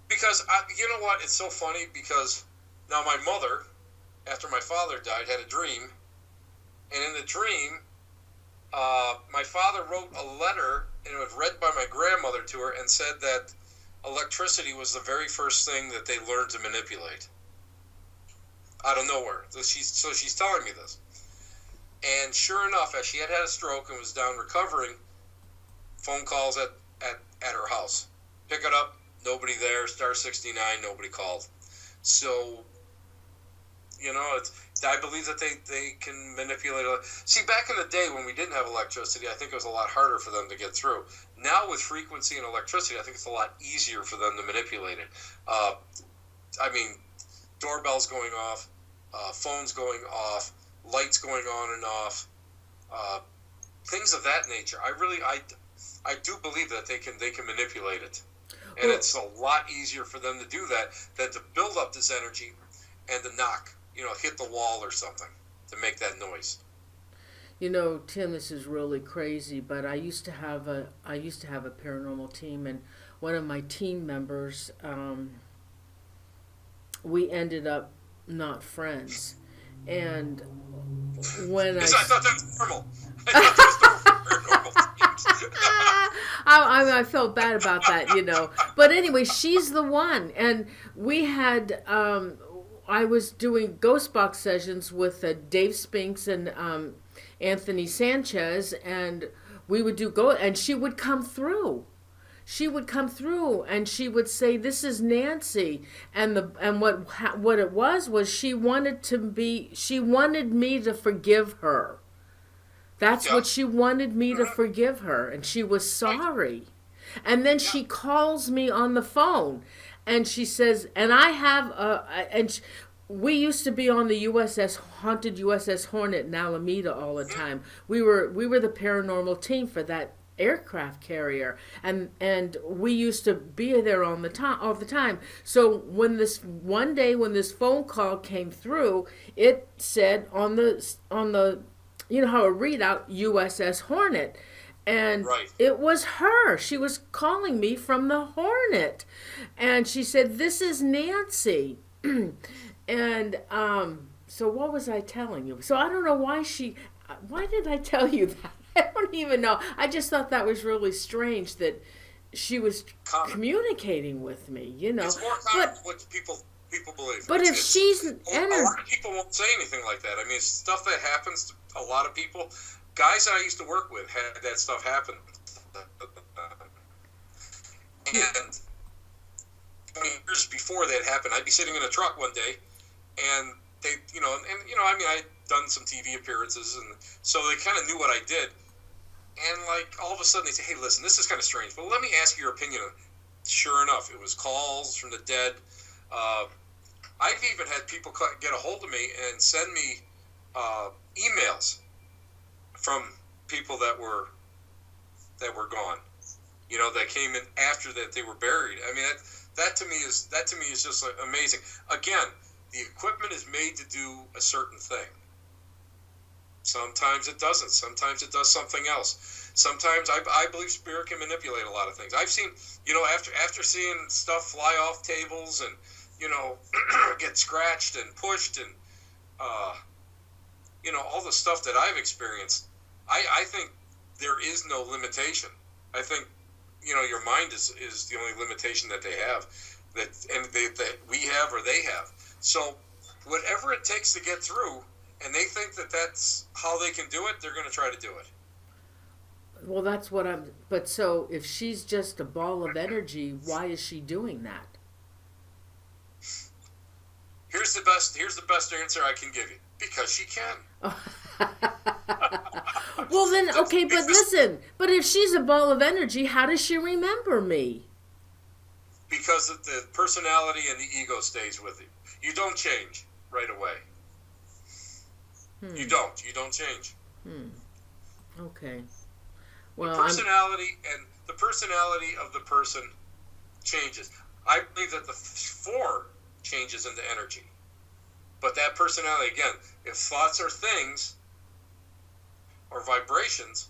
Speaker 2: Because, you know what, it's so funny because now my mother, after my father died, had a dream, and in the dream, my father wrote a letter, and it was read by my grandmother to her, and said that electricity was the very first thing that they learned to manipulate. Out of nowhere. So she's telling me this. And sure enough, as she had a stroke and was down recovering, phone calls at her house. Pick it up, nobody there, star 69, nobody called. So, I believe that they can manipulate. See, back in the day when we didn't have electricity, I think it was a lot harder for them to get through. Now with frequency and electricity, I think it's a lot easier for them to manipulate it. Doorbells going off, phones going off, lights going on and off, things of that nature. I do believe that they can manipulate it, and it's a lot easier for them to do that than to build up this energy and to knock, hit the wall or something to make that noise.
Speaker 3: Tim, this is really crazy, but I used to have a paranormal team, and one of my team members, we ended up not friends. And when
Speaker 2: I thought that was normal. I thought that was normal for paranormal teams.
Speaker 3: I felt bad about that, But anyway, she's the one. And we had, I was doing ghost box sessions with Dave Spinks and Anthony Sanchez, and we would do and she would come through. She would come through and she would say, "This is Nancy," and what it was she wanted me to forgive her. That's what she wanted me to forgive her, and she was sorry. And then she calls me on the phone, and she says, and I have we used to be on the haunted USS Hornet in Alameda all the time. We were the paranormal team for that aircraft carrier, and we used to be there all the time. So when this phone call came through, it said on the how a readout USS Hornet, and it was her. She was calling me from the Hornet, and she said, "This is Nancy." And so what was I telling you? So I don't know why did I tell you that? I don't even know. I just thought that was really strange that she was communicating with me,
Speaker 2: It's more common than what people believe.
Speaker 3: But if she's
Speaker 2: a lot of people won't say anything like that. I mean, it's stuff that happens to a lot of people. Guys that I used to work with had that stuff happen. And 20 years before that happened, I'd be sitting in a truck one day, and they, I'd done some TV appearances, and so they kind of knew what I did. And all of a sudden they say, "Hey, listen, this is kind of strange, but let me ask your opinion." Sure enough, it was calls from the dead. I've even had people get a hold of me and send me emails from people that were gone. You know, that came in after that they were buried. I mean, that to me is just like amazing. Again, the equipment is made to do a certain thing. Sometimes it doesn't. Sometimes it does something else. Sometimes I believe spirit can manipulate a lot of things. I've seen, you know, after seeing stuff fly off tables and, you know, get scratched and pushed and, you know, all the stuff that I've experienced, I think there is no limitation. I think, you know, your mind is the only limitation that they have, that we have or they have. So whatever it takes to get through, and they think that that's how they can do it, they're going to try to do it.
Speaker 3: Well, that's what I'm... But so, if she's just a ball of energy, why is she doing that?
Speaker 2: Here's the best answer I can give you. Because she can.
Speaker 3: Well, then, okay, but listen. But if she's a ball of energy, how does she remember me?
Speaker 2: Because of the personality and the ego stays with you. You don't change right away. You don't change.
Speaker 3: Okay. Well,
Speaker 2: the personality of the person changes. I believe that the form changes into energy. But that personality, again, if thoughts are things or vibrations,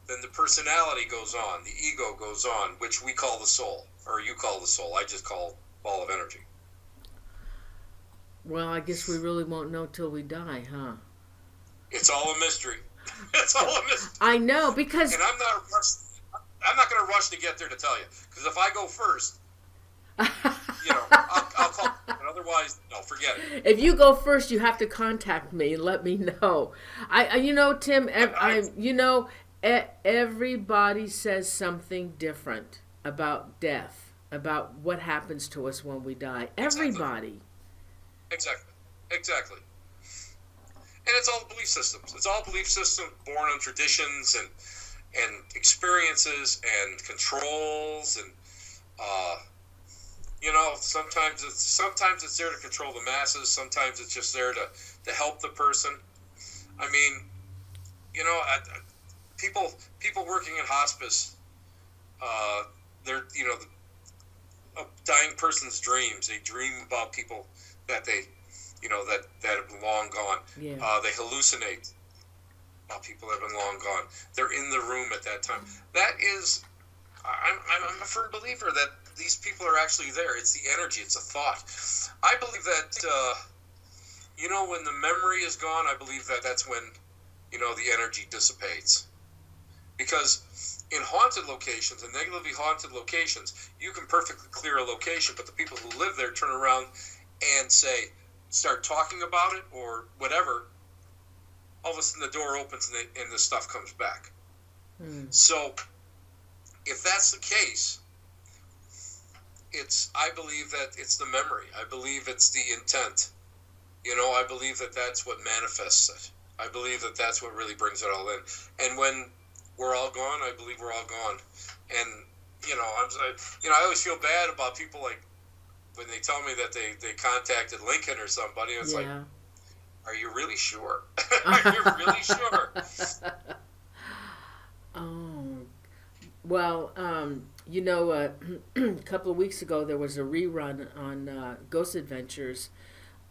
Speaker 2: then the personality goes on, the ego goes on, which we call the soul, or you call the soul. I just call ball of energy.
Speaker 3: Well, I guess we really won't know till we die, huh?
Speaker 2: It's all a mystery. It's all a mystery.
Speaker 3: I know, because...
Speaker 2: And I'm not going to rush to get there to tell you. Because if I go first, you know, I'll call. And otherwise, no, forget it.
Speaker 3: If you go first, you have to contact me and let me know. You know, Tim, everybody says something different about death, about what happens to us when we die. Everybody.
Speaker 2: Exactly. And it's all belief systems. It's all belief systems born on traditions and experiences and controls and you know, sometimes it's there to control the masses. Sometimes it's just there to help the person. I mean, you know, people working in hospice, they're, you know, a dying person's dreams. They dream about people that they, you know, that have long gone.
Speaker 3: Yeah.
Speaker 2: They hallucinate about people that have been long gone. They're in the room at that time. That is, I'm a firm believer that these people are actually there. It's the energy. It's a thought. I believe that, you know, when the memory is gone, I believe that that's when, you know, the energy dissipates. Because in haunted locations and negatively haunted locations, you can perfectly clear a location, but the people who live there turn around and start talking about it or whatever. All of a sudden the door opens and the stuff comes back. So if that's the case, I believe that it's the memory. I believe it's the intent. You know, I believe that that's what manifests it. I believe that that's what really brings it all in. And when we're all gone, I believe we're all gone. And, you know, I always feel bad about people like when they tell me that they contacted Lincoln or somebody. It's like, are you really sure? Are you really sure?
Speaker 3: Oh, well, you know, a couple of weeks ago there was a rerun on Ghost Adventures,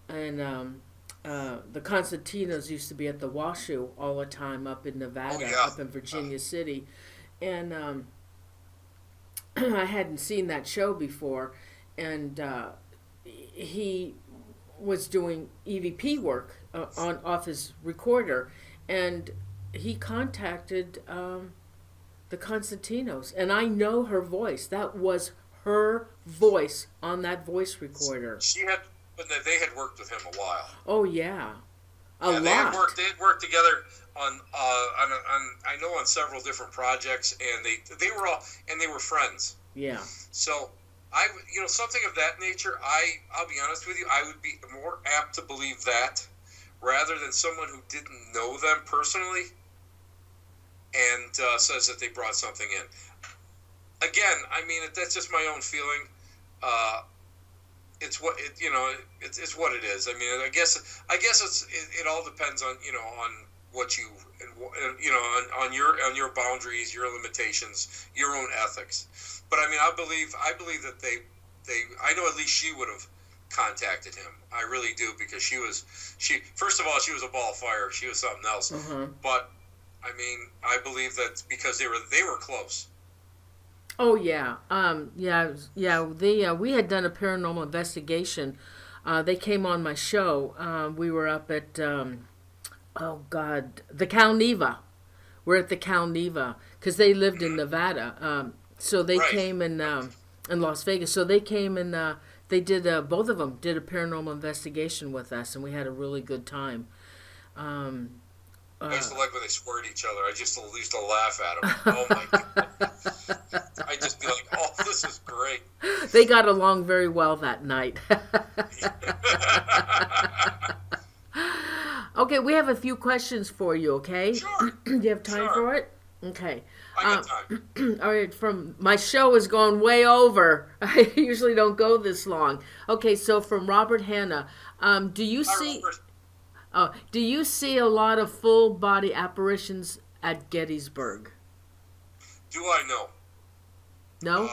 Speaker 3: and the Constantinos used to be at the Washoe all the time up in Nevada, up in Virginia City, and I hadn't seen that show before, and he was doing EVP work off his recorder, and he contacted the Constantinos, and I know her voice. That was her voice on that voice recorder.
Speaker 2: They had worked with him a while.
Speaker 3: Oh yeah, a lot.
Speaker 2: They had worked together on I know on several different projects, and they were friends.
Speaker 3: Yeah.
Speaker 2: So you know, something of that nature, I'll be honest with you, I would be more apt to believe that rather than someone who didn't know them personally and says that they brought something in. Again, I mean, that's just my own feeling. it's what it, you know. It's what it is. I mean, I guess it all depends on on what you on your boundaries, your limitations, your own ethics. But I mean, I believe that I know at least she would have contacted him. I really do, because she first of all, she was a ball of fire. She was something else.
Speaker 3: Mm-hmm.
Speaker 2: But I mean, I believe that because they were close.
Speaker 3: Oh yeah, yeah. We had done a paranormal investigation. They came on my show. We were up at oh God, the Cal Neva. We're at the Cal Neva because they lived in Nevada. So they
Speaker 2: Right.
Speaker 3: came in Las Vegas. So they came and they did both of them did a paranormal investigation with us, and we had a really good time.
Speaker 2: I used to like when they swear at each other. I just used to laugh at them. Oh my God. I just be like, oh, this is great.
Speaker 3: They got along very well that night. Okay, we have a few questions for you, okay?
Speaker 2: Sure.
Speaker 3: Do you have time
Speaker 2: Sure.
Speaker 3: for it? Okay.
Speaker 2: I got time.
Speaker 3: All right, from my show is going way over. I usually don't go this long. Okay, so from Robert Hanna, do you see a lot of full body apparitions at Gettysburg?
Speaker 2: Do I know?
Speaker 3: No?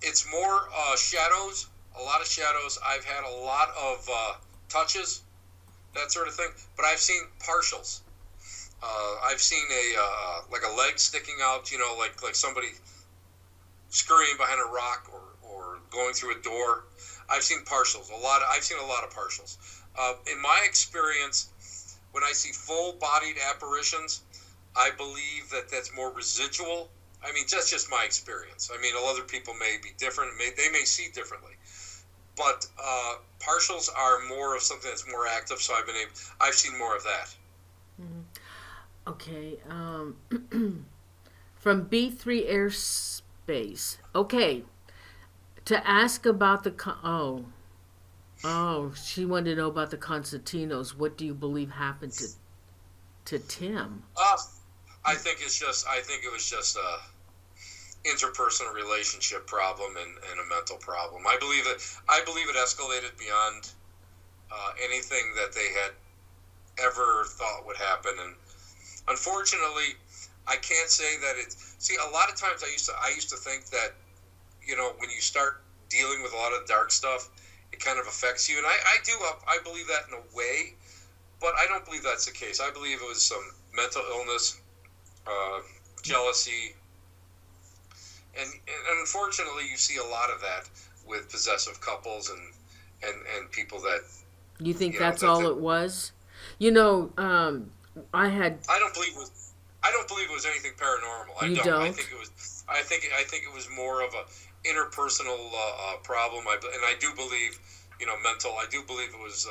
Speaker 2: It's more shadows, a lot of shadows. I've had a lot of touches, that sort of thing. But I've seen partials. I've seen like a leg sticking out, like somebody scurrying behind a rock or going through a door. I've seen partials. I've seen a lot of partials. In my experience, when I see full-bodied apparitions, I believe that that's more residual. I mean, that's just my experience. I mean, other people may be different. They may see differently. But partials are more of something that's more active, so I've seen more of that.
Speaker 3: Mm-hmm. Okay. From B3 Airspace. Okay. To ask about the... she wanted to know about the Constantinos. What do you believe happened to Tim?
Speaker 2: I think it was just a interpersonal relationship problem and a mental problem. I believe it escalated beyond anything that they had ever thought would happen. And unfortunately, I can't say that it's... See, a lot of times I used to think that, when you start dealing with a lot of dark stuff, it kind of affects you. And I believe that in a way, but I don't believe that's the case. I believe it was some mental illness, jealousy, and unfortunately you see a lot of that with possessive couples and people that...
Speaker 3: You think that's all it was? I
Speaker 2: don't believe it was anything paranormal.
Speaker 3: You don't?
Speaker 2: I think it was more of a interpersonal problem. And I do believe, mental. I do believe it was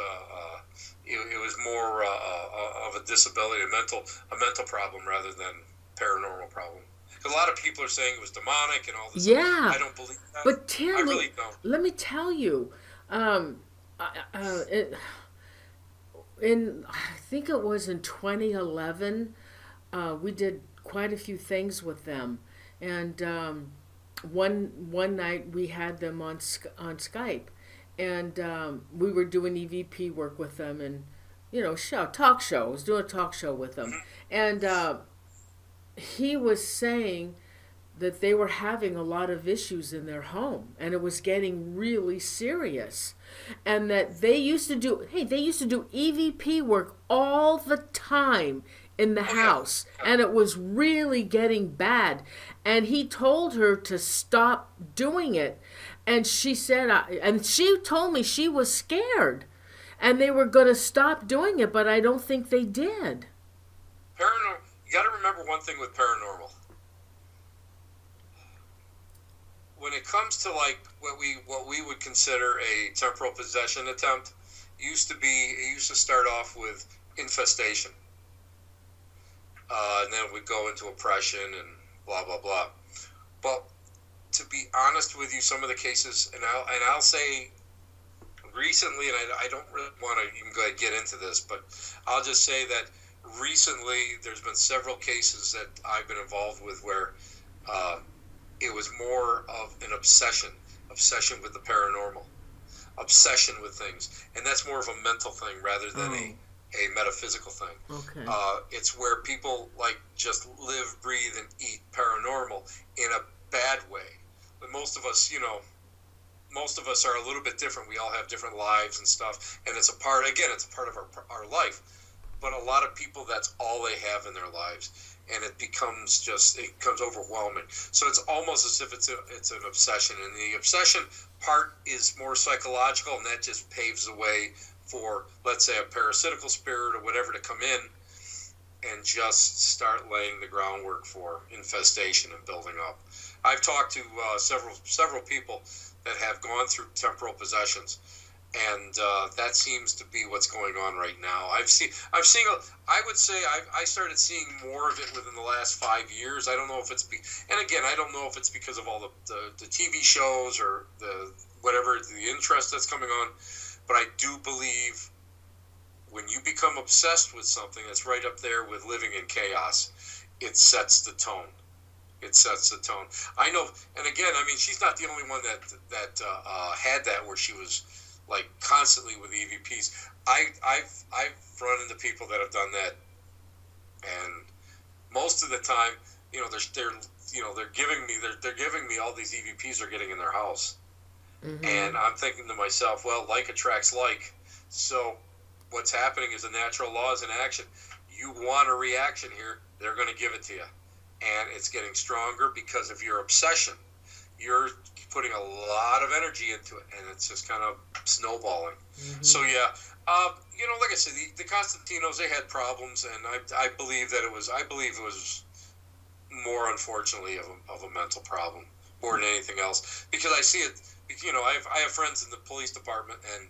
Speaker 2: more of a disability, a mental problem rather than paranormal problem. A lot of people are saying it was demonic and all this.
Speaker 3: Yeah.
Speaker 2: I don't believe that.
Speaker 3: But Tim,
Speaker 2: I really don't.
Speaker 3: Let me tell you, I think it was in 2011, we did quite a few things with them, and one night we had them on Skype, and we were doing EVP work with them, and talk show. I was doing a talk show with them, and he was saying that they were having a lot of issues in their home, and it was getting really serious, and that they used to do EVP work all the time in the house, and it was really getting bad, and he told her to stop doing it, and she said, and she told me she was scared, and they were going to stop doing it, but I don't think they did.
Speaker 2: Paranormal. You got to remember one thing with paranormal. When it comes to like what we would consider a temporal possession attempt, it used to start off with infestation, and then we'd go into oppression and blah blah blah. But to be honest with you, some of the cases, and I'll say recently, and I don't really want to even go ahead and get into this, but I'll just say that recently there's been several cases that I've been involved with where it was more of an obsession with the paranormal. obsession with things, and that's more of a mental thing rather than a metaphysical thing.
Speaker 3: Okay.
Speaker 2: It's where people like just live, breathe, and eat paranormal in a bad way. But most of us, are a little bit different. We all have different lives and stuff, and it's a part of our life. But a lot of people, that's all they have in their lives, and it becomes overwhelming. So it's almost as if it's an obsession, and the obsession part is more psychological, and that just paves the way for, let's say, a parasitical spirit or whatever to come in and just start laying the groundwork for infestation and building up. I've talked to several people that have gone through temporal possessions, and that seems to be what's going on right now. I would say I started seeing more of it within the last 5 years. I don't know if it's I don't know if it's because of all the TV shows or the interest that's coming on, but I do believe when you become obsessed with something that's right up there with living in chaos, it sets the tone. It sets the tone. I know, and again, I mean, she's not the only one that had that, where she was like constantly with EVPs. I've run into people that have done that, and most of the time, they're giving me all these EVPs they're getting in their house, and I'm thinking to myself, well, like attracts like. So what's happening is the natural laws in action. You want a reaction here, they're going to give it to you, and it's getting stronger because of your obsession. You're putting a lot of energy into it, and it's just kind of snowballing. So yeah, like I said, the Constantinos, they had problems, and I believe it was more, unfortunately, of a mental problem more than anything else, because I see it. I have friends in the police department, and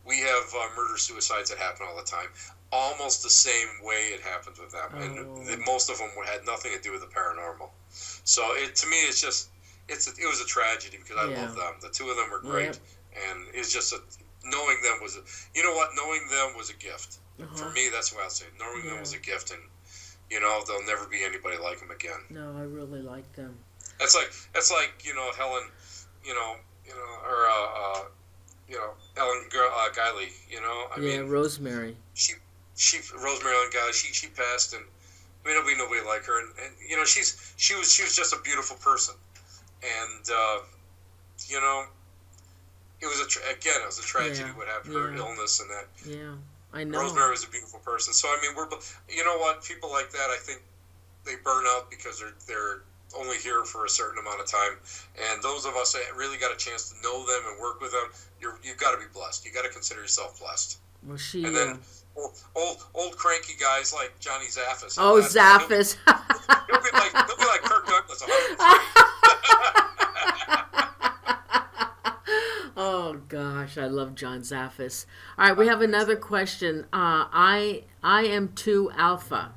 Speaker 2: we have murder suicides that happen all the time, almost the same way it happens with them, and most of them had nothing to do with the paranormal. So to me, it's just. It was a tragedy because I love them. The two of them were great, and it's just knowing them was a gift. For me. That's what I'll say. Knowing them was a gift, and there'll never be anybody like them again.
Speaker 3: No, I really like them.
Speaker 2: That's like Helen, Ellen Guiley.
Speaker 3: Rosemary.
Speaker 2: She Rosemary Ellen Guiley. She passed, and nobody like her, and she was just a beautiful person. And it was a tragedy what happened to her illness and that.
Speaker 3: Yeah, I know.
Speaker 2: Rosemary was a beautiful person. So I mean, people like that, I think they burn out because they're only here for a certain amount of time. And those of us that really got a chance to know them and work with them, you've got to be blessed. You got to consider yourself blessed.
Speaker 3: Well,
Speaker 2: and then old cranky guys like Johnny Zaffis.
Speaker 3: Oh, Zaffis.
Speaker 2: He'll be like Kirk Douglas.
Speaker 3: Oh gosh, I love John Zaffis. All right, we have another question. I am 2 Alpha.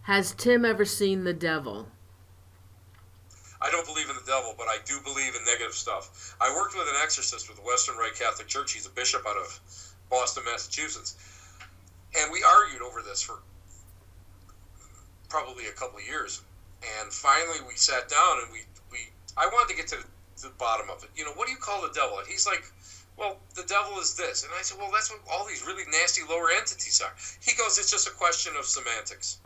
Speaker 3: Has Tim ever seen the devil?
Speaker 2: I don't believe in the devil, but I do believe in negative stuff. I worked with an exorcist with the Western Rite Catholic Church. He's a bishop out of Boston, Massachusetts. And we argued over this for probably a couple of years. And finally we sat down and I wanted to get to the bottom of it. What do you call the devil? And he's like, well, the devil is this. And I said, well, that's what all these really nasty lower entities are. He goes, it's just a question of semantics.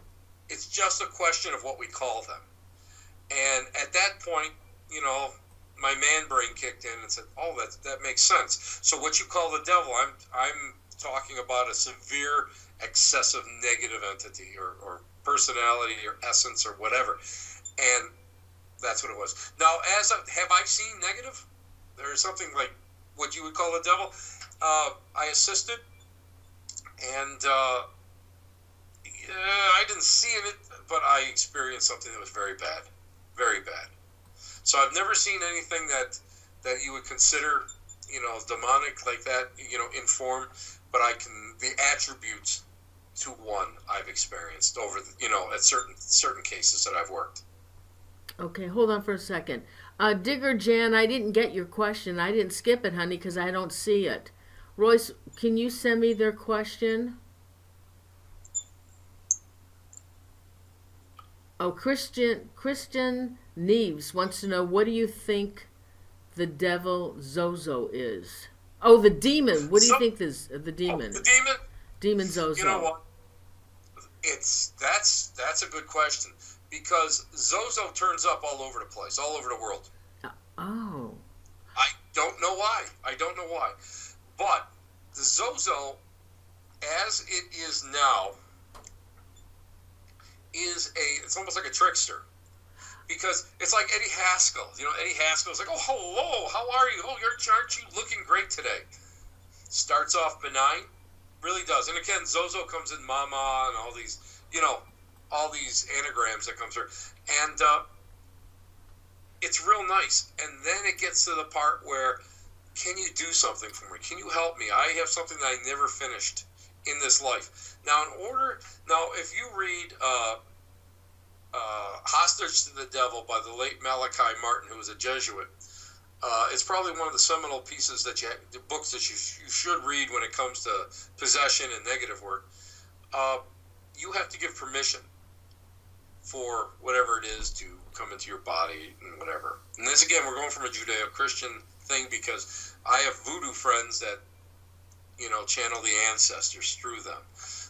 Speaker 2: It's just a question of what we call them. And at that point, my man brain kicked in and said, oh, that makes sense. So what you call the devil, I'm talking about a severe, excessive negative entity or personality or essence or whatever. And that's what it was. Now, have I seen negative? There's something like what you would call the devil. I assisted, and I didn't see it, but I experienced something that was very bad. Very bad. So I've never seen anything that you would consider, demonic like that, in form, but the attributes to one I've experienced over, at certain cases that I've worked.
Speaker 3: Okay, hold on for a second. Digger Jan, I didn't get your question. I didn't skip it, honey, because I don't see it. Royce, can you send me their question? Oh, Christian Neves wants to know, what do you think the devil Zozo is? Oh, the demon. What do you think is the
Speaker 2: Oh,
Speaker 3: demon?
Speaker 2: the demon?
Speaker 3: Demon Zozo.
Speaker 2: You know what? That's a good question, because Zozo turns up all over the place, all over the world.
Speaker 3: Oh.
Speaker 2: I don't know why. But the Zozo, as it is now, it's almost like a trickster. Because it's like Eddie Haskell. Eddie Haskell's like, oh, hello, how are you? Oh, aren't you looking great today? Starts off benign, really does. And again, Zozo comes in Mama and all these anagrams that come through. And it's real nice. And then it gets to the part where, can you do something for me? Can you help me? I have something that I never finished in this life. Now, if you read Hostage to the Devil by the late Malachi Martin, who was a Jesuit, it's probably one of the seminal pieces the books that you should read when it comes to possession and negative work. You have to give permission for whatever it is to come into your body and whatever. And this, again, we're going from a Judeo-Christian thing, because I have voodoo friends that, channel the ancestors through them.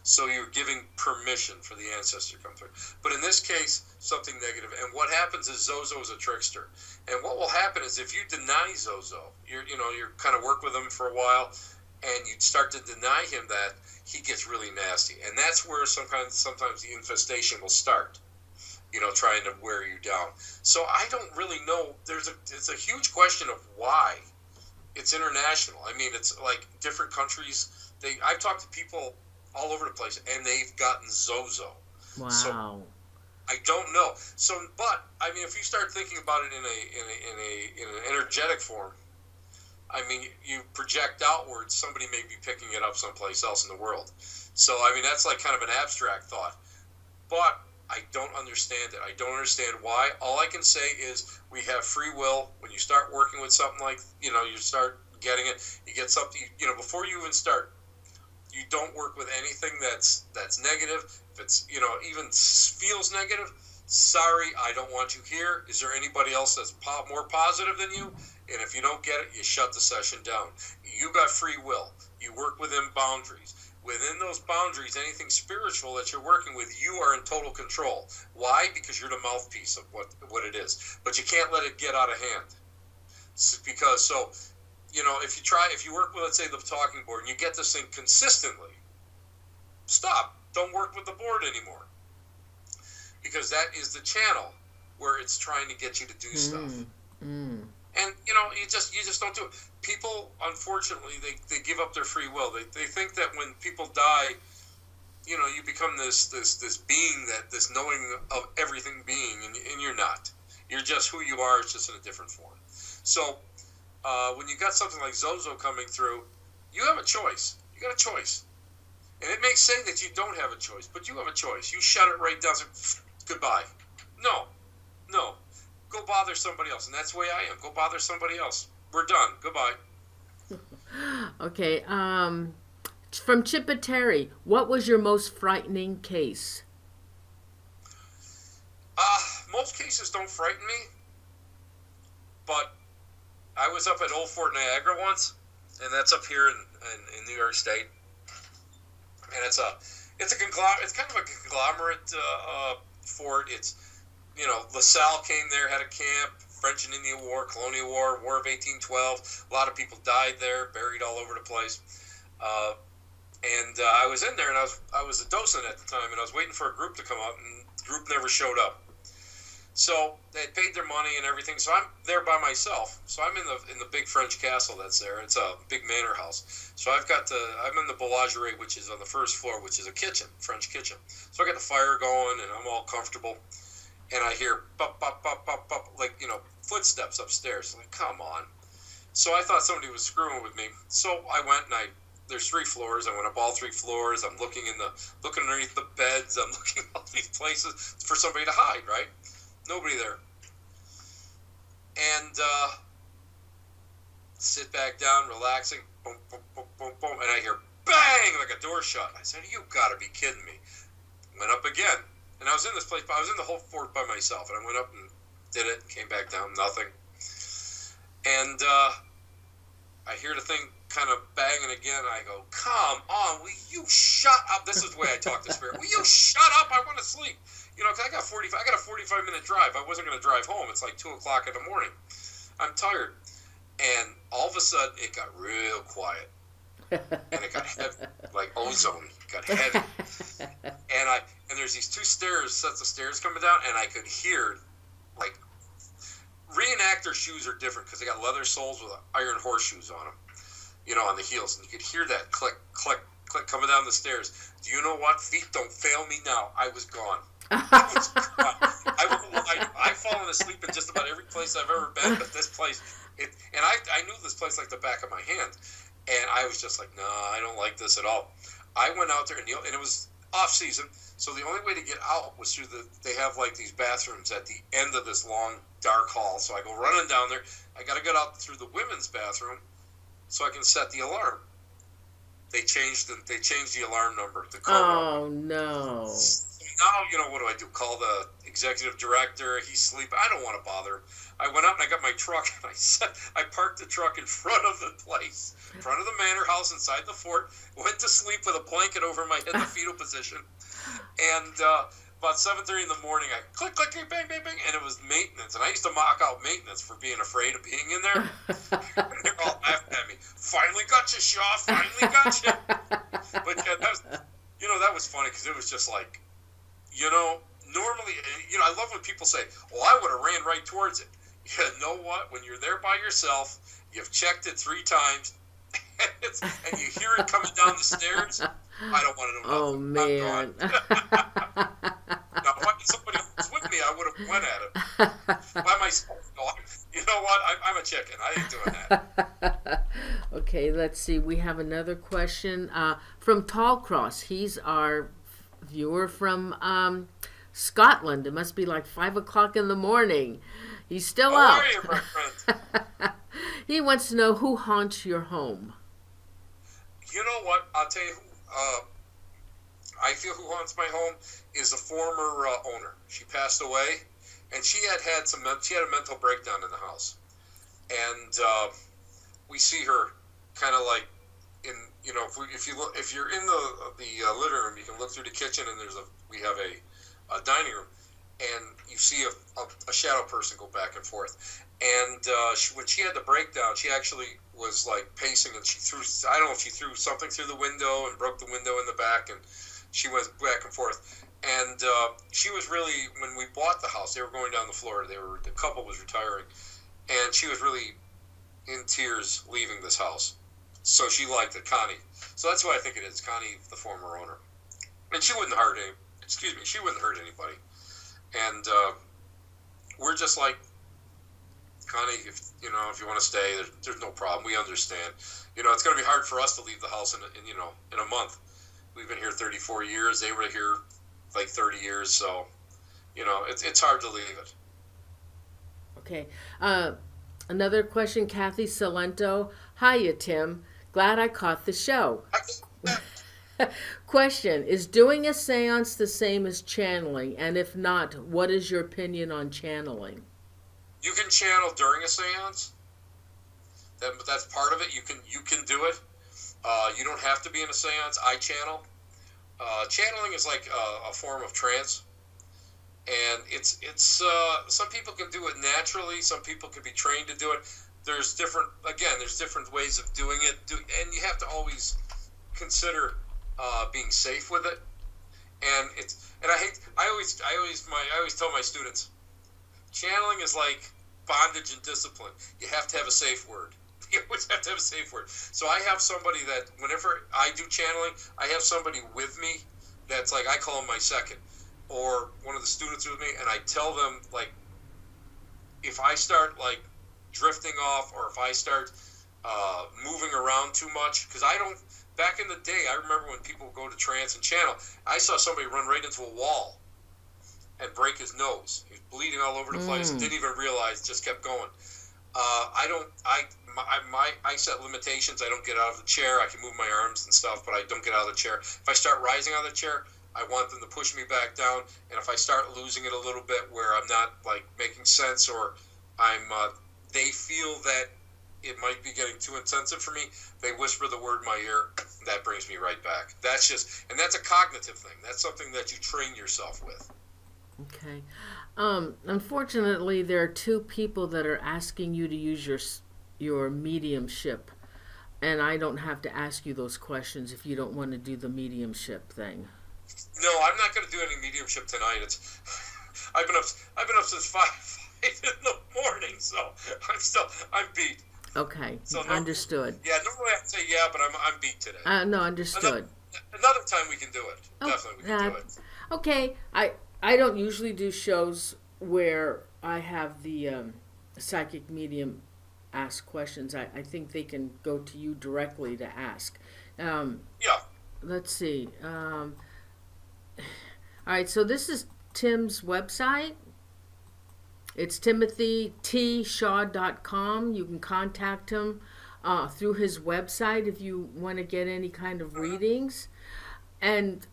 Speaker 2: So you're giving permission for the ancestor to come through. But in this case, something negative. And what happens is Zozo is a trickster. And what will happen is, if you deny Zozo, you're kind of work with him for a while, and you start to deny him that, he gets really nasty. And that's where sometimes the infestation will start, trying to wear you down. So I don't really know. It's a huge question of why. It's international. I mean, it's like different countries. I've talked to people all over the place, and they've gotten Zozo.
Speaker 3: Wow.
Speaker 2: So I don't know. So, but I mean, if you start thinking about it in an energetic form, I mean, you project outwards. Somebody may be picking it up someplace else in the world. So, I mean, that's like kind of an abstract thought. But I don't understand it. I don't understand why. All I can say is we have free will. When you start working with something like, you start getting it, you get something, before you even start, you don't work with anything that's negative. If it's, even feels negative, sorry, I don't want you here. Is there anybody else that's more positive than you? And if you don't get it, you shut the session down. You got free will. You work within boundaries. Within those boundaries, anything spiritual that you're working with, you are in total control. Why? Because you're the mouthpiece of what it is. But you can't let it get out of hand. Because, if you work with, let's say, the talking board, and you get this thing consistently, stop. Don't work with the board anymore. Because that is the channel where it's trying to get you to do stuff. And, you just don't do it. People, unfortunately, they give up their free will. They think that when people die, you become this being, this knowing of everything being, and you're not. You're just who you are, it's just in a different form. So, when you got something like Zozo coming through, you have a choice. You got a choice. And it may say that you don't have a choice, but you have a choice. You shut it right down. Goodbye. No. Go bother somebody else. And that's the way I am. Go bother somebody else. We're done. Goodbye.
Speaker 3: Okay. From Chippeterry, what was your most frightening case?
Speaker 2: Most cases don't frighten me. But I was up at Old Fort Niagara once, and that's up here in New York State. And it's kind of a conglomerate fort. It's, LaSalle came there, had a camp, French and Indian War, Colonial War, War of 1812. A lot of people died there, buried all over the place. I was in there, and I was a docent at the time, and I was waiting for a group to come up, and the group never showed up. So they paid their money and everything. So I'm there by myself. So I'm in the big French castle that's there. It's a big manor house. So I'm in the boulangerie, which is on the first floor, which is a kitchen, French kitchen. So I got the fire going, and I'm all comfortable. And I hear pop, pop, pop, pop, pop, like, footsteps upstairs. I'm like, come on. So I thought somebody was screwing with me. So I went, and there's 3 floors. I went up all 3 floors. I'm looking underneath the beds. I'm looking all these places for somebody to hide, right? Nobody there. And sit back down, relaxing, boom, boom, boom, boom, boom, and I hear bang, like a door shut. I said, you gotta be kidding me. Went up again. And I was in this place, I was in the whole fort by myself, and I went up and did it, came back down, nothing. And I hear the thing kind of banging again. I go, come on, will you shut up? This is the way I talk to spirit. Will you shut up? I want to sleep. You know, 'cause I got a 45-minute drive. I wasn't going to drive home. It's like 2 o'clock in the morning. I'm tired. And all of a sudden, it got real quiet. And it got heavy, like ozone. It got heavy. And there's these two sets of stairs coming down, and I could hear, like, reenactor shoes are different because they got leather soles with iron horseshoes on them, you know, on the heels. And you could hear that click, click, click coming down the stairs. Do you know what? Feet don't fail me now. I was gone. I was gone. I've fallen asleep in just about every place I've ever been, but this place, and I knew this place like the back of my hand. And I was just like, no, I don't like this at all. I went out there, and it was off season, so the only way to get out was through they have like these bathrooms at the end of this long, dark hall. So I go running down there. I got to get out through the women's bathroom so I can set the alarm. They changed the alarm number. The code number.
Speaker 3: No.
Speaker 2: Now, you know, what do? Call the executive director. He's sleeping. I don't want to bother him. I went out and I got my truck, and I parked the truck in front of the place, in front of the manor house inside the fort, went to sleep with a blanket over my head in the fetal position. And about 7:30 in the morning, I click, click, click, bang, bang, bang, and it was maintenance. And I used to mock out maintenance for being afraid of being in there. And they're all laughing at me. Finally got you, Shaw. Finally got you. But yeah, that was funny because it was just like, you know, normally, you know, I love when people say, well, I would have ran right towards it. You know what? When you're there by yourself, you've checked it 3 times, and you hear it coming down the stairs, I don't want to know.
Speaker 3: Oh, man.
Speaker 2: Now, if somebody was with me, I would have went at it. By myself. No, you know what? I'm a chicken. I ain't doing that.
Speaker 3: Okay, let's see. We have another question from Tallcross. He's our viewer from Scotland. It must be like 5 o'clock in the morning. He's still
Speaker 2: How
Speaker 3: up.
Speaker 2: are you, my friend?
Speaker 3: He wants to know who haunts your home.
Speaker 2: You know what? I'll tell you who. I feel who haunts my home is a former owner. She passed away, and she had a mental breakdown in the house, and we see her kind of like in, you know, if you're in the living room, you can look through the kitchen, and we have a dining room, and you see a shadow person go back and forth. And when she had the breakdown, she actually was like pacing, and I don't know if she threw something through the window and broke the window in the back, and she went back and forth. And she was really, when we bought the house, they were going down the floor. The couple was retiring, and she was really in tears leaving this house. So she liked it, Connie. So that's who I think it is, Connie, the former owner. And she wouldn't hurt anybody. And we're just like, Connie, if you want to stay, there's no problem. We understand. You know, it's going to be hard for us to leave the house in a month. We've been here 34 years. They were here like 30 years. So, you know, it's hard to leave it.
Speaker 3: Okay. Another question, Kathy Salento. Hiya, Tim. Glad I caught the show. Question, is doing a seance the same as channeling? And if not, what is your opinion on channeling?
Speaker 2: You can channel during a seance. That's part of it. You can do it. You don't have to be in a seance. I channel. Channeling is like a form of trance, and it's some people can do it naturally. Some people can be trained to do it. There's different ways of doing it, and you have to always consider being safe with it. And I always tell my students, channeling is like bondage and discipline. You have to have a safe word. You always have to have a safe word. So I have somebody that whenever I do channeling, I have somebody with me that's like, I call him my second, or one of the students with me, and I tell them, like, if I start like drifting off, or if I start moving around too much, because back in the day, I remember when people would go to trance and channel, I saw somebody run right into a wall and break his nose. He was bleeding all over the place, didn't even realize, just kept going. I set limitations. I don't get out of the chair. I can move my arms and stuff, but I don't get out of the chair. If I start rising out of the chair, I want them to push me back down. And if I start losing it a little bit, where I'm not like making sense, or they feel that it might be getting too intensive for me, they whisper the word in my ear. That brings me right back. That's a cognitive thing. That's something that you train yourself with.
Speaker 3: Okay. Unfortunately, there are two people that are asking you to use your mediumship, and I don't have to ask you those questions if you don't want to do the mediumship thing.
Speaker 2: No, I'm not going to do any mediumship tonight. I've been up since 5 in the morning, so I'm beat.
Speaker 3: Okay,
Speaker 2: so
Speaker 3: understood.
Speaker 2: Yeah, normally I would say yeah, but I'm beat today.
Speaker 3: No, understood.
Speaker 2: Another time we can do it. Definitely we can do it.
Speaker 3: Okay, I don't usually do shows where I have the psychic medium ask questions. I think they can go to you directly to ask.
Speaker 2: Yeah.
Speaker 3: Let's see. All right, so this is Tim's website. It's timothytshaw.com. You can contact him through his website if you want to get any kind of readings. And,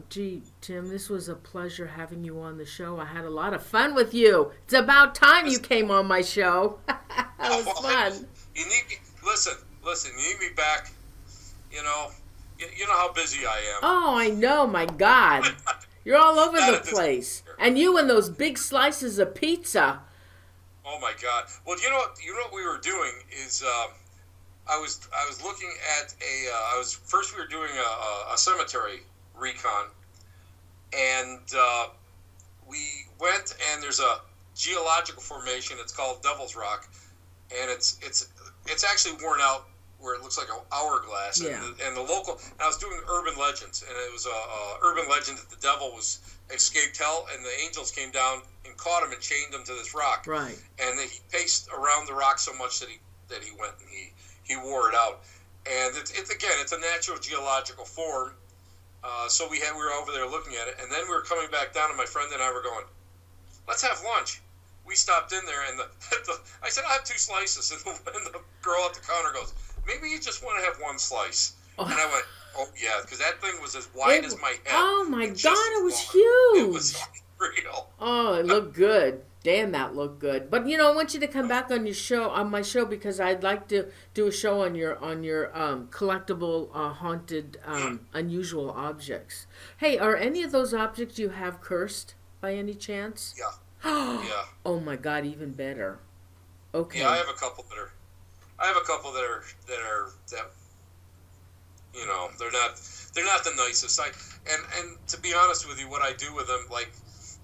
Speaker 3: gee, Tim, this was a pleasure having you on the show. I had a lot of fun with you. It's about time you came on my show. That was fun.
Speaker 2: You need me. Listen, you need me back. You know how busy I am.
Speaker 3: Oh, I know, my God. You're all over the place. And you and those big slices of pizza.
Speaker 2: Oh my God. Well, you know what we were doing is I was looking at we were doing a cemetery recon, and we went, and there's a geological formation. It's called Devil's Rock, and it's actually worn out where it looks like an hourglass.
Speaker 3: Yeah.
Speaker 2: And the local, and I was doing urban legends, and it was a urban legend that the devil escaped hell, and the angels came down and caught him and chained him to this rock.
Speaker 3: Right.
Speaker 2: And then he paced around the rock so much that he went and he wore it out. And it's a natural geological form. So we were over there looking at it, and then we were coming back down, and my friend and I were going, let's have lunch. We stopped in there, and I said, I'll have 2 slices. And the girl at the counter goes, maybe you just want to have 1 slice. Oh. And I went, oh, yeah, because that thing was as wide as my head.
Speaker 3: Oh, my God, it was huge.
Speaker 2: It was real.
Speaker 3: Oh, it looked good. Damn, that looked good. But, I want you to come back on my show, because I'd like to do a show on your collectible, haunted, unusual objects. Hey, are any of those objects you have cursed by any chance?
Speaker 2: Yeah. Yeah.
Speaker 3: Oh my God, even better. Okay.
Speaker 2: Yeah, I have a couple that are they're not the nicest. And to be honest with you, what I do with them, like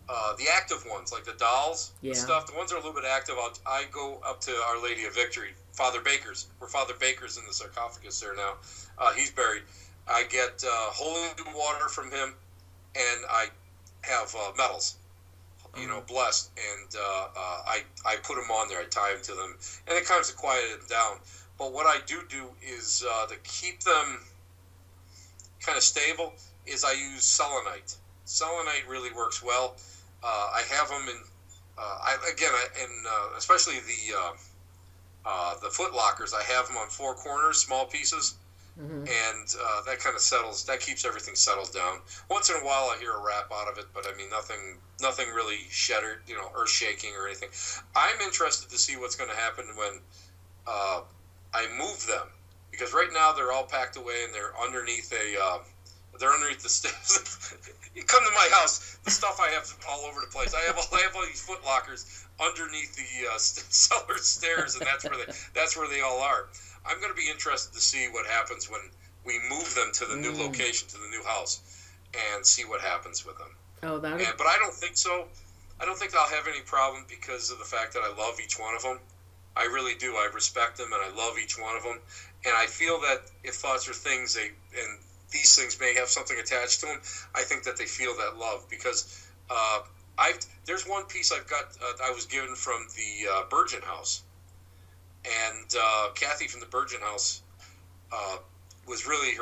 Speaker 2: the active ones, like the dolls and stuff, the ones that are a little bit active, I go up to Our Lady of Victory, Father Baker's. Where Father Baker's in the sarcophagus there now. He's buried. I get holy water from him, and I have medals. Blessed, and I put them on there. I tie them to them, and it kind of quiet them down. But what I do is to keep them kind of stable is I use selenite. Selenite really works well. I have them especially the foot lockers. I have them on 4 corners, small pieces. Mm-hmm. And that kind of keeps everything settled down. Once in a while I hear a rap out of it, but I mean nothing really shattered, earth shaking or anything. I'm interested to see what's going to happen when I move them, because right now they're all packed away and they're underneath the stairs. You come to my house, the stuff I have all over the place. I have all these foot lockers underneath the cellar stairs, and that's where they all are. I'm going to be interested to see what happens when we move them to the new location, to the new house, and see what happens with them.
Speaker 3: Oh, but
Speaker 2: I don't think so. I don't think I'll have any problem because of the fact that I love each one of them. I really do. I respect them, and I love each one of them. And I feel that if thoughts are things, and these things may have something attached to them, I think that they feel that love. Because there's one piece I've got, I was given from the Bergen house. And Kathy from the Bergen house was really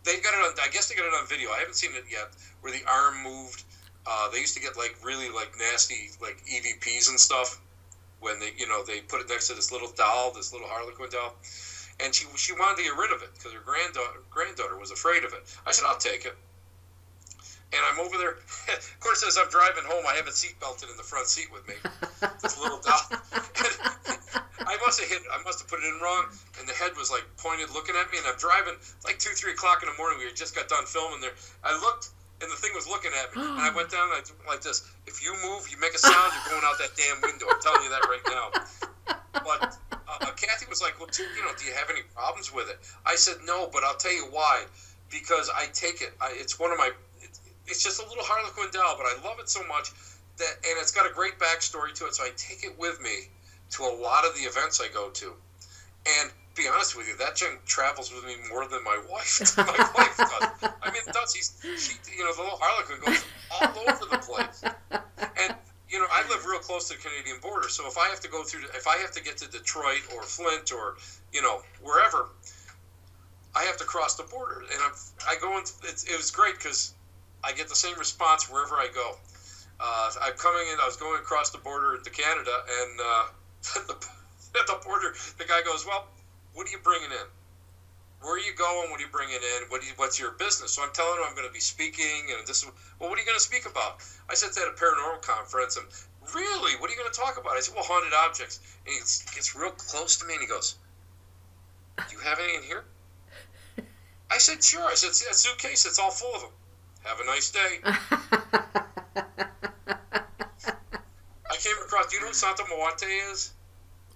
Speaker 2: they got it on, I guess they got it on video. I haven't seen it yet, where the arm moved. They used to get really nasty EVPs and stuff when they put it next to this little doll, this little Harlequin doll. And she wanted to get rid of it because her granddaughter was afraid of it. I said, I'll take it. And I'm over there. Of course, as I'm driving home, I have it seat belted in the front seat with me. This little doll. I must have put it in wrong, and the head was like pointed, looking at me. And I'm driving like 2-3 o'clock in the morning. We had just got done filming there. I looked, and the thing was looking at me, and I went down and I went like this: if you move, you make a sound, you're going out that damn window. I'm telling you that right now. But Kathy was like, "Well, do you have any problems with it?" I said, "No, but I'll tell you why. Because I take it. It's one of my. It's just a little Harlequin doll, but I love it so much and it's got a great backstory to it. So I take it with me to a lot of the events I go to. And to be honest with you, that thing travels with me more than my wife. My wife does. I mean, it does. The little Harlequin goes all over the place. And I live real close to the Canadian border, so if I have to get to Detroit or Flint or wherever, I have to cross the border, and I go in. It was great because I get the same response wherever I go. I'm coming in. I was going across the border to Canada, and at the border, the guy goes, "Well, what are you bringing in? Where are you going? What are you bringing in? What's your business?" So I'm telling him I'm going to be speaking, and well, what are you going to speak about? I said, at a paranormal conference, and really, what are you going to talk about? I said, well, haunted objects. And he gets real close to me, and he goes, "Do you have any in here?" I said, "Sure." I said, "See that suitcase? It's all full of them. Have a nice day." I came across, do you know who Santa Muerte is?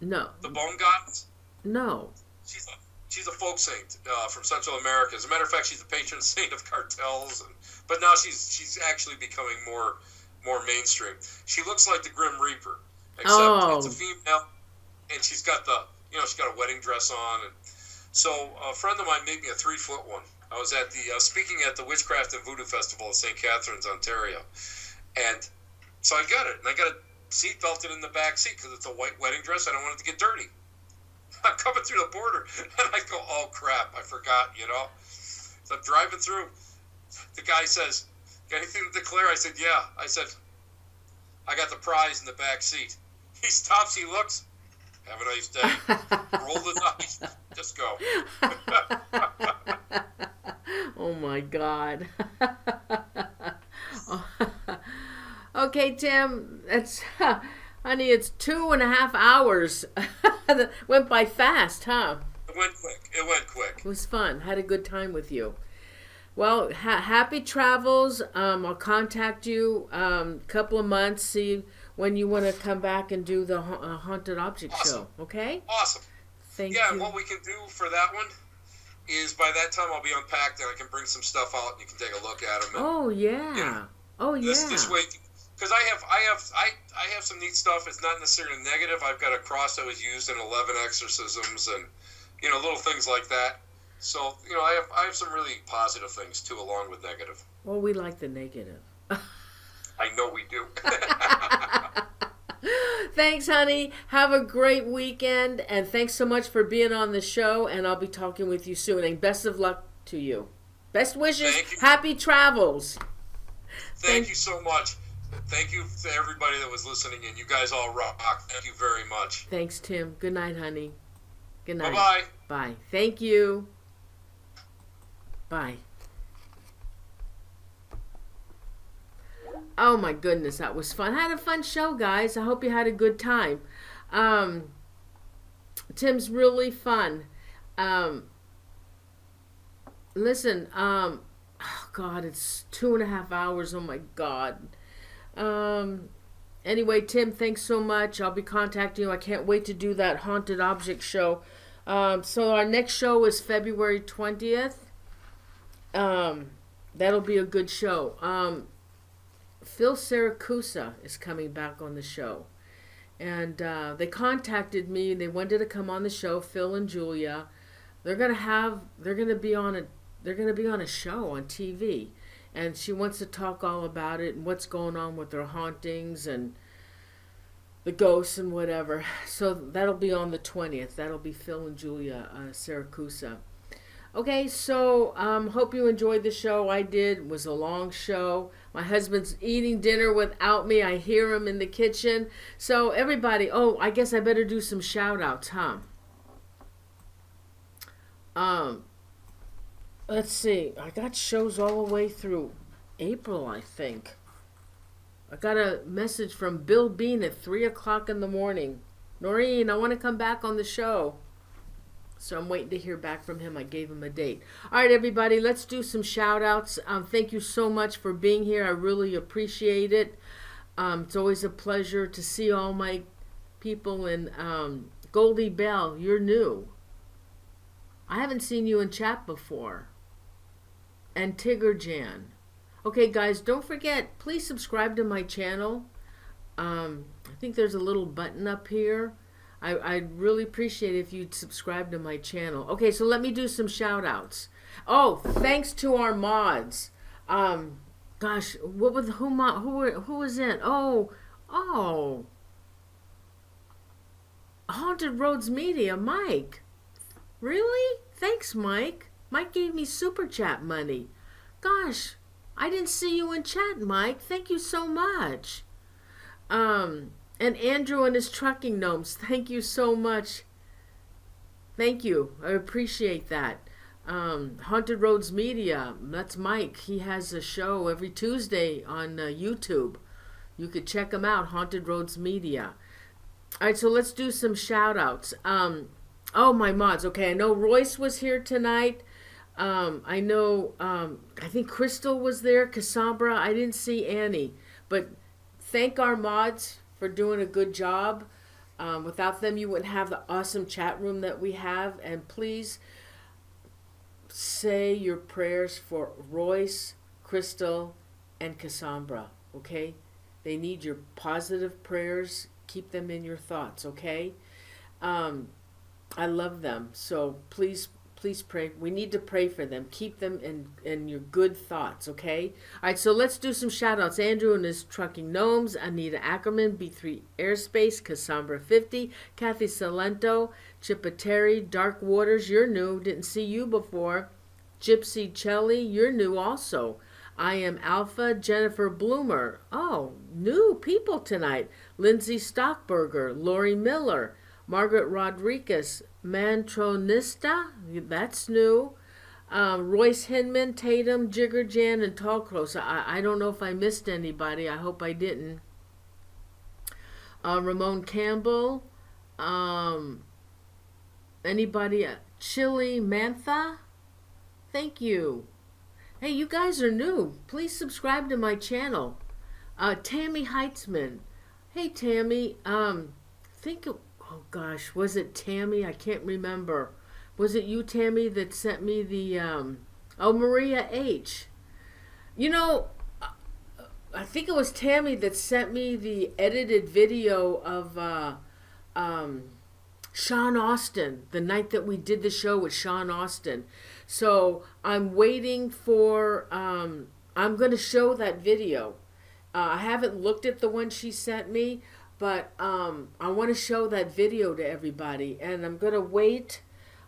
Speaker 3: No.
Speaker 2: The bone goddess?
Speaker 3: No.
Speaker 2: She's a folk saint from Central America. As a matter of fact, she's the patron saint of cartels. But now she's actually becoming more mainstream. She looks like the Grim Reaper, except it's a female, and she's got she's got a wedding dress on. And so a friend of mine made me a 3-foot one. I was at speaking at the Witchcraft and Voodoo Festival in St. Catharines, Ontario, and so I got it, and I got a seat belted in the back seat because it's a white wedding dress. I don't want it to get dirty. I'm coming through the border, and I go, "Oh crap, I forgot." So I'm driving through. The guy says, "Got anything to declare?" I said, "Yeah." I said, "I got the prize in the back seat." He stops. He looks. "Have a nice day." Roll the dice. Just go.
Speaker 3: Oh my God. Okay, Tim, honey, it's 2.5 hours. Went by fast, huh?
Speaker 2: It went quick.
Speaker 3: It was fun. Had a good time with you. Well, happy travels. I'll contact you couple of months, see when you want to come back and do the haunted object show. Okay?
Speaker 2: Awesome.
Speaker 3: Thank you.
Speaker 2: Yeah, and what we can do for that one is by that time I'll be unpacked and I can bring some stuff out and you can take a look at them. And,
Speaker 3: oh yeah.
Speaker 2: This way, because I have some neat stuff. It's not necessarily negative. I've got a cross that was used in 11 exorcisms and little things like that. So I have some really positive things too, along with negative.
Speaker 3: Well, we like the negative.
Speaker 2: I know we do.
Speaker 3: Thanks, honey. Have a great weekend, and thanks so much for being on the show, and I'll be talking with you soon, and best of luck to you. Best wishes. Happy travels.
Speaker 2: Thank you so much. Thank you to everybody that was listening in. You guys all rock. Thank you very much.
Speaker 3: Thanks, Tim. Good night, honey. Good night.
Speaker 2: Bye-bye.
Speaker 3: Bye. Thank you. Bye. Oh my goodness, that was fun. I had a fun show, guys. I hope you had a good time. Tim's really fun. Listen, oh God, it's 2.5 hours. Oh my God. Anyway, Tim, thanks so much. I'll be contacting you. I can't wait to do that haunted object show. So our next show is February 20th. That'll be a good show. Phil Siracusa is coming back on the show, and they contacted me. They wanted to come on the show. Phil and Julia, they're gonna be on a show on TV, and she wants to talk all about it and what's going on with their hauntings and the ghosts and whatever. So that'll be on the 20th. That'll be Phil and Julia Siracusa. Okay, so hope you enjoyed the show. I did. It was a long show. My husband's eating dinner without me. I hear him in the kitchen. So everybody, I guess I better do some shout outs, huh? Let's see. I got shows all the way through April, I think. I got a message from Bill Bean at 3 o'clock in the morning. Noreen, I want to come back on the show. So I'm waiting to hear back from him. I gave him a date. All right, everybody, let's do some shout outs. Thank you so much for being here. I really appreciate it. It's always a pleasure to see all my people. And Goldie Bell, you're new. I haven't seen you in chat before. And Tigger Jan. Okay, guys, don't forget, please subscribe to my channel. I think there's a little button up here. I'd really appreciate it if you'd subscribe to my channel. Okay, so let me do some shout outs. Oh, thanks to our mods. Gosh, what was who was in? Oh, Haunted Roads Media, Mike. Really? Thanks, Mike. Mike gave me super chat money. Gosh, I didn't see you in chat, Mike. Thank you so much. And Andrew and his trucking gnomes, thank you so much. Thank you. I appreciate that. Haunted Roads Media, that's Mike. He has a show every Tuesday on YouTube. You could check him out, Haunted Roads Media. All right, so let's do some shout outs. Oh, my mods. Okay, I know Royce was here tonight. I know, I think Crystal was there, Cassandra. I didn't see Annie. But thank our mods for doing a good job. Without them, you wouldn't have the awesome chat room that we have. And please say your prayers for Royce, Crystal, and Cassandra, okay? They need your positive prayers. Keep them in your thoughts, okay? I love them, so please pray. We need to pray for them. Keep them in your good thoughts, okay? All right, so let's do some shout-outs. Andrew and his trucking gnomes, Anita Ackerman, B3 Airspace, Cassandra 50, Kathy Salento, Chippateri, Dark Waters, you're new, didn't see you before. Gypsy Chelly, you're new also. I am Alpha, Jennifer Bloomer. Oh, new people tonight. Lindsay Stockberger, Lori Miller, Margaret Rodriguez, Mantronista, that's new. Royce Hinman, Tatum, Jigger Jan, and Tallcross. I don't know if I missed anybody. I hope I didn't. Ramon Campbell. Anybody? Chili Mantha? Thank you. Hey, you guys are new. Please subscribe to my channel. Tammy Heitzman. Hey, Tammy. Oh gosh, was it Tammy? I can't remember. Was it you, Tammy, that sent me the, Maria H. You know, I think it was Tammy that sent me the edited video of, Sean Austin, the night that we did the show with Sean Austin. So I'm waiting for, I'm going to show that video. I haven't looked at the one she sent me, but I want to show that video to everybody, and I'm going to wait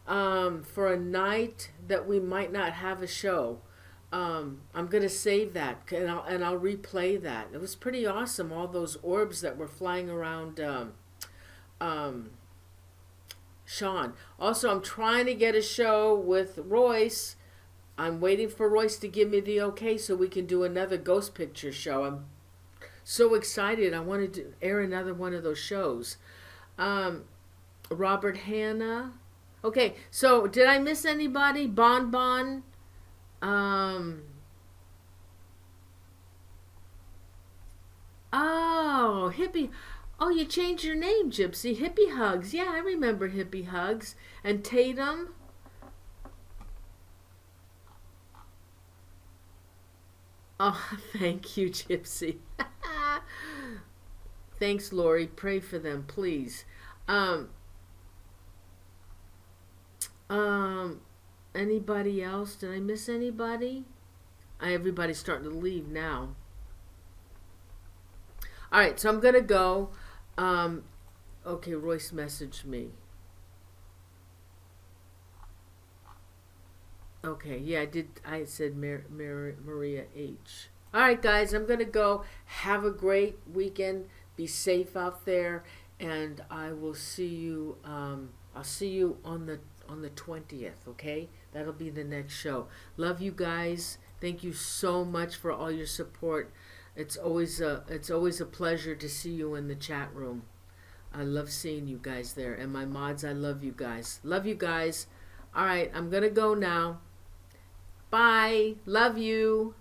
Speaker 3: for a night that we might not have a show. I'm going to save that, and I'll replay that. It was pretty awesome, all those orbs that were flying around Sean. Also, I'm trying to get a show with Royce. I'm waiting for Royce to give me the okay so we can do another ghost picture show. I'm so excited. I wanted to air another one of those shows. Robert Hanna. Okay, so did I miss anybody? Bon. Oh, Hippie. Oh, you changed your name, Gypsy. Hippie Hugs. Yeah, I remember Hippie Hugs. And Tatum. Oh, thank you, Gypsy. Thanks, Lori. Pray for them, please. Anybody else? Did I miss anybody? Everybody's starting to leave now. All right, so I'm going to go. Okay, Royce messaged me. Okay, yeah, I did. I said Maria H. All right, guys, I'm going to go. Have a great weekend. Be safe out there, and I will see you. I'll see you on the 20th. Okay, that'll be the next show. Love you guys. Thank you so much for all your support. It's always a pleasure to see you in the chat room. I love seeing you guys there. And my mods, I love you guys. Love you guys. All right, I'm going to go now. Bye. Love you.